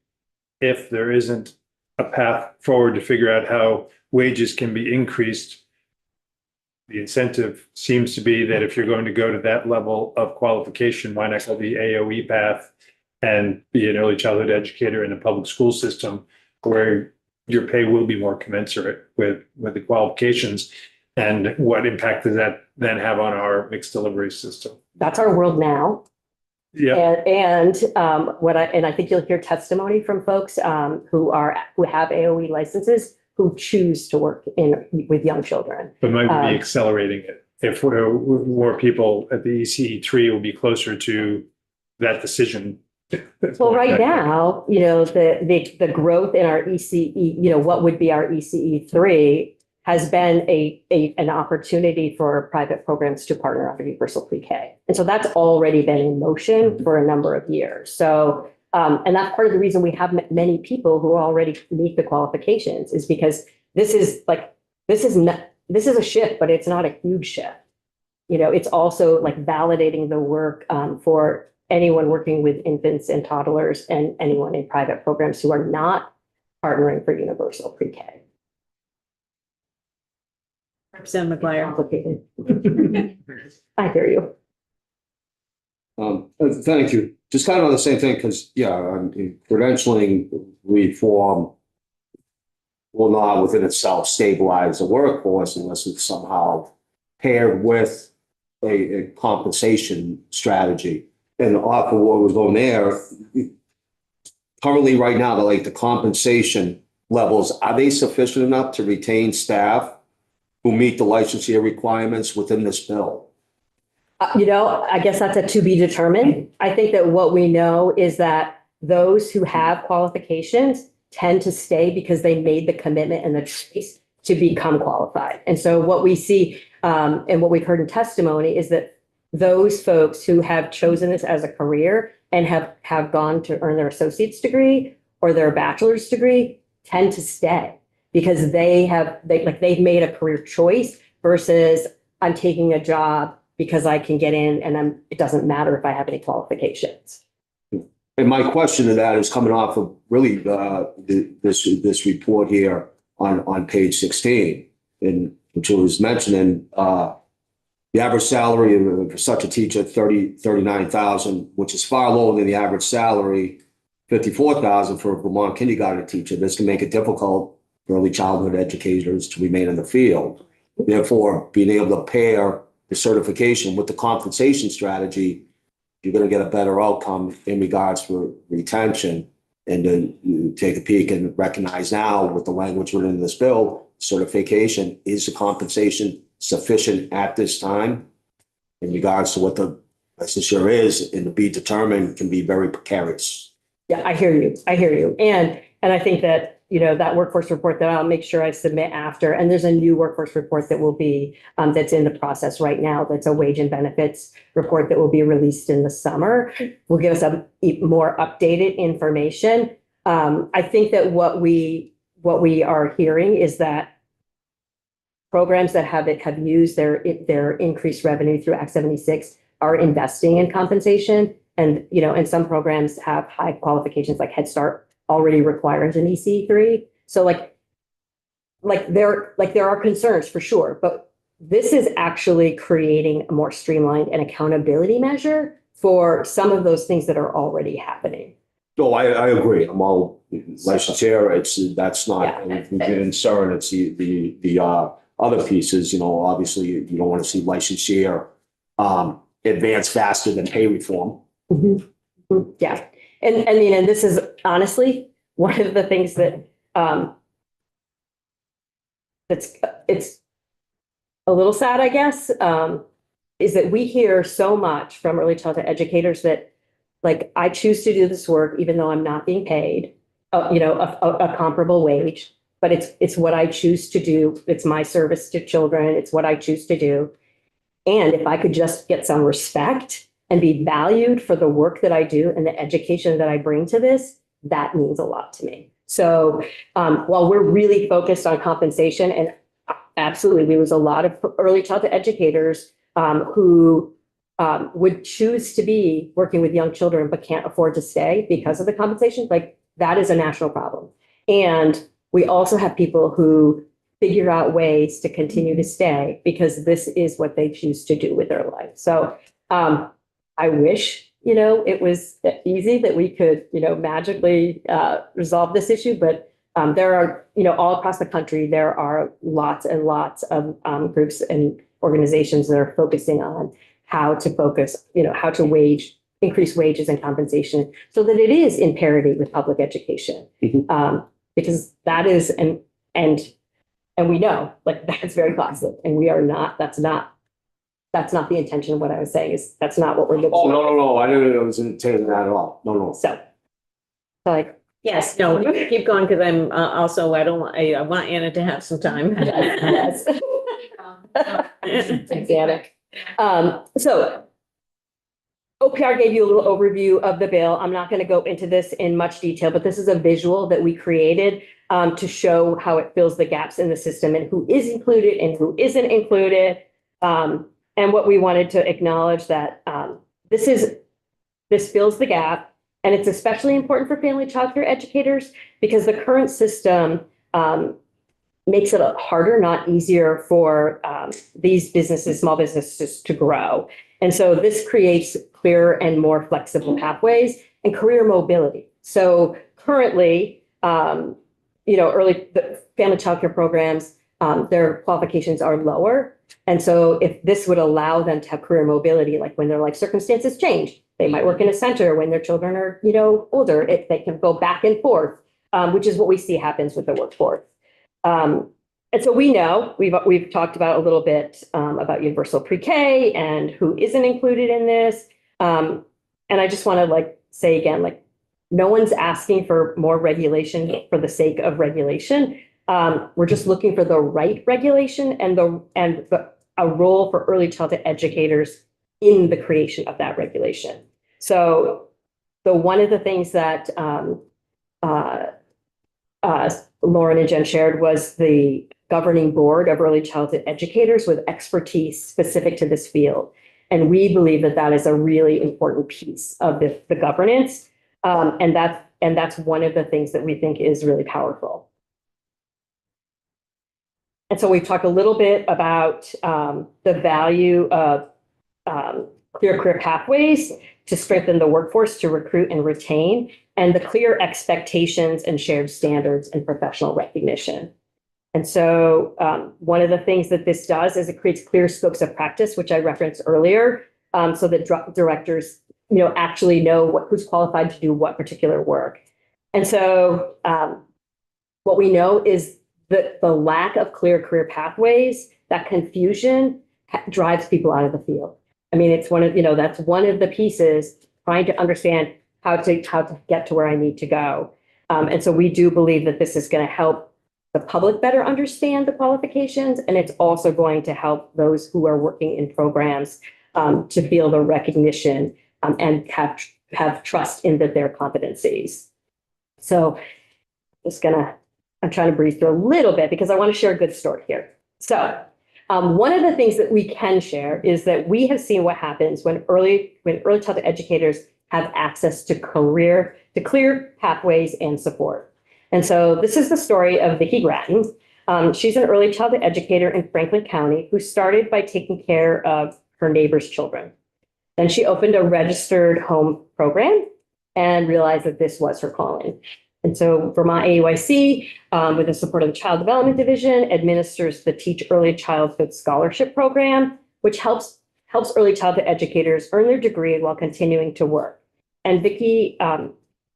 if there isn't a path forward to figure out how wages can be increased, the incentive seems to be that if you're going to go to that level of qualification, why not go the AOE path and be an early childhood educator in a public school system where your pay will be more commensurate with the qualifications? And what impact does that then have on our mixed delivery system? That's our world now. Yeah. And I think you'll hear testimony from folks who have AOE licenses who choose to work with young children. But might we be accelerating it? If more people at the ECE 3 will be closer to that decision. Well, right now, you know, the growth in our ECE, you know, what would be our ECE 3 has been an opportunity for private programs to partner on universal pre-K. And so that's already been in motion for a number of years. So, and that's part of the reason we have many people who already meet the qualifications, is because this is a shift, but it's not a huge shift. You know, it's also like validating the work for anyone working with infants and toddlers and anyone in private programs who are not partnering for universal pre-K. Representative McGuire. Complicated. I hear you. Thank you. Just kind of on the same thing, because credentialing reform will not within itself stabilize the workforce unless it's somehow paired with a compensation strategy. And off of what was going there, currently right now, the compensation levels, are they sufficient enough to retain staff who meet the licensure requirements within this bill? You know, I guess that's a to be determined. I think that what we know is that those who have qualifications tend to stay because they made the commitment and the choice to become qualified. And so what we see and what we've heard in testimony is that those folks who have chosen this as a career and have gone to earn their associate's degree or their bachelor's degree tend to stay because they've made a career choice versus I'm taking a job because I can get in and it doesn't matter if I have any qualifications. And my question to that is coming off of really this report here on page 16, in which was mentioning the average salary for such a teacher, $39,000, which is far lower than the average salary, $54,000 for a Vermont kindergarten teacher. This can make it difficult for early childhood educators to remain in the field. Therefore, being able to pair the certification with the compensation strategy, you're going to get a better outcome in regards for retention. And then you take a peek and recognize now with the language within this bill, certification, is the compensation sufficient at this time in regards to what the licensure is and to be determined can be very precarious. Yeah, I hear you. I hear you. And I think that, you know, that workforce report that I'll make sure I submit after, and there's a new workforce report that will be, that's in the process right now. That's a wage and benefits report that will be released in the summer. Will give us a more updated information. I think that what we are hearing is that programs that have used their increased revenue through Act 76 are investing in compensation. And, you know, and some programs have high qualifications like Head Start already requires an EC3. So there are concerns for sure, but this is actually creating a more streamlined and accountability measure for some of those things that are already happening. No, I agree. I'm all licensure. That's not anything concern. It's the other pieces, you know, obviously you don't want to see licensure advance faster than pay reform. Mm-hmm. Yeah. And I mean, and this is honestly one of the things that it's a little sad, I guess, is that we hear so much from early childhood educators that, like, I choose to do this work even though I'm not being paid, you know, a comparable wage, but it's what I choose to do. It's my service to children. It's what I choose to do. And if I could just get some respect and be valued for the work that I do and the education that I bring to this, that means a lot to me. So while we're really focused on compensation, and absolutely, there was a lot of early childhood educators who would choose to be working with young children but can't afford to stay because of the compensation, like that is a national problem. And we also have people who figure out ways to continue to stay because this is what they choose to do with their life. So I wish, you know, it was easy that we could, you know, magically resolve this issue, but there are, you know, all across the country, there are lots and lots of groups and organizations that are focusing on how to focus, you know, how to increase wages and compensation so that it is in parity with public education. Mm-hmm. Because that is, and we know, like, that's very costly, and we are not, that's not the intention of what I was saying, is that's not what we're looking for. Oh, no, I didn't know it was intended that at all. No. So like, yes, no, keep going, because I'm also, I want Anna to have some time. yes. Thanks, Anna. So OPR gave you a little overview of the bill. I'm not going to go into this in much detail, but this is a visual that we created to show how it fills the gaps in the system and who is included and who isn't included. And what we wanted to acknowledge that this fills the gap, and it's especially important for family child care educators because the current system makes it harder, not easier for these businesses, small businesses, to grow. And so this creates clearer and more flexible pathways and career mobility. So currently, you know, the family child care programs, their qualifications are lower. And so if this would allow them to have career mobility, like when their life circumstances change, they might work in a center when their children are, you know, older, if they can go back and forth, which is what we see happens with the workforce. And so we know, we've talked about a little bit about universal pre-K and who isn't included in this. And I just want to say again, no one's asking for more regulation for the sake of regulation. We're just looking for the right regulation and a role for early childhood educators in the creation of that regulation. So one of the things that Lauren and Jen shared was the governing board of early childhood educators with expertise specific to this field. And we believe that that is a really important piece of the governance. And that's one of the things that we think is really powerful. And so we've talked a little bit about the value of clear career pathways to strengthen the workforce, to recruit and retain, and the clear expectations and shared standards and professional recognition. And so one of the things that this does is it creates clear scopes of practice, which I referenced earlier, so that directors, you know, actually know who's qualified to do what particular work. And so what we know is that the lack of clear career pathways, that confusion drives people out of the field. I mean, it's one of, you know, that's one of the pieces, trying to understand how to get to where I need to go. And so we do believe that this is going to help the public better understand the qualifications, and it's also going to help those who are working in programs to feel the recognition and have trust in their competencies. So I'm trying to breathe through a little bit because I want to share a good story here. So one of the things that we can share is that we have seen what happens when early childhood educators have access to clear pathways and support. And so this is the story of Vicki Gratton. She's an early childhood educator in Franklin County who started by taking care of her neighbors' children. Then she opened a registered home program and realized that this was her calling. And so Vermont AUIC, with the support of the Child Development Division, administers the Teach Early Childhood Scholarship Program, which helps early childhood educators earn their degree while continuing to work. And Vicki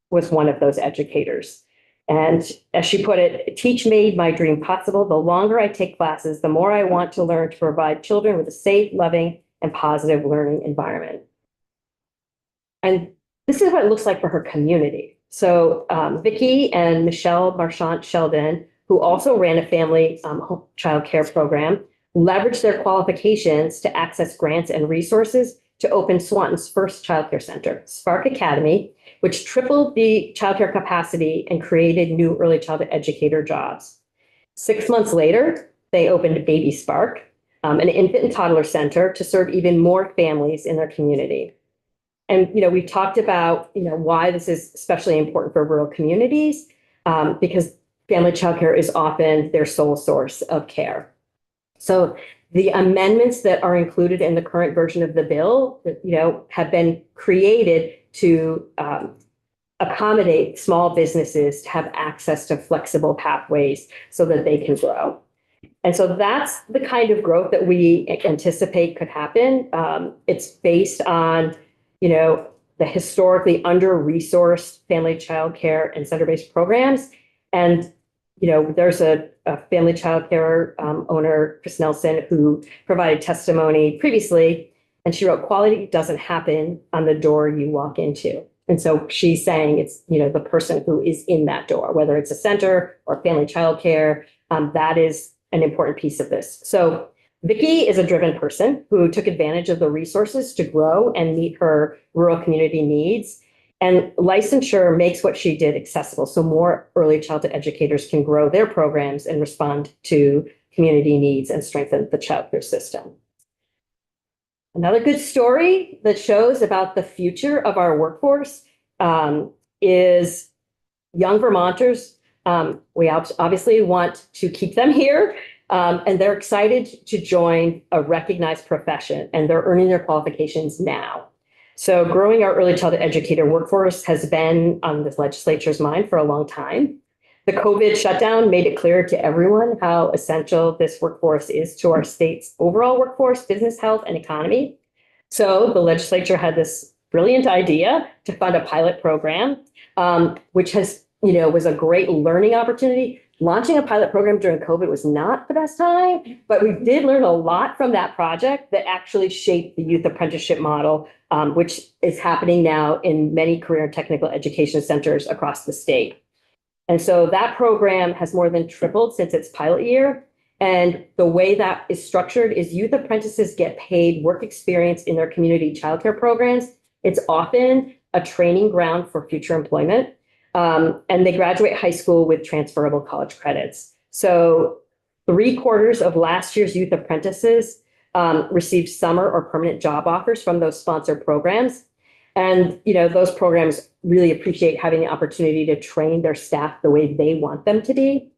was one of those educators. And as she put it, Teach made my dream possible. The longer I take classes, the more I want to learn to provide children with a safe, loving, and positive learning environment. And this is what it looks like for her community. So Vicki and Michelle Marchant Sheldon, who also ran a family child care program, leveraged their qualifications to access grants and resources to open Swanton's first childcare center, Spark Academy, which tripled the childcare capacity and created new early childhood educator jobs. 6 months later, they opened Baby Spark, an infant and toddler center to serve even more families in their community. And, you know, we've talked about, you know, why this is especially important for rural communities, because family childcare is often their sole source of care. So the amendments that are included in the current version of the bill, you know, have been created to accommodate small businesses to have access to flexible pathways so that they can grow. And so that's the kind of growth that we anticipate could happen. It's based on, you know, the historically under-resourced family child care and center-based programs. And, you know, there's a family child care owner, Chris Nelson, who provided testimony previously, and she wrote, "Quality doesn't happen on the door you walk into." And so she's saying it's, you know, the person who is in that door, whether it's a center or family child care, that is an important piece of this. So Vicki is a driven person who took advantage of the resources to grow and meet her rural community needs. And licensure makes what she did accessible, so more early childhood educators can grow their programs and respond to community needs and strengthen the childcare system. Another good story that shows about the future of our workforce is young Vermonters. We obviously want to keep them here. And they're excited to join a recognized profession, and they're earning their qualifications now. So growing our early childhood educator workforce has been on this legislature's mind for a long time. The COVID shutdown made it clear to everyone how essential this workforce is to our state's overall workforce, business health, and economy. So the legislature had this brilliant idea to fund a pilot program, which has, you know, was a great learning opportunity. Launching a pilot program during COVID was not the best time, but we did learn a lot from that project that actually shaped the youth apprenticeship model, which is happening now in many career and technical education centers across the state. And so that program has more than tripled since its pilot year. And the way that is structured is youth apprentices get paid work experience in their community childcare programs. It's often a training ground for future employment. And they graduate high school with transferable college credits. So 3/4 of last year's youth apprentices received summer or permanent job offers from those sponsored programs. And, you know, those programs really appreciate having the opportunity to train their staff the way they want them to be.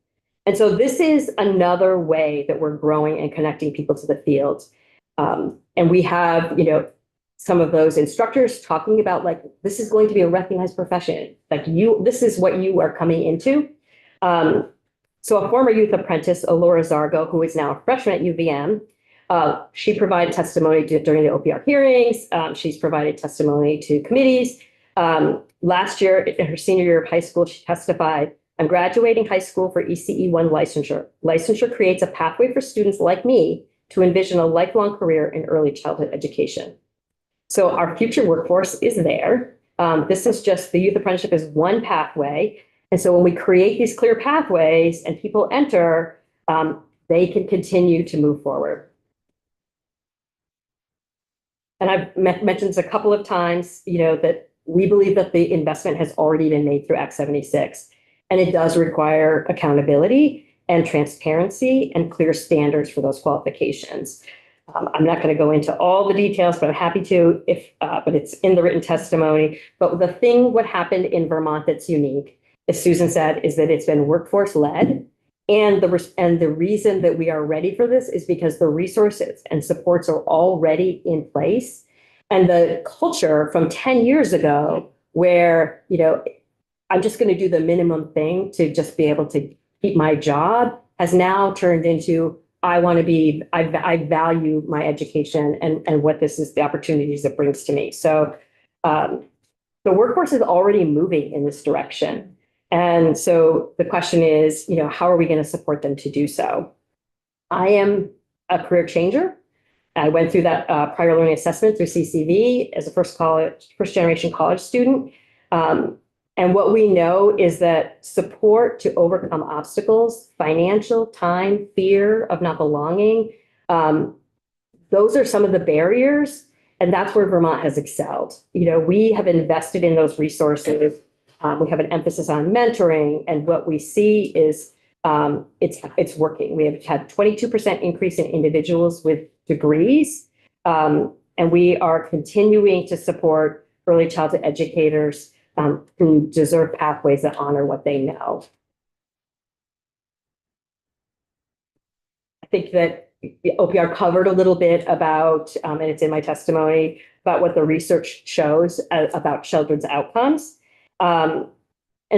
And so this is another way that we're growing and connecting people to the field. And we have, you know, some of those instructors talking about, like, this is going to be a recognized profession. Like, this is what you are coming into. So a former youth apprentice, Alora Zargo, who is now a freshman at UVM, she provided testimony during the OPR hearings. She's provided testimony to committees. Last year, in her senior year of high school, she testified, "I'm graduating high school for ECE1 licensure. Licensure creates a pathway for students like me to envision a lifelong career in early childhood education." So our future workforce is there. This is just, the youth apprenticeship is one pathway. And so when we create these clear pathways and people enter, they can continue to move forward. And I've mentioned this a couple of times, that we believe that the investment has already been made through Act 76. And it does require accountability and transparency and clear standards for those qualifications. I'm not going to go into all the details, but I'm happy to but it's in the written testimony. But the thing, what happened in Vermont that's unique, as Susan said, is that it's been workforce led. And the reason that we are ready for this is because the resources and supports are already in place. And the culture from 10 years ago, where, I'm just going to do the minimum thing to just be able to keep my job, has now turned into, I value my education and what this is, the opportunities it brings to me. So the workforce is already moving in this direction. And so the question is, how are we going to support them to do so? I am a career changer. I went through that prior learning assessment through CCV as a first generation college student. And what we know is that support to overcome obstacles, financial, time, fear of not belonging, those are some of the barriers. And that's where Vermont has excelled. We have invested in those resources. We have an emphasis on mentoring, and what we see is it's working. We have had 22% increase in individuals with degrees, and we are continuing to support early childhood educators who deserve pathways that honor what they know. I think that OPR covered a little bit about, and it's in my testimony, about what the research shows about children's outcomes. And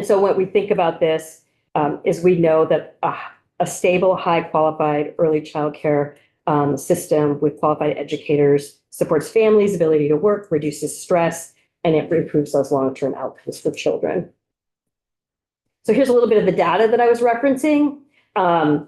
so what we think about this is we know that a stable, high qualified early childcare system with qualified educators supports families' ability to work, reduces stress, and it improves those long-term outcomes for children. So here's a little bit of the data that I was referencing. I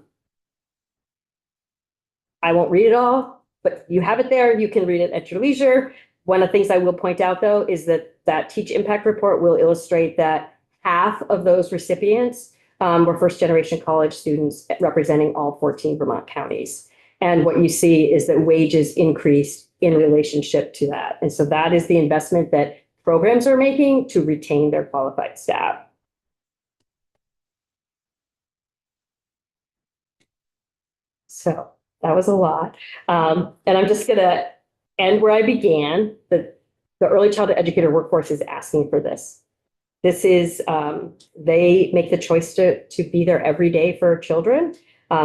won't read it all, but you have it there. You can read it at your leisure. One of the things I will point out, though, is that Teach Impact report will illustrate that half of those recipients were first-generation college students representing all 14 Vermont counties. And what you see is that wages increased in relationship to that. And so that is the investment that programs are making to retain their qualified staff. So that was a lot. And I'm just going to end where I began. The early childhood educator workforce is asking for this. This is, they make the choice to be there every day for children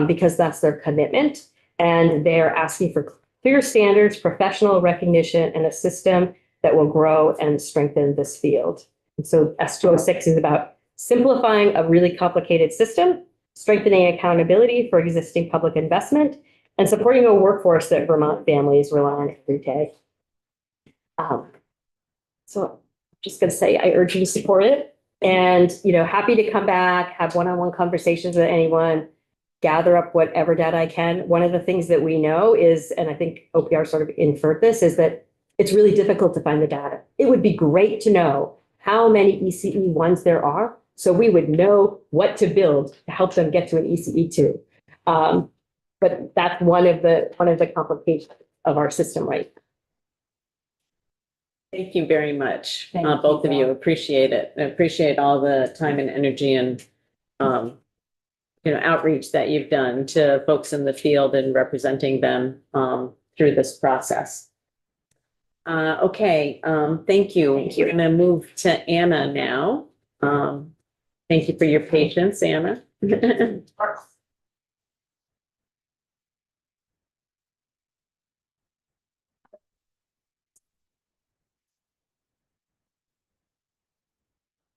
because that's their commitment. And they're asking for clear standards, professional recognition, and a system that will grow and strengthen this field. And so S206 is about simplifying a really complicated system, strengthening accountability for existing public investment, and supporting a workforce that Vermont families rely on every day. So I'm just going to say, I urge you to support it, and, happy to come back, have one-on-one conversations with anyone, gather up whatever data I can. One of the things that we know is, and I think OPR sort of inferred this, is that it's really difficult to find the data. It would be great to know how many ECE ones there are, so we would know what to build to help them get to an ECE2. But that's one of the complications of our system right now. Thank you very much, Thank both you. of you. Appreciate it. I appreciate all the time and energy and outreach that you've done to folks in the field and representing them through this process. Okay, thank you. Thank you. We're going to move to Anna now. Thank you for your patience, Anna.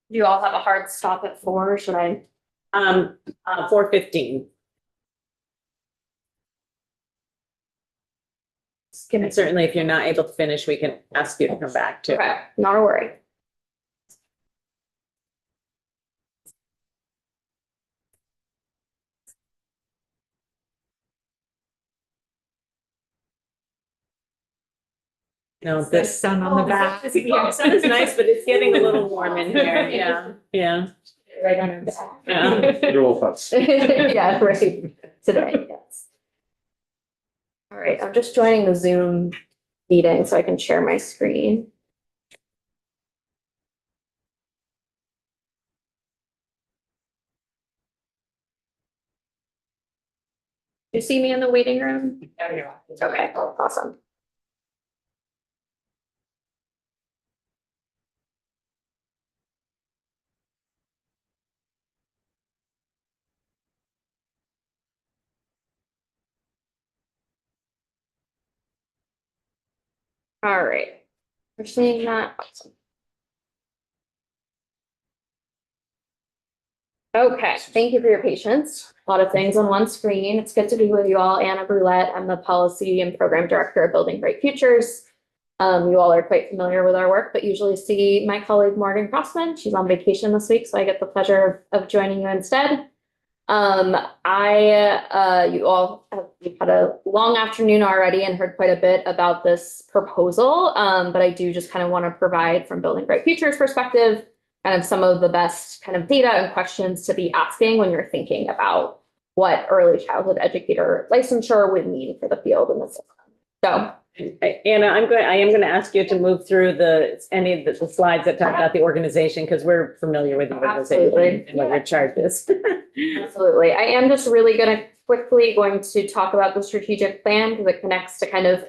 Do you all have a hard stop at 4? Should I? 4:15. And certainly if you're not able to finish, we can ask you to come back too. Okay, not a worry. No, The this. sun on the back. Yeah, sun is nice, but it's getting a little warm in here. Yeah, yeah. Right on our back. Yeah. Roll thoughts. Yeah, right, today, yes. All right, I'm just joining the Zoom meeting so I can share my screen. You see me in the waiting room? Okay, awesome. All right, we're seeing that. Awesome. Okay, thank you for your patience. A lot of things on one screen. It's good to be with you all. Anna Brulette, I'm the Policy and Program Director of Building Bright Futures. You all are quite familiar with our work, but usually see my colleague Morgan Crossman. She's on vacation this week, so I get the pleasure of joining you instead. You all have had a long afternoon already and heard quite a bit about this proposal, but I do just kind of want to provide from Building Bright Futures perspective, kind of some of the best kind of data and questions to be asking when you're thinking about what early childhood educator licensure would mean for the field in the system. So, Anna, I am going to ask you to move through any of the slides that talk about the organization, because we're familiar with the organization Absolutely. and what your charge is. absolutely. I am just really going to talk about the strategic plan because it connects to kind of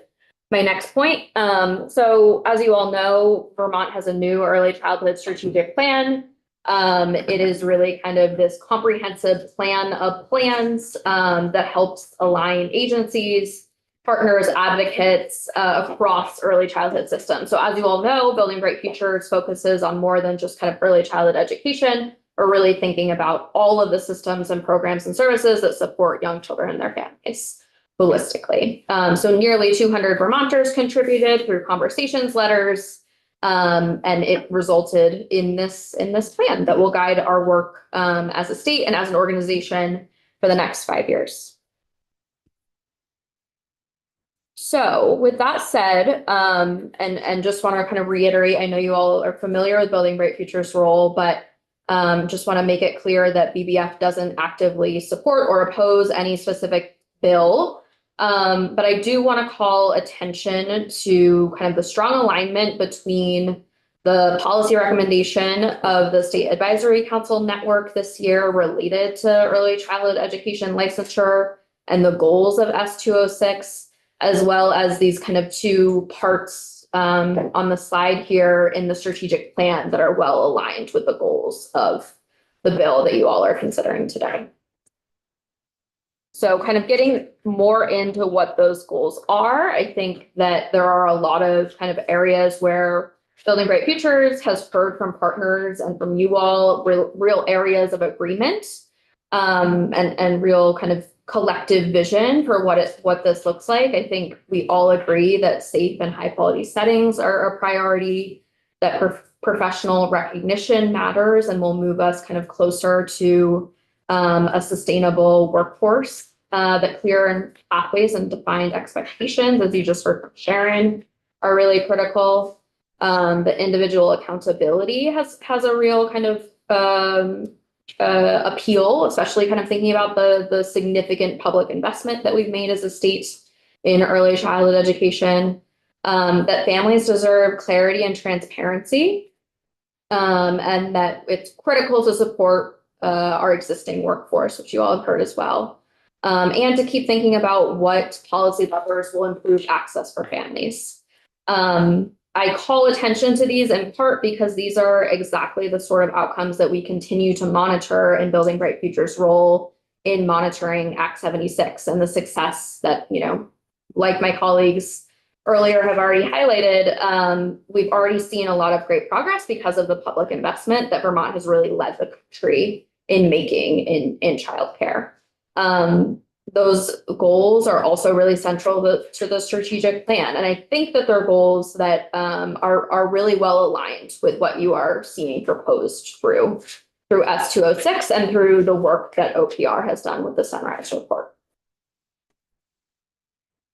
my next point. So as you all know, Vermont has a new early childhood strategic plan. It is really kind of this comprehensive plan of plans that helps align agencies, partners, advocates across early childhood systems. So as you all know, Building Bright Futures focuses on more than just kind of early childhood education. We're really thinking about all of the systems and programs and services that support young children and their families holistically. So nearly 200 Vermonters contributed through conversations, letters, and it resulted in this plan that will guide our work as a state and as an organization for the next 5 years. So with that said, and just want to kind of reiterate, I know you all are familiar with Building Bright Futures role, but just want to make it clear that BBF doesn't actively support or oppose any specific bill. But I do want to call attention to kind of the strong alignment between the policy recommendation of the State Advisory Council Network this year related to early childhood education licensure and the goals of S206, as well as these kind of two parts on the slide here in the strategic plan that are well aligned with the goals of the bill that you all are considering today. So kind of getting more into what those goals are, I think that there are a lot of kind of areas where Building Bright Futures has heard from partners and from you all real areas of agreement and real kind of collective vision for what this looks like. I think we all agree that safe and high quality settings are a priority, that professional recognition matters and will move us kind of closer to a sustainable workforce, that clear pathways and defined expectations, as you just heard from Sharon, are really critical. The individual accountability has a real kind of appeal, especially kind of thinking about the significant public investment that we've made as a state in early childhood education, that families deserve clarity and transparency, and that it's critical to support our existing workforce, which you all have heard as well, and to keep thinking about what policy levers will improve access for families. I call attention to these in part because these are exactly the sort of outcomes that we continue to monitor in Building Bright Futures' role in monitoring Act 76 and the success that, like my colleagues earlier have already highlighted, we've already seen a lot of great progress because of the public investment that Vermont has really led the country in making in childcare. Those goals are also really central to the strategic plan. And I think that they're goals that are really well aligned with what you are seeing proposed through S206 and through the work that OPR has done with the Sunrise Report.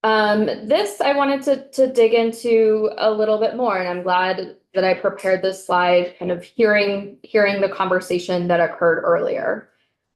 This I wanted to dig into a little bit more, and I'm glad that I prepared this slide, kind of hearing the conversation that occurred earlier.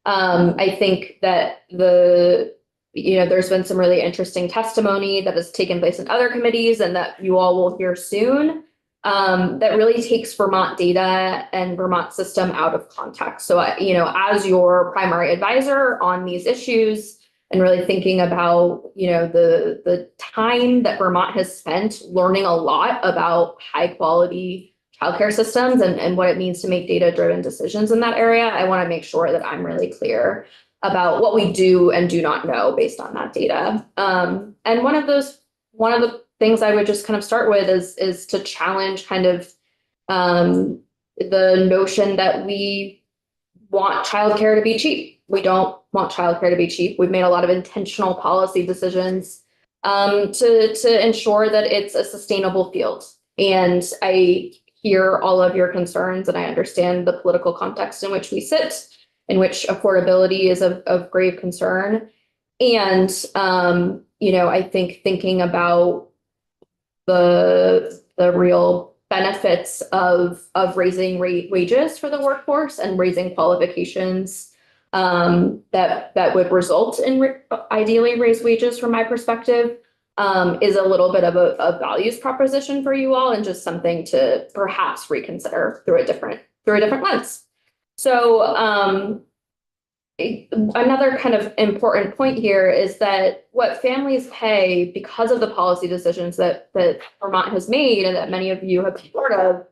I think that there's been some really interesting testimony that has taken place in other committees and that you all will hear soon, that really takes Vermont data and Vermont system out of context. So, as your primary advisor on these issues, and really thinking about, the time that Vermont has spent learning a lot about high quality childcare systems and what it means to make data-driven decisions in that area, I want to make sure that I'm really clear about what we do and do not know based on that data. And one of the things I would just kind of start with is to challenge kind of the notion that we want childcare to be cheap. We don't want childcare to be cheap. We've made a lot of intentional policy decisions to ensure that it's a sustainable field. And I hear all of your concerns, and I understand the political context in which we sit, in which affordability is of grave concern. And I think thinking about the real benefits of raising wages for the workforce and raising qualifications that would result in ideally raised wages from my perspective is a little bit of a values proposition for you all, and just something to perhaps reconsider through a different lens. So another kind of important point here is that what families pay because of the policy decisions that Vermont has made and that many of you have been part of,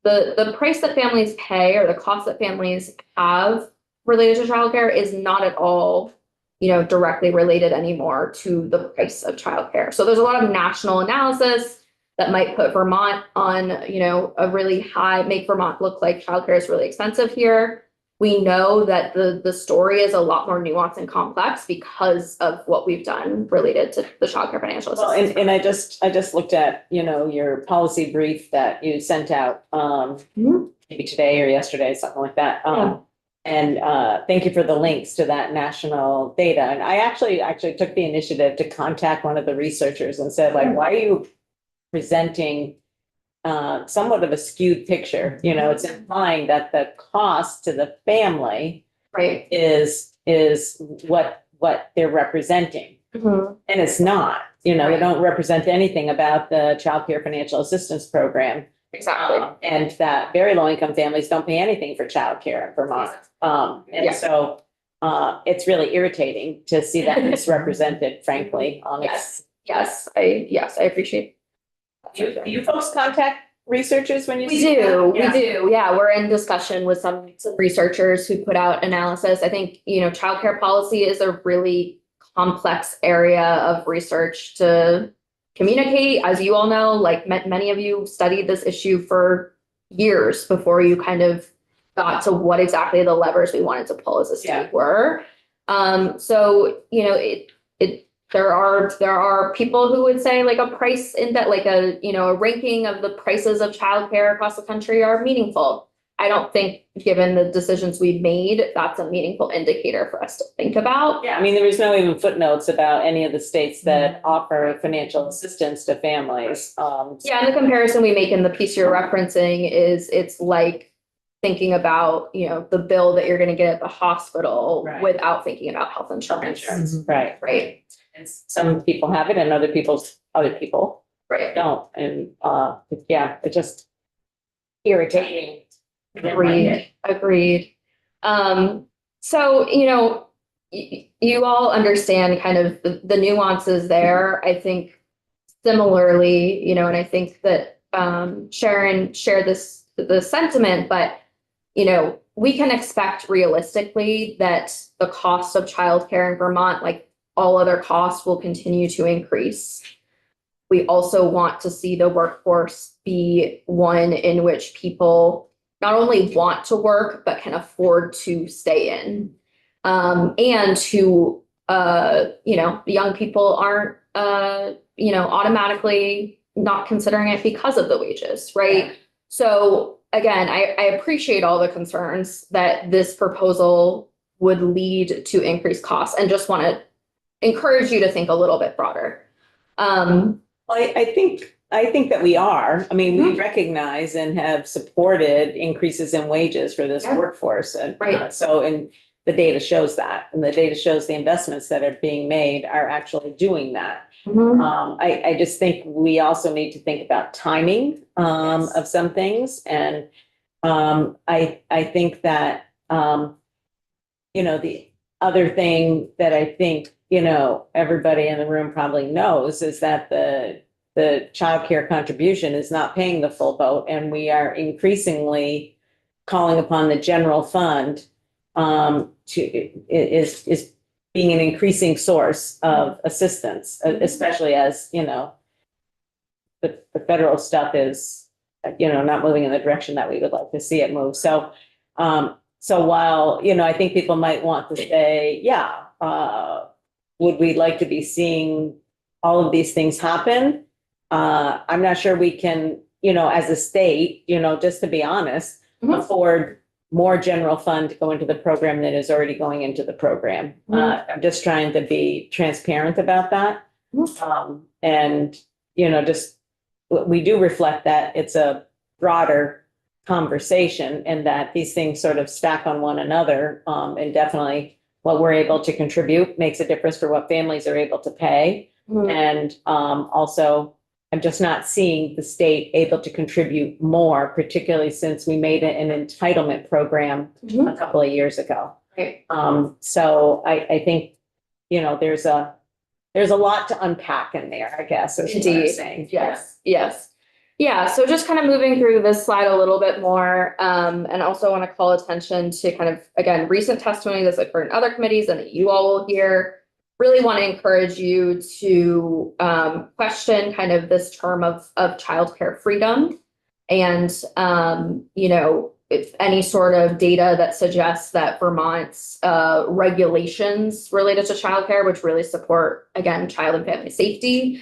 the price that families pay or the cost that families have related to childcare is not at all, directly related anymore to the price of childcare. So there's a lot of national analysis that might put Vermont on, a really high, make Vermont look like childcare is really expensive here. We know that the story is a lot more nuanced and complex because of what we've done related to the childcare financial assistance. Well, and I just looked at, your policy brief that you sent out, maybe today or yesterday, something like that. And thank you for the links to that national data. And I actually took the initiative to contact one of the researchers and said, like, why are you presenting somewhat of a skewed picture? It's implying that the cost to the family is what they're representing. And it's not, they don't represent anything about the Child Care Financial Assistance Program. Exactly. And that very low income families don't pay anything for childcare in Vermont. So it's really irritating to see that misrepresented, frankly. Yes, I appreciate Do you folks contact researchers when you We do. Yeah, we're in discussion with some researchers who put out analysis. I think, childcare policy is a really complex area of research to communicate. As you all know, like many of you studied this issue for years before you kind of got to what exactly the levers we wanted to pull as a state were. So, there are people who would say like a price index, like a ranking of the prices of childcare across the country are meaningful. I don't think, given the decisions we've made, that's a meaningful indicator for us to think about. Yeah, I mean, there was no even footnotes about any of the states that offer financial assistance to families. And the comparison we make in the piece you're referencing is it's like thinking about, the bill that you're going to get at the hospital without thinking about health insurance. Right. And some people have it and other people don't. And it's just irritating. Agreed. So, you all understand kind of the nuances there. I think similarly, and I think that Sharon shared the sentiment, but, we can expect realistically that the cost of childcare in Vermont, like all other costs, will continue to increase. We also want to see the workforce be one in which people not only want to work, but can afford to stay in. And who, young people aren't, automatically not considering it because of the wages, right? Yeah. So again, I appreciate all the concerns that this proposal would lead to increased costs, and just want to encourage you to think a little bit broader. I think that we are. I mean, we recognize and have supported increases in wages for this Yeah. workforce. And Right. so, and the data shows that, and the data shows the investments that are being made are actually doing that. I just think we also need to think about timing, Yes. of some things. And, I think that, the other thing that I think, everybody in the room probably knows is that the childcare contribution is not paying the full boat, and we are increasingly calling upon the general fund is being an increasing source of assistance, especially as, the federal stuff is, not moving in the direction that we would like to see it move. So, while, I think people might want to say, would we like to be seeing all of these things happen? I'm not sure we can, as a state, just to be honest, afford more general fund to go into the program than is already going into the program. I'm just trying to be transparent about that. And, just, we do reflect that it's a broader conversation and that these things sort of stack on one another. And definitely what we're able to contribute makes a difference for what families are able to pay. And also, I'm just not seeing the state able to contribute more, particularly since we made it an entitlement program a couple of years ago. Right. So I think, there's a lot to unpack in there, I guess, is what I'm Indeed. saying. Yes, yes. Yeah, so just kind of moving through this slide a little bit more, and also want to call attention to kind of, again, recent testimony that's occurred in other committees and that you all will hear. Really want to encourage you to question kind of this term of childcare freedom, and if any sort of data that suggests that Vermont's regulations related to childcare, which really support, again, child and family safety,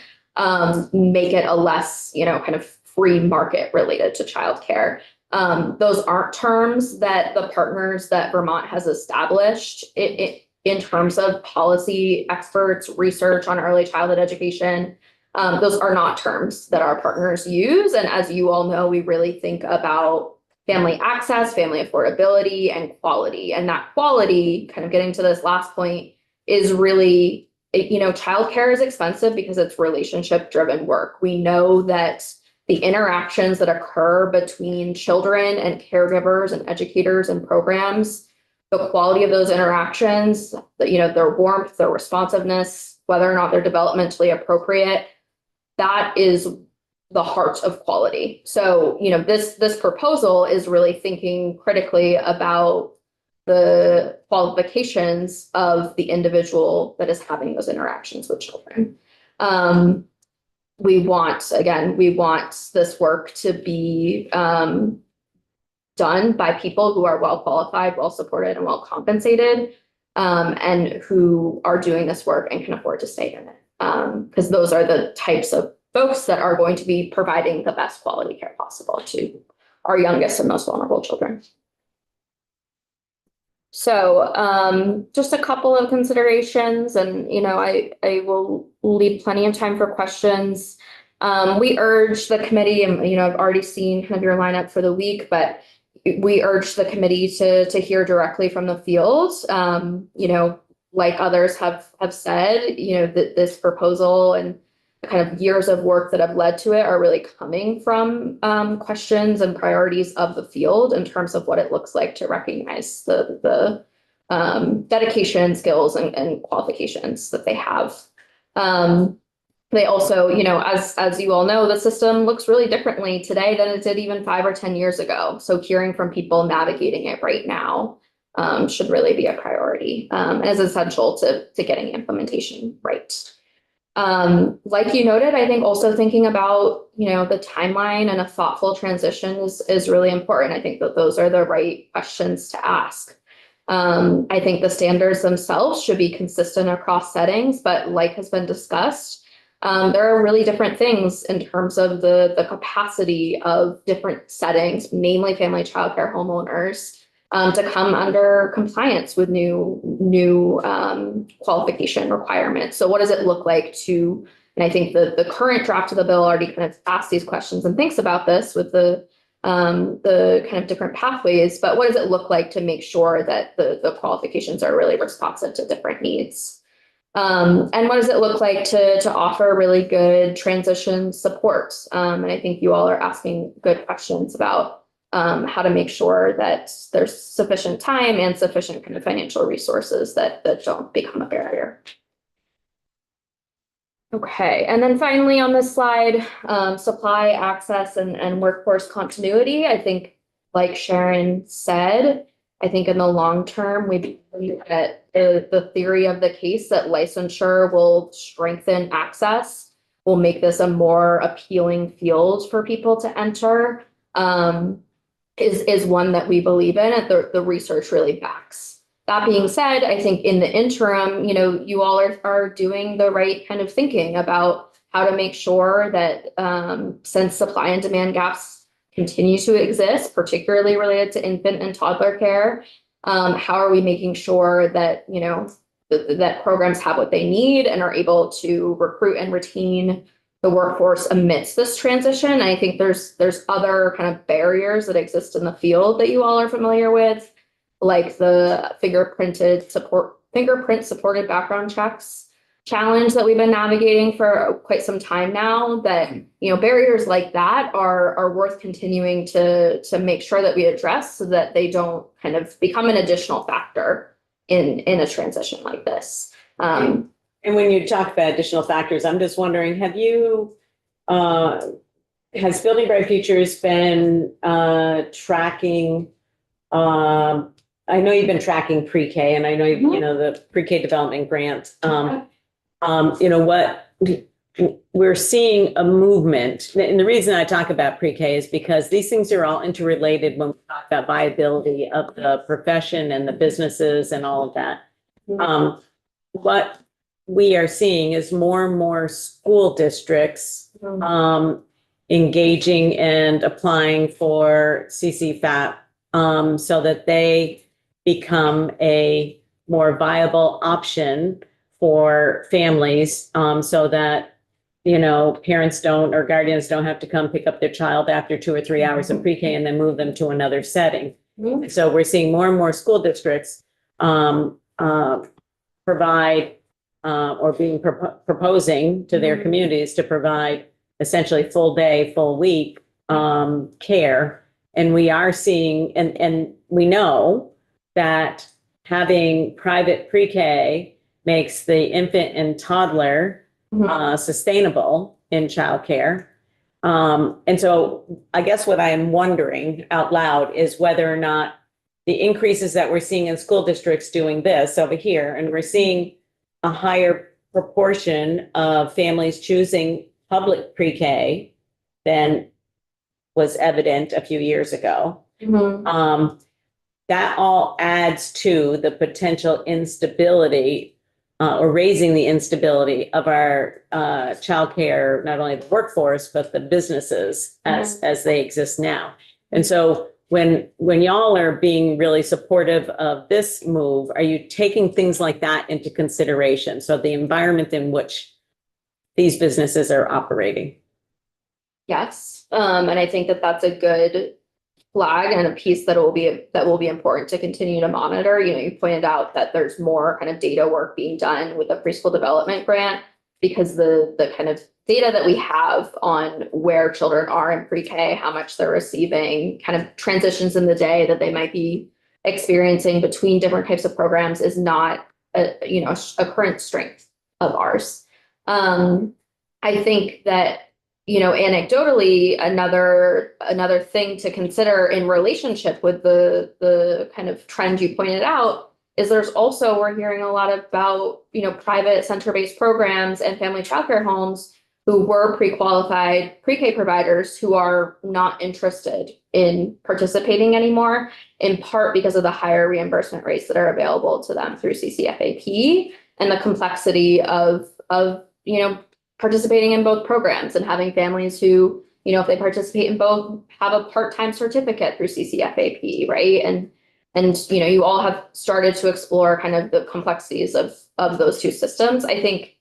make it a less, kind of free market related to childcare. Those aren't terms that the partners that Vermont has established in terms of policy experts, research on early childhood education. Those are not terms that our partners use. And as you all know, we really think about family access, family affordability, and quality. And that quality, kind of getting to this last point, is really, childcare is expensive because it's relationship-driven work. We know that the interactions that occur between children and caregivers and educators and programs, the quality of those interactions, their warmth, their responsiveness, whether or not they're developmentally appropriate, that is the heart of quality. So, this proposal is really thinking critically about the qualifications of the individual that is having those interactions with children. We want this work to be done by people who are well qualified, well supported, and well compensated, and who are doing this work and can afford to stay in it. Because those are the types of folks that are going to be providing the best quality care possible to our youngest and most vulnerable children. So just a couple of considerations, and I will leave plenty of time for questions. We urge the committee, and I've already seen kind of your lineup for the week, but we urge the committee to hear directly from the field. Like others have said, that this proposal and the kind of years of work that have led to it are really coming from questions and priorities of the field in terms of what it looks like to recognize the dedication, skills, and qualifications that they have. They also, as you all know, the system looks really differently today than it did even 5 or 10 years ago. So hearing from people navigating it right now should really be a priority, and is essential to getting implementation right. Like you noted, I think also thinking about, the timeline and a thoughtful transition is really important. I think that those are the right questions to ask. I think the standards themselves should be consistent across settings, but like has been discussed, there are really different things in terms of the capacity of different settings, namely family childcare homeowners, to come under compliance with new qualification requirements. So what does it look like to, and I think the current draft of the bill already kind of asks these questions and thinks about this with the kind of different pathways, but what does it look like to make sure that the qualifications are really responsive to different needs? And what does it look like to offer really good transition support? And I think you all are asking good questions about how to make sure that there's sufficient time and sufficient kind of financial resources that don't become a barrier. Okay, and then finally on this slide, supply, access, and workforce continuity. I think, like Sharon said, I think in the long term, we believe that the theory of the case that licensure will strengthen access, will make this a more appealing field for people to enter, is one that we believe in, and the research really backs. That being said, I think in the interim, you all are doing the right kind of thinking about how to make sure that since supply and demand gaps continue to exist, particularly related to infant and toddler care, how are we making sure that that programs have what they need and are able to recruit and retain the workforce amidst this transition? And I think there's other kind of barriers that exist in the field that you all are familiar with, like the fingerprint supported background checks challenge that we've been navigating for quite some time now, that barriers like that are worth continuing to make sure that we address, so that they don't kind of become an additional factor in a transition like this. And when you talk about additional factors, I'm just wondering, has Building Bright Futures been tracking, I know you've been tracking pre-K, and I know the pre-K development grant. We're seeing a movement, and the reason I talk about pre-K is because these things are all interrelated when we talk about viability of the profession and the businesses and all of that. What we are seeing is more and more school districts engaging and applying for CCFAP, so that they become a more viable option for families, so that, parents don't, or guardians don't have to come pick up their child after 2 or 3 hours of pre-K and then move them to another setting. So we're seeing more and more school districts provide or proposing to their communities to provide essentially full day, full week care. And we are seeing, and we know that having private pre-K makes the infant and toddler sustainable in childcare. And so I guess what I am wondering out loud is whether or not the increases that we're seeing in school districts doing this over here, and we're seeing a higher proportion of families choosing public pre-K than was evident a few years ago. That all adds to the potential instability or raising the instability of our childcare, not only the workforce, but the businesses as they exist now. And so when y'all are being really supportive of this move, are you taking things like that into consideration? So the environment in which these businesses are operating. Yes, and I think that that's a good flag and a piece that will be important to continue to monitor. You pointed out that there's more kind of data work being done with the preschool development grant, because the kind of data that we have on where children are in pre-K, how much they're receiving, kind of transitions in the day that they might be experiencing between different types of programs, is not a current strength of ours. I think that anecdotally, another thing to consider in relationship with the kind of trend you pointed out is we're hearing a lot about, private center-based programs and family childcare homes who were pre-qualified pre-K providers who are not interested in participating anymore, in part because of the higher reimbursement rates that are available to them through CCFAP and the complexity of participating in both programs, and having families who, if they participate in both, have a part-time certificate through CCFAP, right? And And, you all have started to explore kind of the complexities of those two systems. I think,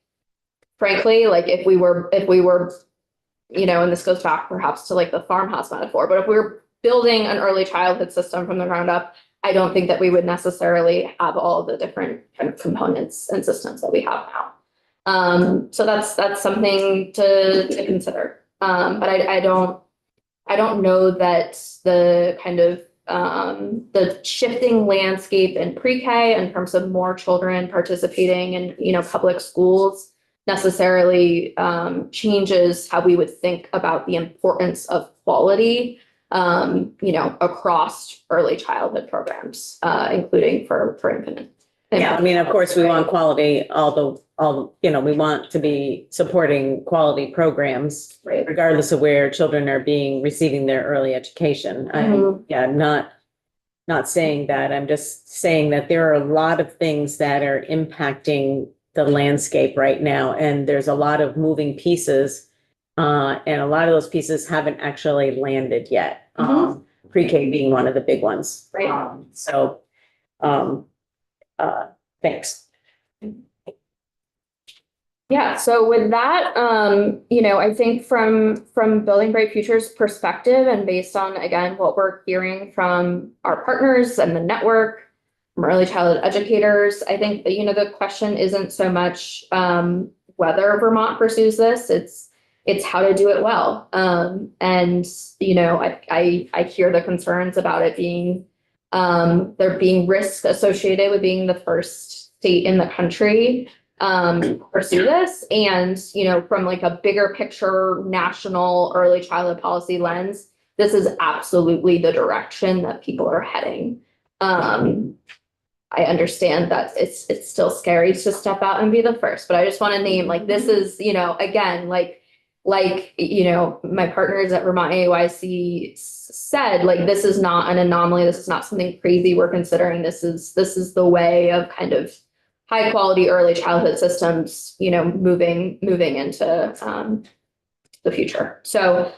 frankly, like if we were, and this goes back perhaps to like the farmhouse metaphor, but if we were building an early childhood system from the ground up, I don't think that we would necessarily have all the different kind of components and systems that we have now. So that's something to consider. But I don't know that the kind of the shifting landscape in pre-K in terms of more children participating in, public schools necessarily changes how we would think about the importance of quality, across early childhood programs, including for infant. Yeah, I mean, of course, we want quality, we want to be supporting quality programs Right. regardless of where children are receiving their early education. I'm not saying that. I'm just saying that there are a lot of things that are impacting the landscape right now, and there's a lot of moving pieces, and a lot of those pieces haven't actually landed yet. Pre-K being one of the big ones. Right. Thanks. Yeah, so with that, I think from Building Bright Futures perspective and based on, again, what we're hearing from our partners and the network, from early childhood educators, I think that, the question isn't so much whether Vermont pursues this, it's how to do it well. And, I hear the concerns about it being, there being risk associated with being the first state in the country pursue this. And, from like a bigger picture national early childhood policy lens, this is absolutely the direction that people are heading. I understand that it's still scary to step out and be the first, but I just want to name like this is, again, like my partners at Vermont AYC said, like this is not an anomaly. This is not something crazy we're considering. This is the way of kind of high quality early childhood systems, moving into the future. So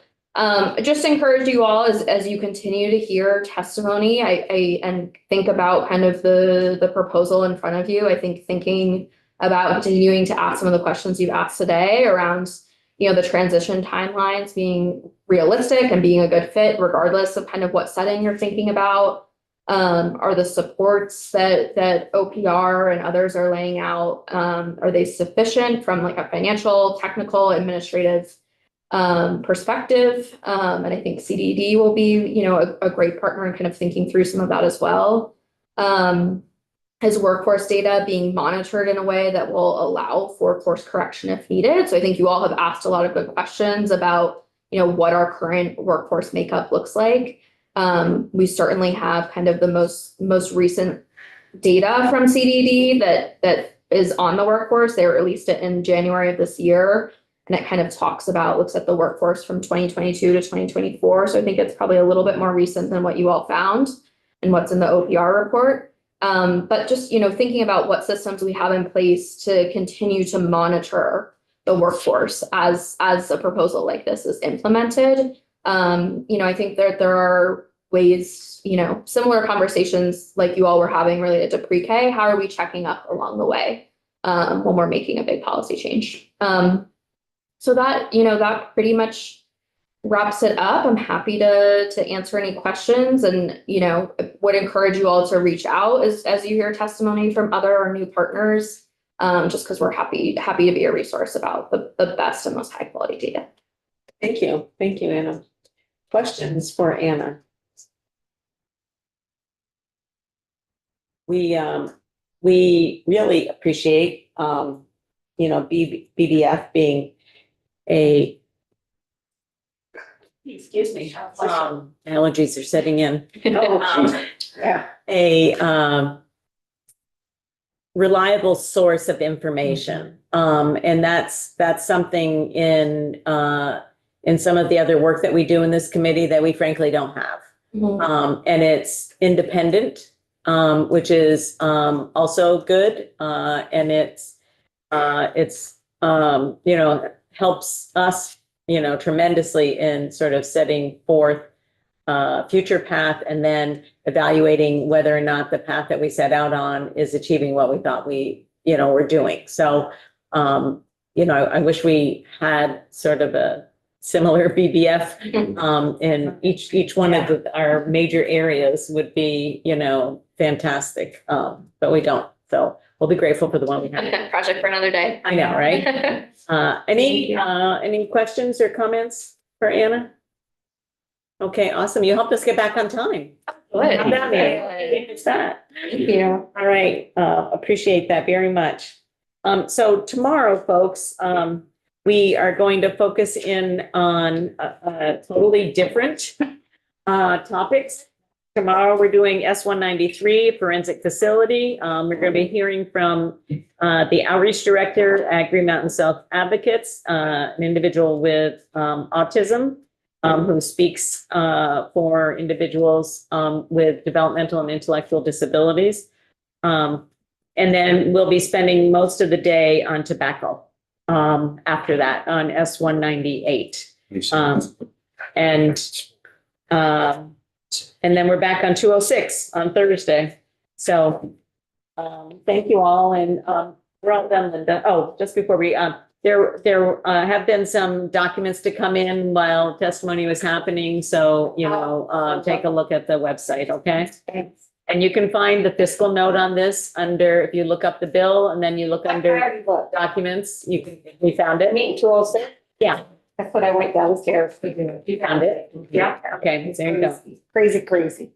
just encourage you all as you continue to hear testimony, and think about kind of the proposal in front of you. I think thinking about continuing to ask some of the questions you've asked today around, the transition timelines being realistic and being a good fit, regardless of kind of what setting you're thinking about. Are the supports that OPR and others are laying out, are they sufficient from like a financial, technical, administrative perspective? And I think CDD will be, a great partner in kind of thinking through some of that as well. Is workforce data being monitored in a way that will allow for course correction if needed? So I think you all have asked a lot of good questions about, what our current workforce makeup looks like. We certainly have kind of the most recent data from CDD that is on the workforce. They released it in January of this year. And it kind of looks at the workforce from 2022 to 2024. So I think it's probably a little bit more recent than what you all found and what's in the OPR report. But just, thinking about what systems we have in place to continue to monitor the workforce as a proposal like this is implemented. I think there are ways, similar conversations like you all were having related to pre-K. How are we checking up along the way when we're making a big policy change? So that, that pretty much wraps it up. I'm happy to answer any questions and, would encourage you all to reach out as you hear testimony from other or new partners, just because we're happy to be a resource about the best and most high quality data. Thank you. Thank you, Anna. Questions for Anna? We really appreciate, BBF being excuse me, allergies are setting in. A reliable source of information. And that's something in some of the other work that we do in this committee that we frankly don't have. And it's independent, which is also good. And it's helps us, tremendously in sort of setting forth future path and then evaluating whether or not the path that we set out on is achieving what we thought we, were doing. So, I wish we had sort of a similar BBF in each one of our major areas would be, fantastic. But we don't. So we'll be grateful for the one we have. Project for another day. I know, right? Any questions or comments for Anna? Okay, awesome. You helped us get back on time. Good. How about it? It's that. Thank you. All right, appreciate that very much. So tomorrow, folks, we are going to focus in on totally different topics. Tomorrow, we're doing S193 forensic facility. We're going to be hearing from the outreach director at Green Mountain Self Advocates, an individual with autism who speaks for individuals with developmental and intellectual disabilities. And then we'll be spending most of the day on tobacco after that on S198. And then we're back on 206 on Thursday. So thank you all. And we're all done, Linda. Oh, just before we, there have been some documents to come in while testimony was happening. So, take a look at the website, okay? Thanks. And you can find the fiscal note on this under, if you look up the bill and then you look under documents, we found it. 206? Yeah, That's what I went downstairs to do. you found it. Yeah, okay, there you go. Crazy.